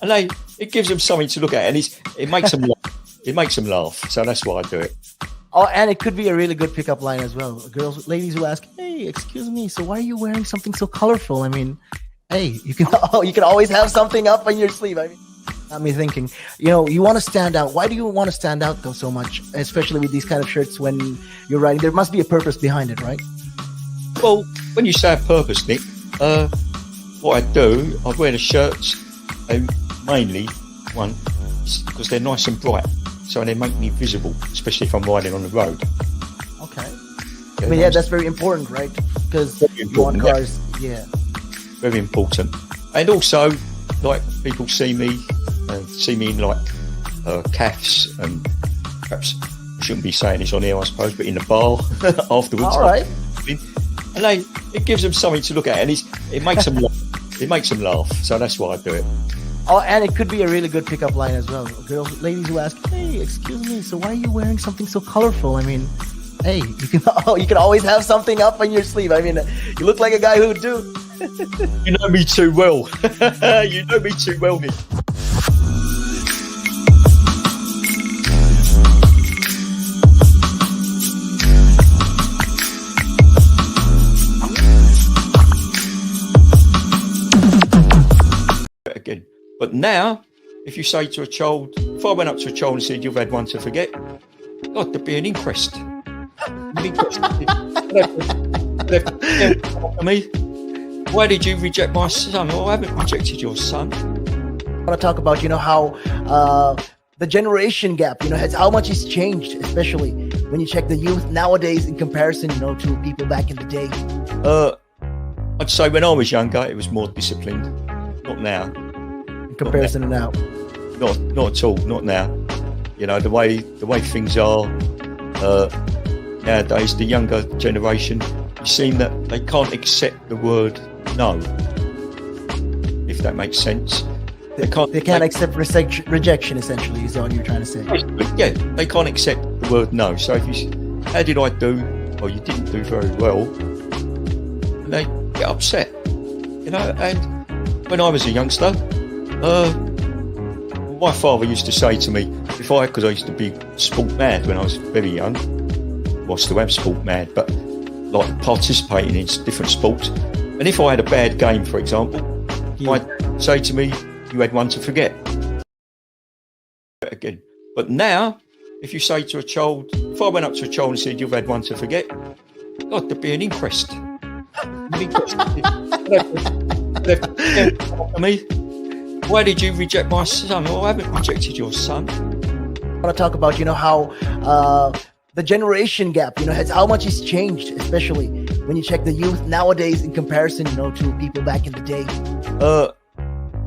And it gives them something to look at, and it makes them laugh. It makes them laugh. So that's why I do it. Oh, and it could be a really good pickup line as well. Ladies who ask, "Hey, excuse me, so why are you wearing something so colorful?" I mean, hey, you can always have something up on your sleeve. I mean, got me thinking. You know, you want to stand out. Why do you want to stand out though so much, especially with these kind of shirts when you're riding? There must be a purpose behind it, right? Well, when you say a purpose, Nick, what I do, I wear the shirts, mainly one because they're nice and bright, so they make me visible, especially if I'm riding on the road. Okay. I mean, yeah, that's very important, right? Because you want cars, yeah. Very important. And also, like, people see me in like calves, and perhaps I shouldn't be saying this on here, I suppose, but in the bar afterwards. All right. And it gives them something to look at, and it makes them laugh. It makes them laugh, so that's why I do it. Oh, and it could be a really good pickup line as well. Girls, ladies who ask, "Hey, excuse me, so why are you wearing something so colorful?" I mean, hey, you can always have something up on your sleeve. I mean, you look like a guy who would do. You know me too well. You know me too well, Nick. Again. But now, if you say to a child, if I went up to a child and said, "You've had one to forget," God, there'd be an inquest. Me, why did you reject my son? Oh, I haven't rejected your son. I want to talk about, how the generation gap, how much it's changed, especially when you check the youth nowadays in comparison, to people back in the day. I'd say when I was younger, it was more disciplined. Not now. In comparison to now. Not at all. Not now. The way things are nowadays, the younger generation, you seem that they can't accept the word no. If that makes sense. They can't accept rejection, essentially, is all you're trying to say. Yeah, they can't accept the word no. So if you, how did I do? Well, you didn't do very well. And they get upset, And when I was a youngster, my father used to say to me, because I used to be sport mad when I was very young. Well, I still am sport mad, but like participating in different sports. And if I had a bad game, for example, I'd say to me, "You had one to forget." Again. But now, if you say to a child, if I went up to a child and said, "You've had one to forget," God, there'd be an inquest. Me, why did you reject my son? Oh, I haven't rejected your son. I want to talk about, how the generation gap, how much it's changed, especially when you check the youth nowadays in comparison, to people back in the day.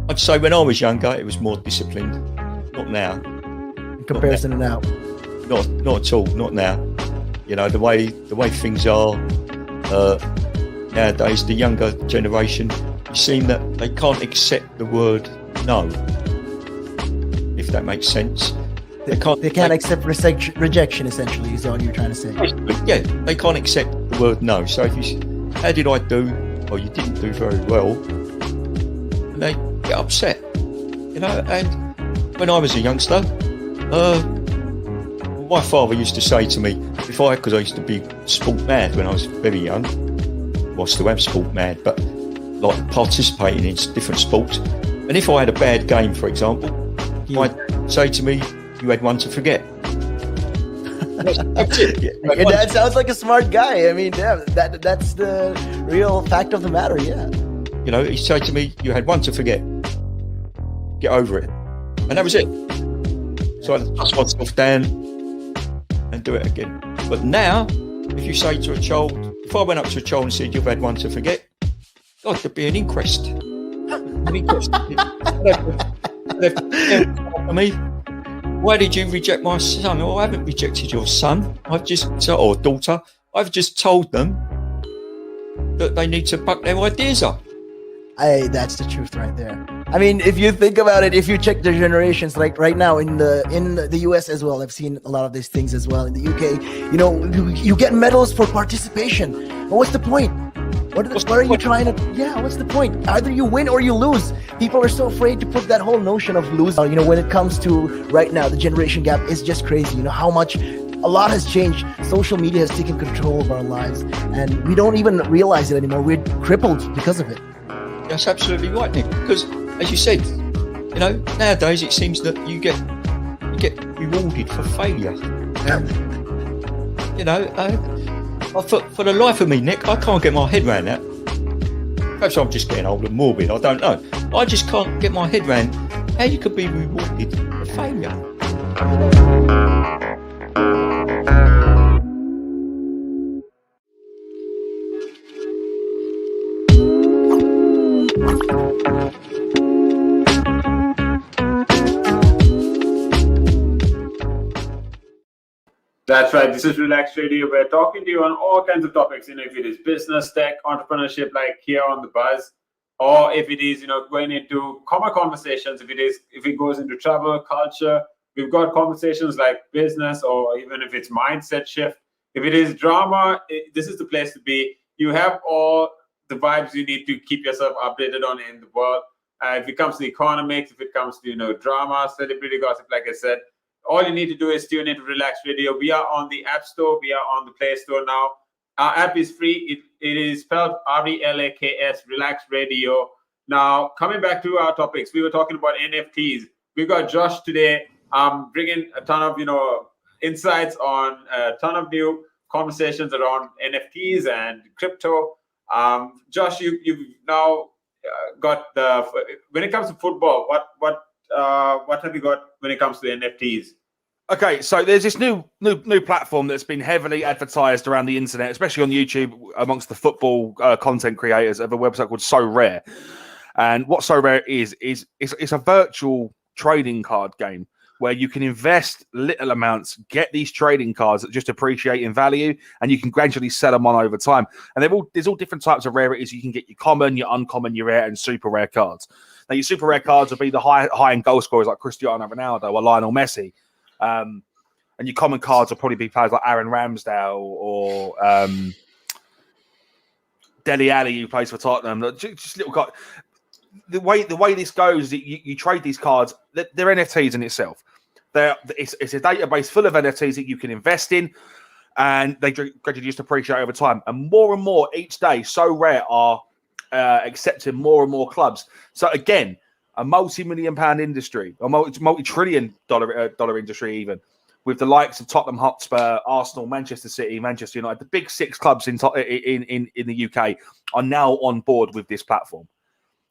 I'd say when I was younger, it was more disciplined. Not now. In comparison to now. Not at all. Not now. The way things are nowadays, the younger generation, you seem that they can't accept the word no. If that makes sense. They can't accept rejection, essentially, is all you're trying to say. Yeah, they can't accept the word no. So if you, how did I do? Well, you didn't do very well. And they get upset, And when I was a youngster, my father used to say to me, because I used to be sport mad when I was very young. Well, I still am sport mad, but like participating in different sports. And if I had a bad game, for example, I'd say to me, "You had one to forget." That's it. Your dad sounds like a smart guy. I mean, yeah, that's the real fact of the matter, yeah. He said to me, "You had one to forget. Get over it." And that was it. So I dust myself down and do it again. But now, if you say to a child, if I went up to a child and said, "You've had one to forget," God, there'd be an inquest. Me, why did you reject my son? Oh, I haven't rejected your son. Or daughter. I've just told them that they need to buck their ideas up. Hey, that's the truth right there. I mean, if you think about it, if you check the generations, like right now in the US as well, I've seen a lot of these things as well. In the UK, you get medals for participation. But what's the point? What are you trying to? Yeah, what's the point? Either you win or you lose. People are so afraid to put that whole notion of losing. When it comes to right now, the generation gap is just crazy. How much a lot has changed. Social media has taken control of our lives, and we don't even realize it anymore. We're crippled because of it. That's absolutely right, Nick. Because, as you said, nowadays it seems that you get rewarded for failure. For the life of me, Nick, I can't get my head around that. Perhaps I'm just getting old and morbid. I don't know. I just can't get my head around how you could be rewarded for failure. That's right. This is Relaks Radio. We're talking to you on all kinds of topics. If it is business, tech, entrepreneurship, like here on the Buzz. or if it is, going into common conversations, if it goes into travel, culture, we've got conversations like business, or even if it's mindset shift. If it is drama, this is the place to be. You have all the vibes you need to keep yourself updated on in the world. If it comes to economics, if it comes to drama, celebrity gossip, like I said, all you need to do is tune into Relaks Radio. We are on the App Store. We are on the Play Store now. Our app is free. It is spelled RELAKS, Relaks Radio. Now, coming back to our topics, we were talking about NFTs. We've got Josh today bringing a ton of insights on a ton of new conversations around NFTs and crypto. Josh, you've now got when it comes to football, what have you got when it comes to NFTs? Okay, so there's this new platform that's been heavily advertised around the internet, especially on YouTube amongst the football content creators, of a website called So Rare. And what So Rare is it's a virtual trading card game where you can invest little amounts, get these trading cards that just appreciate in value, and you can gradually sell them on over time. And there's all different types of rarities. You can get your common, your uncommon, your rare, and super rare cards. Now, your super rare cards will be the high-end goal scorers like Cristiano Ronaldo or Lionel Messi. And your common cards will probably be players like Aaron Ramsdale or Dele Alli, who plays for Tottenham. Just little cards. The way this goes is that you trade these cards. They're NFTs in itself. It's a database full of NFTs that you can invest in, and they gradually just appreciate over time. And more each day, So Rare are accepting more and more clubs. So again, a multi-million-pound industry, a multi-trillion-dollar industry, even with the likes of Tottenham Hotspur, Arsenal, Manchester City, Manchester United. The big six clubs in the UK are now on board with this platform.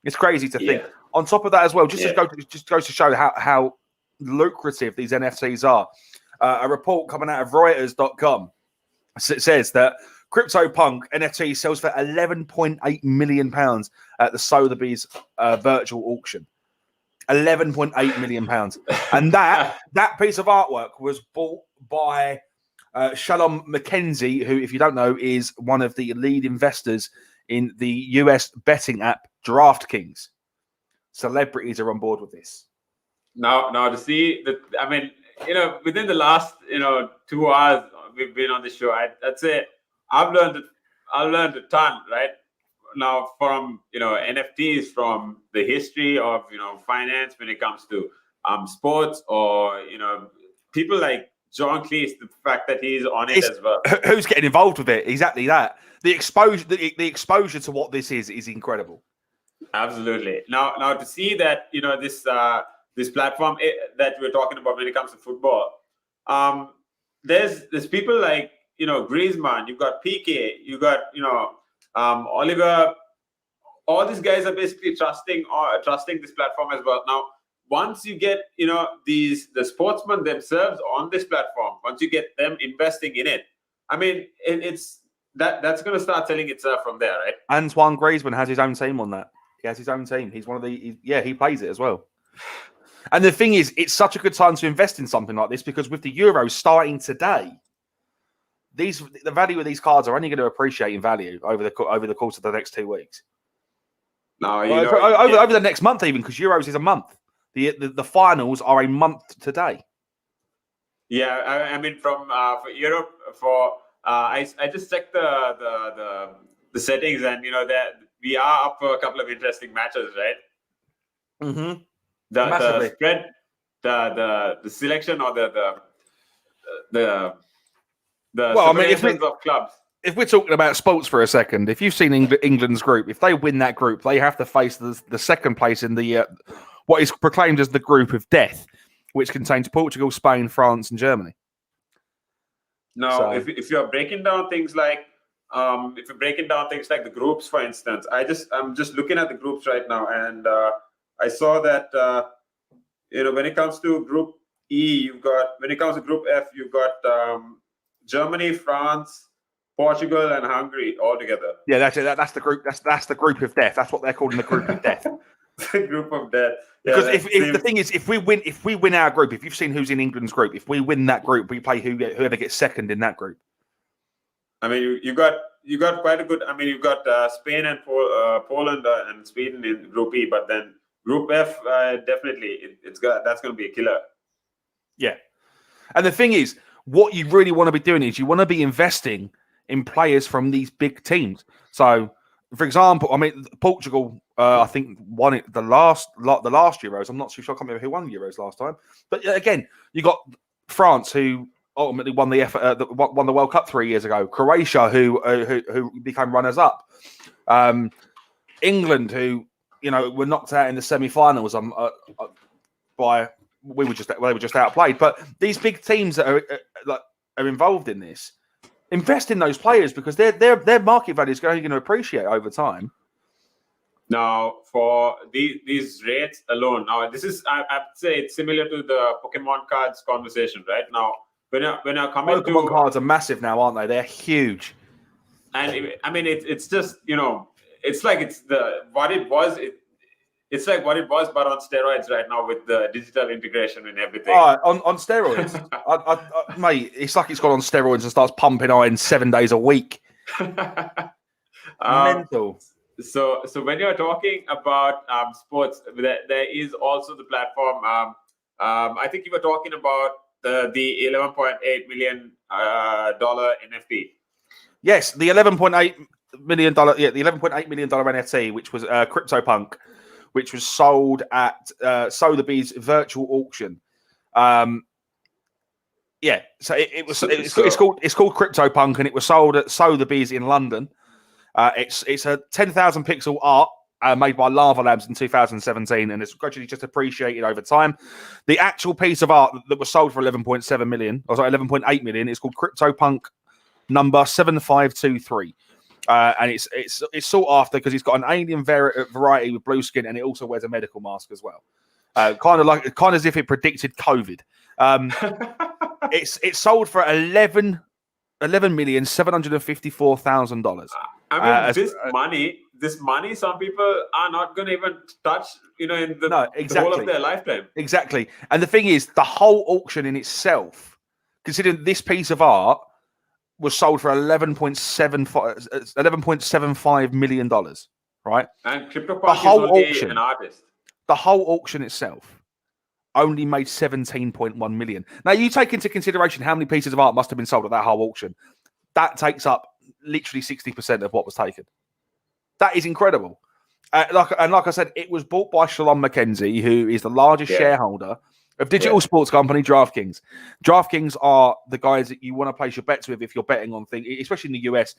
It's crazy to think. On top of that as well, just goes to show how lucrative these NFTs are. A report coming out of Reuters.com says that CryptoPunk NFT sells for £11.8 million at the Sotheby's virtual auction. £11.8 million. And that piece of artwork was bought by Shalom Mackenzie, who, if you don't know, is one of the lead investors in the US betting app DraftKings. Celebrities are on board with this. Now to see that, I mean, within the last 2 hours we've been on this show, I'd say I've learned a ton, right? Now from NFTs, from the history of finance when it comes to sports, or people like John Cleese, the fact that he's on it as well. Who's getting involved with it? Exactly that. The exposure to what this is incredible. Absolutely. Now to see that this platform that we're talking about when it comes to football, there's people like Griezmann, you've got Piqué, you got Oliver. All these guys are basically trusting this platform as well. Now, once you get the sportsmen themselves on this platform, once you get them investing in it, I mean, that's going to start selling itself from there, right? Antoine Griezmann has his own team on that. He has his own team. He's one of he plays it as well. And the thing is, it's such a good time to invest in something like this, because with the Euros starting today, the value of these cards are only going to appreciate in value over the course of the next 2 weeks. No, over the next month, even, because Euros is a month. The finals are a month today. Yeah, I mean, for Europe, I just checked the settings, and that we are up for a couple of interesting matches, right? Mm-hmm. The spread, the selection, or the of clubs. If we're talking about sports for a second, if you've seen England's group, if they win that group, they have to face the second place in the what is proclaimed as the group of death, which contains Portugal, Spain, France, and Germany. Now, if you're breaking down things like the groups, for instance, I'm just looking at the groups right now, and I saw that when it comes to Group E, when it comes to Group F, you've got Germany, France, Portugal, and Hungary all together. Yeah, that's it. That's the group. That's the group of death. That's what they're calling the group of death. The group of death. Yeah, because if the thing is, if we win our group, if you've seen who's in England's group, if we win that group, we play whoever gets second in that group. I mean, you got you got quite a good. I mean, you've got Spain and Poland and Sweden in Group E, but then Group F, definitely that's going to be a killer. Yeah, and the thing is, what you really want to be doing is you want to be investing in players from these big teams. So, for example, I mean, Portugal, I think won it the last Euros. I'm not too sure. I can't remember who won the Euros last time. But again, you got France, who ultimately won won the World Cup 3 years ago. Croatia, who became runners up. England, who were knocked out in the semi-finals by they were just outplayed. But these big teams that are involved in this, invest in those players because their market value is going to appreciate over time. Now, for these rates alone, now this is I'd say it's similar to the Pokemon cards conversation, right? Now, when you're coming Pokemon cards are massive now, aren't they? They're huge. And I mean, it's just it's like it's what it was. It's like what it was, but on steroids right now with the digital integration and everything. Oh, on steroids, mate. It's like it's gone on steroids and starts pumping iron 7 days a week. Mental. So when you're talking about sports, there is also the platform. I think you were talking about the $11.8 million NFT. Yes, the $11.8 million. Yeah, the $11.8 million NFT, which was CryptoPunk, which was sold at Sotheby's virtual auction. Yeah, so it's called CryptoPunk, and it was sold at Sotheby's in London. It's a 10,000 pixel art made by Lava Labs in 2017, and it's gradually just appreciated over time. The actual piece of art that was sold for 11.7 million, or sorry, 11.8 million, it's called CryptoPunk number 7523. And it's sought after because it's got an alien variety with blue skin, and it also wears a medical mask as well. Kind of as if it predicted COVID. It's sold for $11,754,000. I mean, this money, some people are not going to even touch, in the whole of their lifetime. Exactly. And the thing is, the whole auction in itself, considering this piece of art was sold for $11.75 million, right? And CryptoPunk is only an artist. The whole auction itself only made 17.1 million. Now, you take into consideration how many pieces of art must have been sold at that whole auction. That takes up literally 60% of what was taken. That is incredible. Like I said, it was bought by Shalom McKenzie, who is the largest shareholder of digital sports company DraftKings. DraftKings are the guys that you want to place your bets with if you're betting on things, especially in the US.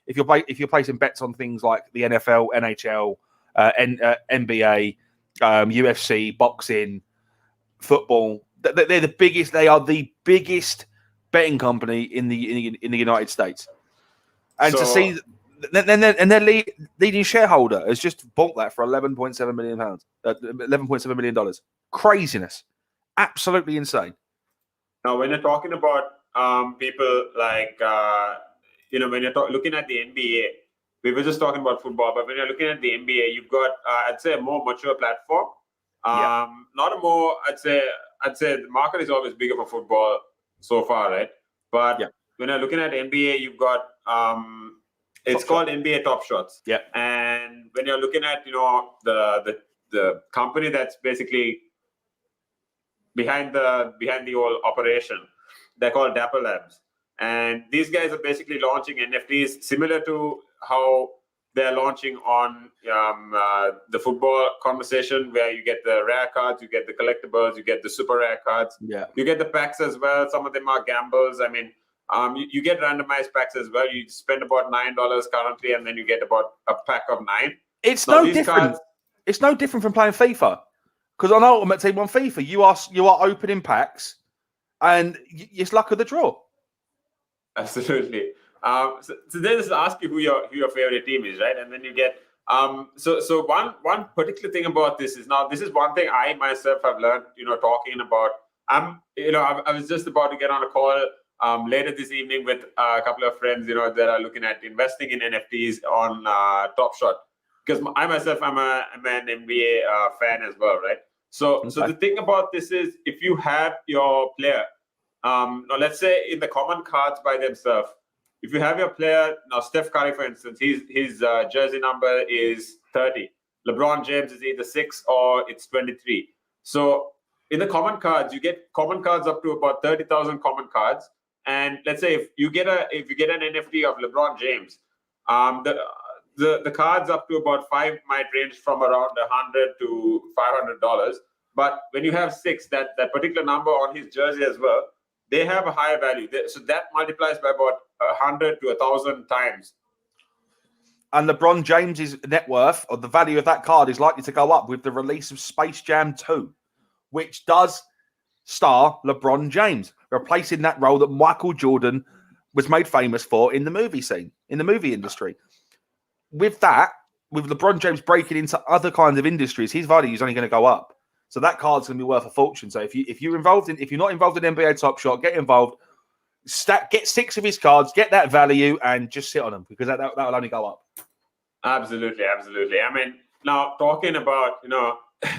If you're placing bets on things like the NFL, NHL, NBA, UFC, boxing, football, they're the biggest. They are the biggest betting company in the United States. And to see, their leading shareholder has just bought that for $11.7 million. $11.7 million. Craziness. Absolutely insane. Now, when you're talking about people like, when you're looking at the NBA, we were just talking about football, but when you're looking at the NBA, you've got, I'd say, a more mature platform. Not a more, I'd say the market is always bigger for football so far, right? But when you're looking at NBA, you've got, it's called NBA Top Shots. Yeah. And when you're looking at, the company that's basically behind the whole operation, they're called Dapper Labs, and these guys are basically launching NFTs similar to how they're launching on the football conversation, where you get the rare cards, you get the collectibles, you get the super rare cards, you get the packs as well. Some of them are gambles. I mean, you get randomized packs as well. You spend about $9 currently, and then you get about a pack of 9. It's no different. It's no different from playing FIFA. Because on Ultimate Team on FIFA, you are opening packs, and it's luck of the draw. Absolutely. So they just ask you who your favorite team is, right? And then you get so one particular thing about this is, now this is one thing I myself have learned, talking about. I was just about to get on a call later this evening with a couple of friends, that are looking at investing in NFTs on Top Shot. Because I myself, I'm an NBA fan as well, right? So the thing about this is, if you have your player, let's say in the common cards by themselves, if you have your player now, Steph Curry, for instance, his jersey number is 30. LeBron James is either 6 or it's 23. So in the common cards, you get common cards up to about 30,000 common cards. And let's say if you get an NFT of LeBron James, the cards up to about 5 might range from around $100 to $500. But when you have 6, that particular number on his jersey as well, they have a higher value. So that multiplies by about 100 to 1,000 times. And LeBron James's net worth, or the value of that card, is likely to go up with the release of Space Jam 2, which does star LeBron James, replacing that role that Michael Jordan was made famous for in the movie scene, in the movie industry. With that, with LeBron James breaking into other kinds of industries, his value is only going to go up. So that card's going to be worth a fortune. So if you're not involved in NBA Top Shot, get involved. Get 6 of his cards, get that value, and just sit on them, because that will only go up. Absolutely. I mean, now talking about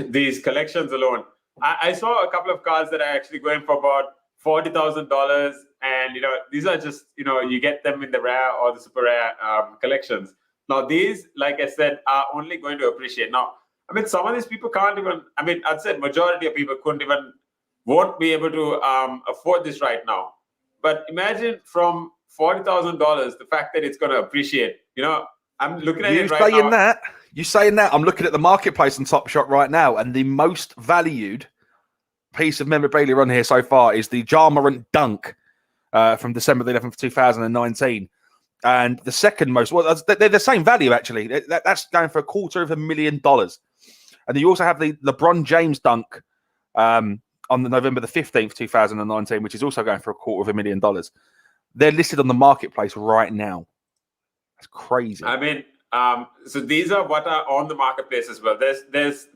these collections alone, I saw a couple of cards that are actually going for about $40,000, and these are just you get them in the rare or the super rare collections. Now these, like I said, are only going to appreciate. Now, I mean, some of these people can't even. I mean, I'd say majority of people won't be able to afford this right now. But imagine from $40,000, the fact that it's going to appreciate. I'm looking at it right now. You saying that? I'm looking at the marketplace on Top Shot right now, and the most valued piece of memorabilia on here so far is the Ja Morant dunk from December the 11th, 2019. And the second most, they're the same value, actually. That's going for $250,000. And then you also have the LeBron James dunk on the November the 15th, 2019, which is also going for $250,000. They're listed on the marketplace right now. That's crazy. I mean, so these are what are on the marketplace as well. There's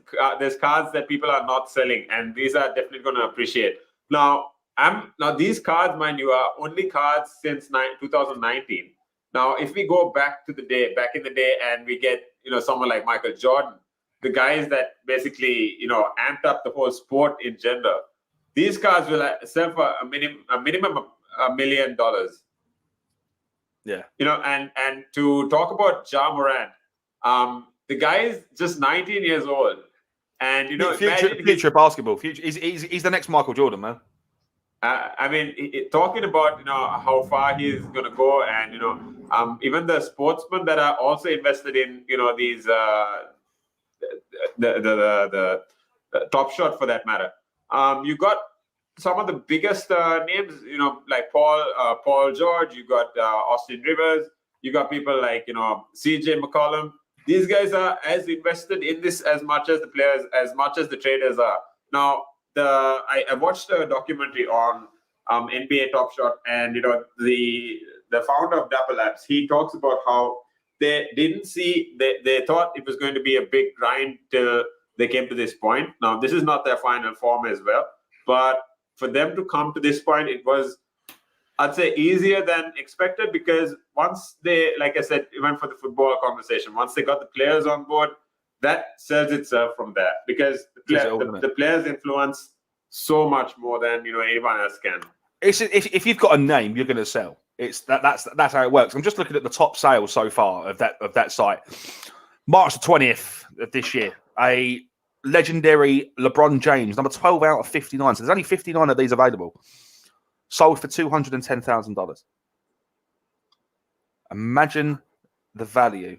cards that people are not selling, and these are definitely going to appreciate. Now these cards, mind you, are only cards since 2019. Now, if we go back in the day, and we get someone like Michael Jordan, the guys that basically amped up the whole sport in general, these cards will sell for a minimum of $1 million. Yeah. And to talk about Ja Morant, the guy is just 19 years old, and future basketball. He's the next Michael Jordan, man. I mean, talking about how far he's going to go, and even the sportsmen that are also invested in these the Top Shot, for that matter. You got some of the biggest names, like Paul George. You got Austin Rivers. You got people like CJ McCollum. These guys are as invested in this as much as the players, as much as the traders are. Now, I watched a documentary on NBA Top Shot, and the founder of Dapper Labs, he talks about how they didn't see, they thought it was going to be a big grind till they came to this point. Now, this is not their final form as well, but for them to come to this point, it was, I'd say, easier than expected, because once they, like I said, even for the football conversation, once they got the players on board, that sells itself from there, because the players influence so much more than anyone else can. If you've got a name, you're going to sell. That's how it works. I'm just looking at the top sales so far of that site. March the 20th of this year, a legendary LeBron James, number 12 out of 59. So there's only 59 of these available. Sold for $210,000. Imagine the value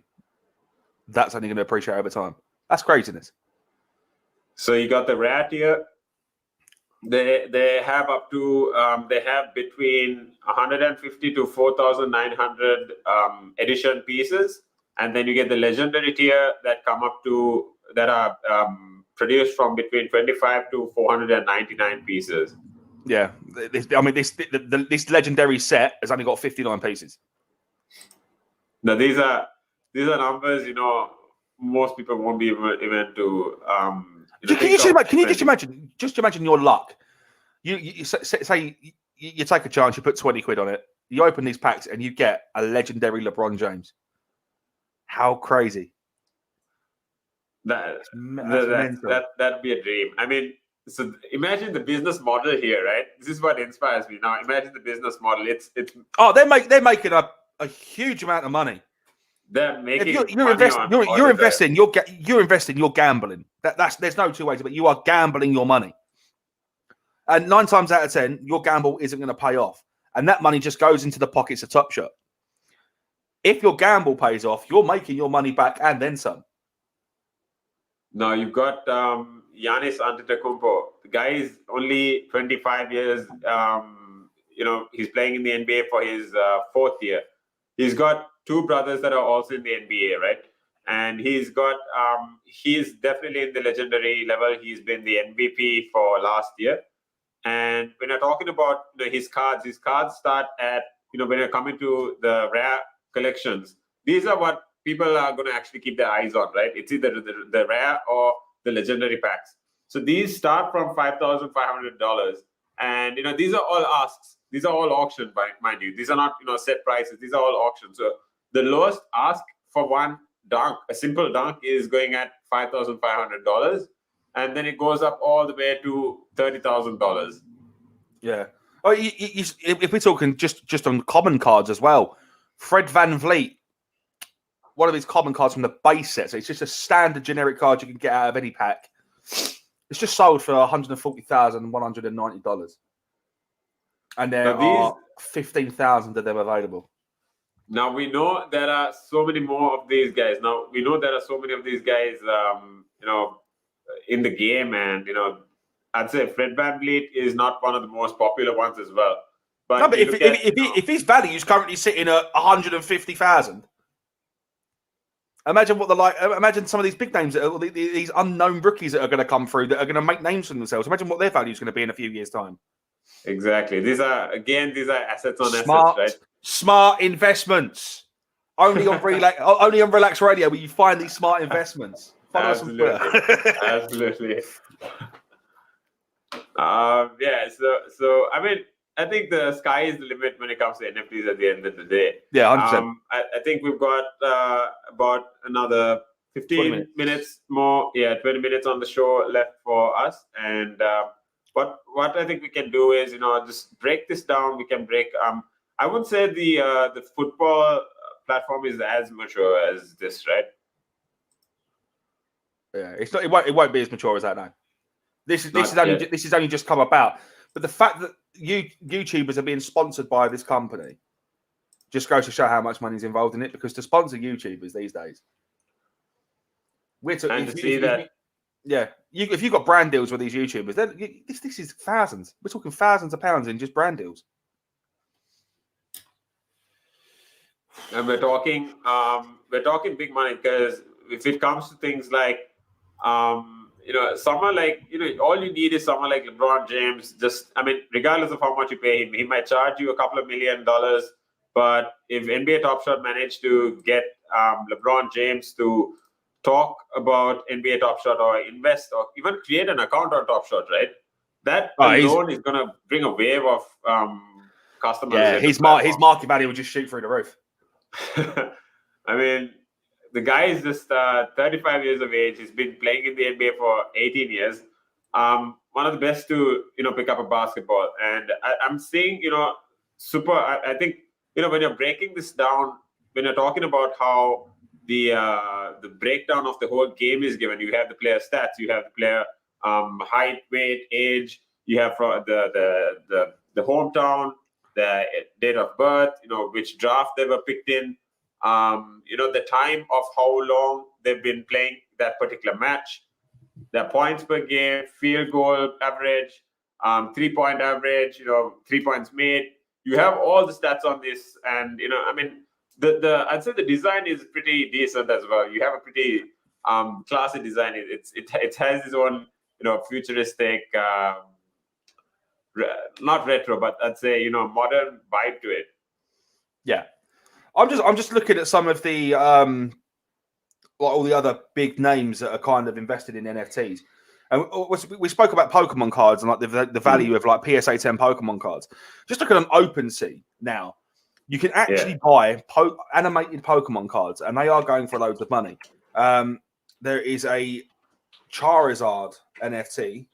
that's only going to appreciate over time. That's craziness. So you got the rare tier. They have up to they have between 150 to 4,900 edition pieces, and then you get the legendary tier that come up to that are produced from between 25 to 499 pieces. Yeah, this legendary set has only got 59 pieces. Now these are numbers most people won't be even to. Can you just imagine your luck? You say you take a chance, you put 20 quid on it, you open these packs, and you get a legendary LeBron James. How crazy! That'd be a dream. I mean, so imagine the business model here, right? This is what inspires me. Now imagine the business model. It's they're making a a huge amount of money. They're making If money on you're investing, you're investing, you're gambling. That's there's no two ways about it. You are gambling your money. And 9 times out of 10, your gamble isn't going to pay off. And that money just goes into the pockets of Top Shot. If your gamble pays off, you're making your money back and then some. Now you've got Giannis Antetokounmpo. The guy is only 25 years. He's playing in the NBA for his 4th year. He's got 2 brothers that are also in the NBA, right? And he's definitely in the legendary level. He's been the MVP for last year. And when you're talking about his cards start at, when you're coming to the rare collections, these are what people are going to actually keep their eyes on, right? It's either the rare or the legendary packs. So these start from $5,500. And, these are all asks. These are all auctioned, mind you. These are not, set prices. These are all auctions. So the lowest ask for one dunk, a simple dunk, is going at $5,500. And then it goes up all the way to $30,000. Yeah. Oh, if we're talking just on common cards as well, Fred VanVleet, one of his common cards from the base set. So it's just a standard generic card you can get out of any pack. It's just sold for $140,190. And there are 15,000 of them available. Now, we know there are so many more of these guys. In the game. And, I'd say Fred VanVleet is not one of the most popular ones as well. But if his value is currently sitting at 150,000, imagine some of these big names, these unknown rookies that are going to come through that are going to make names for themselves. Imagine what their value is going to be in a few years' time. Exactly. These are assets on assets, right? Smart investments. Only on Relaks Radio where you find these smart investments. Absolutely. So I mean, I think the sky is the limit when it comes to NFTs at the end of the day. Yeah, 100%. I think we've got about another 15 minutes more. Yeah, 20 minutes on the show left for us. And what I think we can do is, just break this down. We can break. I would say the football platform is as mature as this, right? Yeah, it's not. It won't be as mature as that now. This is only just come about. But the fact that YouTubers are being sponsored by this company just goes to show how much money is involved in it. Because to sponsor YouTubers these days, if you've got brand deals with these YouTubers, then this is thousands. We're talking thousands of pounds in just brand deals. And we're talking big money, because if it comes to things like someone like, all you need is someone like LeBron James. Regardless of how much you pay him, he might charge you a couple of $1 million. But if NBA Top Shot managed to get LeBron James to talk about NBA Top Shot or invest or even create an account on Top Shot, right? That alone is going to bring a wave of customers. Yeah, his market value will just shoot through the roof. I mean, the guy is just 35 years of age. He's been playing in the NBA for 18 years. One of the best to, pick up a basketball. And I'm seeing, I think, when you're breaking this down, when you're talking about how the breakdown of the whole game is given, you have the player stats, you have the player height, weight, age, you have the hometown, the date of birth, which draft they were picked in, the time of how long they've been playing that particular match, their points per game, field goal average, 3-point average, 3 points made. You have all the stats on this, and I'd say the design is pretty decent as well. You have a pretty classy design. It has its own futuristic, not retro, but I'd say modern vibe to it. Yeah, I'm just looking at some of the all the other big names that are kind of invested in NFTs. And we spoke about Pokemon cards and like the value of like PSA 10 Pokemon cards. Just look at an OpenSea now. You can actually buy animated Pokemon cards, and they are going for loads of money. There is a Charizard NFT.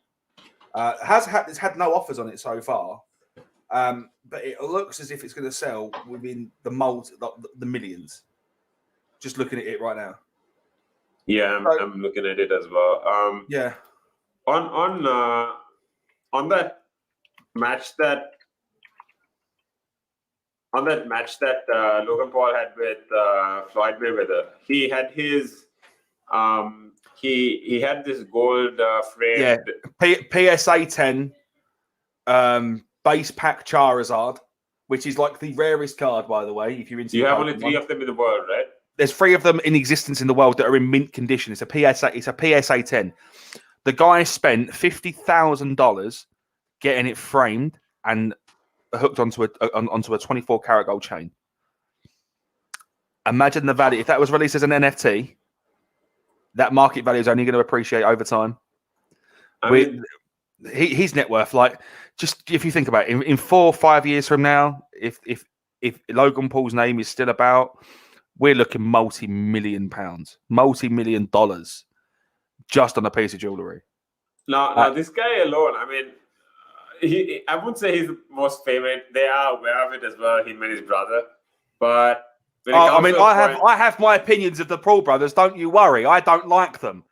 It's had no offers on it so far, But it looks as if it's going to sell within the millions. Just looking at it right now. Yeah, I'm looking at it as well. Yeah. On that match that Logan Paul had with Floyd Mayweather, he had his he had this gold framed PSA 10 base pack Charizard, which is like the rarest card, by the way. If you're into, you have only 3 of them in the world, right? There's 3 of them in existence in the world that are in mint condition. It's a PSA 10. The guy spent $50,000 getting it framed and hooked onto a 24 karat gold chain. Imagine the value if that was released as an NFT. That market value is only going to appreciate over time. His net worth, like, just if you think about it, in 4 or 5 years from now, if Logan Paul's name is still about, we're looking multi-million dollars just on a piece of jewelry. Now this guy alone, I mean, I wouldn't say he's the most favorite. They are aware of it as well, him and his brother. But I have my opinions of the Paul brothers. Don't you worry. I don't like them.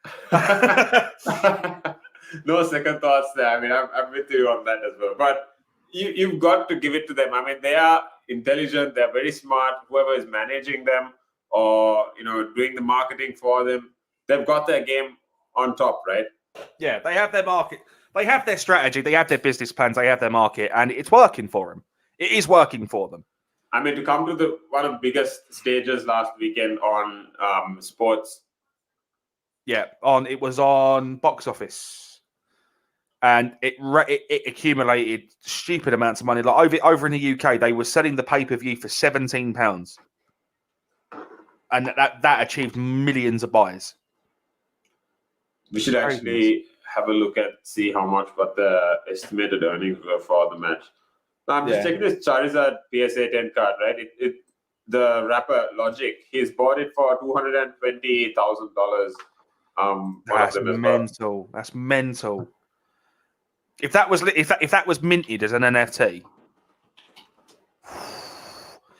No second thoughts there. I mean, I'm with you on that as well. But you've got to give it to them. I mean, they are intelligent. They're very smart. Whoever is managing them or, doing the marketing for them, they've got their game on top, right? Yeah, they have their market. They have their strategy. They have their business plans. They have their market, and it's working for them. It is working for them. I mean, to come to one of the biggest stages last weekend on sports. Yeah, it was on box office, and it accumulated stupid amounts of money. Like over in the UK, they were selling the pay-per-view for £17, and that achieved millions of buys. We should actually have a look at see how much what the estimated earnings were for the match. Now, I'm just checking this Charizard PSA 10 card, right? The rapper Logic, he's bought it for $220,000. That's mental. That's mental. If that was minted as an NFT,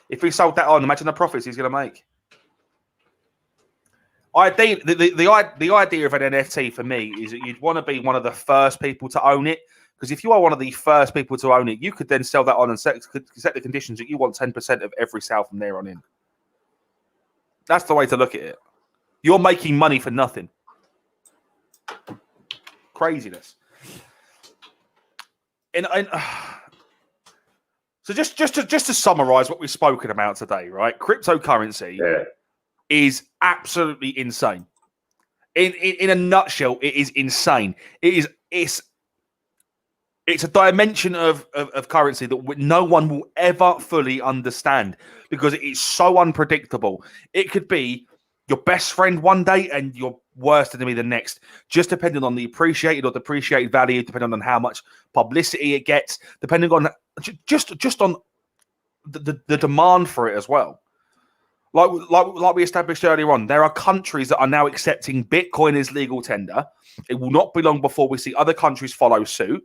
if he sold that on, imagine the profits he's going to make. The idea of an NFT for me is that you'd want to be one of the first people to own it. Because if you are one of the first people to own it, you could then sell that on and set the conditions that you want 10% of every sale from there on in. That's the way to look at it. You're making money for nothing. Craziness. So just to summarize what we've spoken about today, right? Cryptocurrency is absolutely insane. In a nutshell, it is insane. It's a dimension of currency that no one will ever fully understand because it is so unpredictable. It could be your best friend one day and your worst enemy the next, just depending on the appreciated or depreciated value, depending on how much publicity it gets, depending on just on the demand for it as well. Like we established earlier on, there are countries that are now accepting Bitcoin as legal tender. It will not be long before we see other countries follow suit.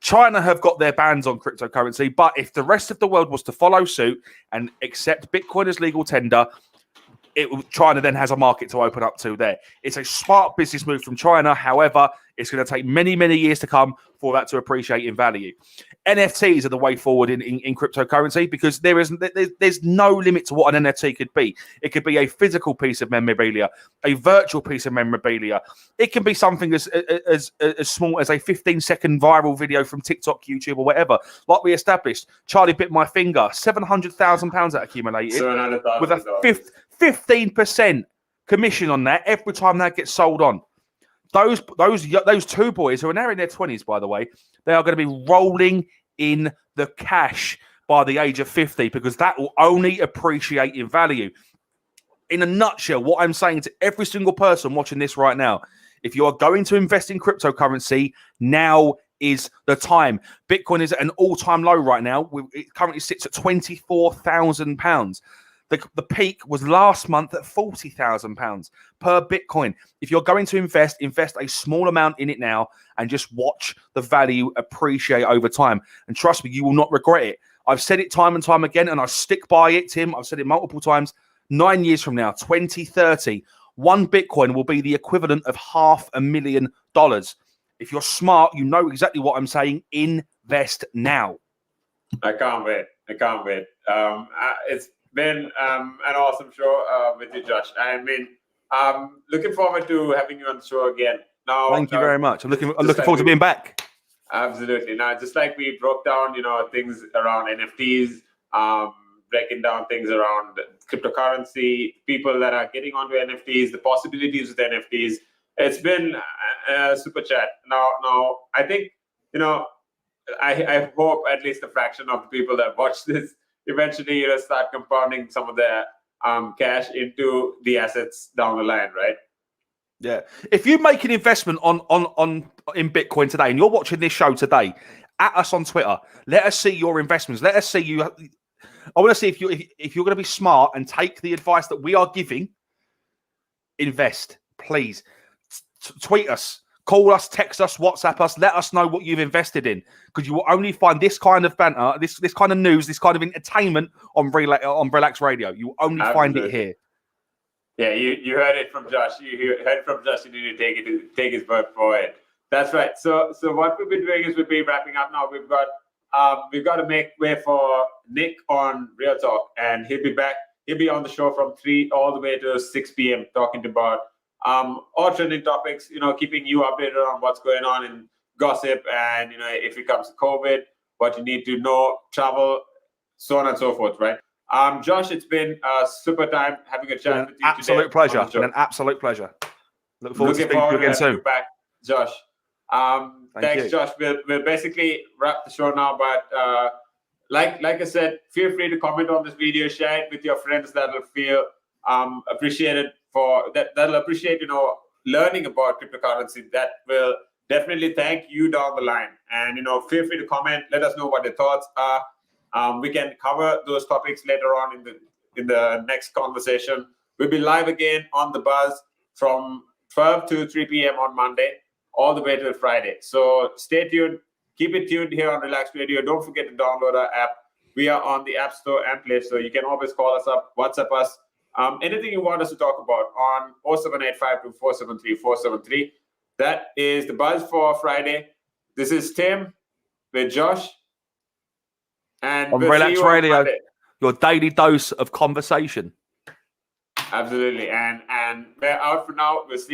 China have got their bans on cryptocurrency, but if the rest of the world was to follow suit and accept Bitcoin as legal tender, China then has a market to open up to there. It's a smart business move from China. However, it's going to take many, many years to come for that to appreciate in value. NFTs are the way forward in cryptocurrency because there's no limit to what an NFT could be. It could be a physical piece of memorabilia, a virtual piece of memorabilia. It can be something as small as a 15-second viral video from TikTok, YouTube, or whatever. Like we established, Charlie bit my finger, £700,000 that accumulated with a 15% commission on that every time that gets sold on. Those two boys who are now in their 20s, by the way, they are going to be rolling in the cash by the age of 50 because that will only appreciate in value. In a nutshell, what I'm saying to every single person watching this right now, if you are going to invest in cryptocurrency, now is the time. Bitcoin is at an all-time low right now. It currently sits at £24,000. The peak was last month at £40,000 per Bitcoin. If you're going to invest a small amount in it now and just watch the value appreciate over time. And trust me, you will not regret it. I've said it time and time again, and I stick by it, Tim. I've said it multiple times. 9 years from now, 2030, one Bitcoin will be the equivalent of $500,000. If you're smart, you know exactly what I'm saying. Invest now. I can't wait. It's been an awesome show with you, Josh. I mean, looking forward to having you on the show again. Now, thank you very much. I'm looking forward to being back. Absolutely. Now, just like we broke down, things around NFTs, breaking down things around cryptocurrency, people that are getting onto NFTs, the possibilities with NFTs. It's been a super chat. Now, I think, I hope at least a fraction of the people that watch this eventually start compounding some of their cash into the assets down the line, right? Yeah. If you make an investment in Bitcoin today and you're watching this show today, at us on Twitter, let us see your investments. Let us see you. I want to see if you're going to be smart and take the advice that we are giving. Invest, please. Tweet us. Call us, text us, WhatsApp us. Let us know what you've invested in, because you will only find this kind of banter, this kind of news, this kind of entertainment on Relaks Radio. You will only find it here. Yeah, you heard it from Josh. You heard it from Josh. You need to take his word for it. That's right. So what we've been doing is we've been wrapping up now. We've got to make way for Nick on Real Talk, and he'll be back. He'll be on the show from 3 all the way to 6 p.m. talking about all trending topics, keeping you updated on what's going on in gossip, and if it comes to COVID, what you need to know, travel, so on and so forth, right? Josh, it's been a super time having a chat with you absolute today. Pleasure. An absolute pleasure. Look forward to speaking to you again soon. Back, Josh. Thanks, you. Josh. We'll basically wrap the show now, but like I said, feel free to comment on this video, share it with your friends that'll feel appreciated that'll appreciate learning about cryptocurrency. That will definitely thank you down the line. And feel free to comment, let us know what your thoughts are. We can cover those topics later on in the next conversation. We'll be live again on The Buzz from 12 to 3 p.m. on Monday, all the way till Friday. So stay tuned. Keep it tuned here on Relaks Radio. Don't forget to download our app. We are on the App Store and Play Store. You can always call us up, WhatsApp us. Anything you want us to talk about on 07852473473. That is The Buzz for Friday. This is Tim with Josh. And on Relaks Radio, your daily dose of conversation. Absolutely. And we're out for now. We'll see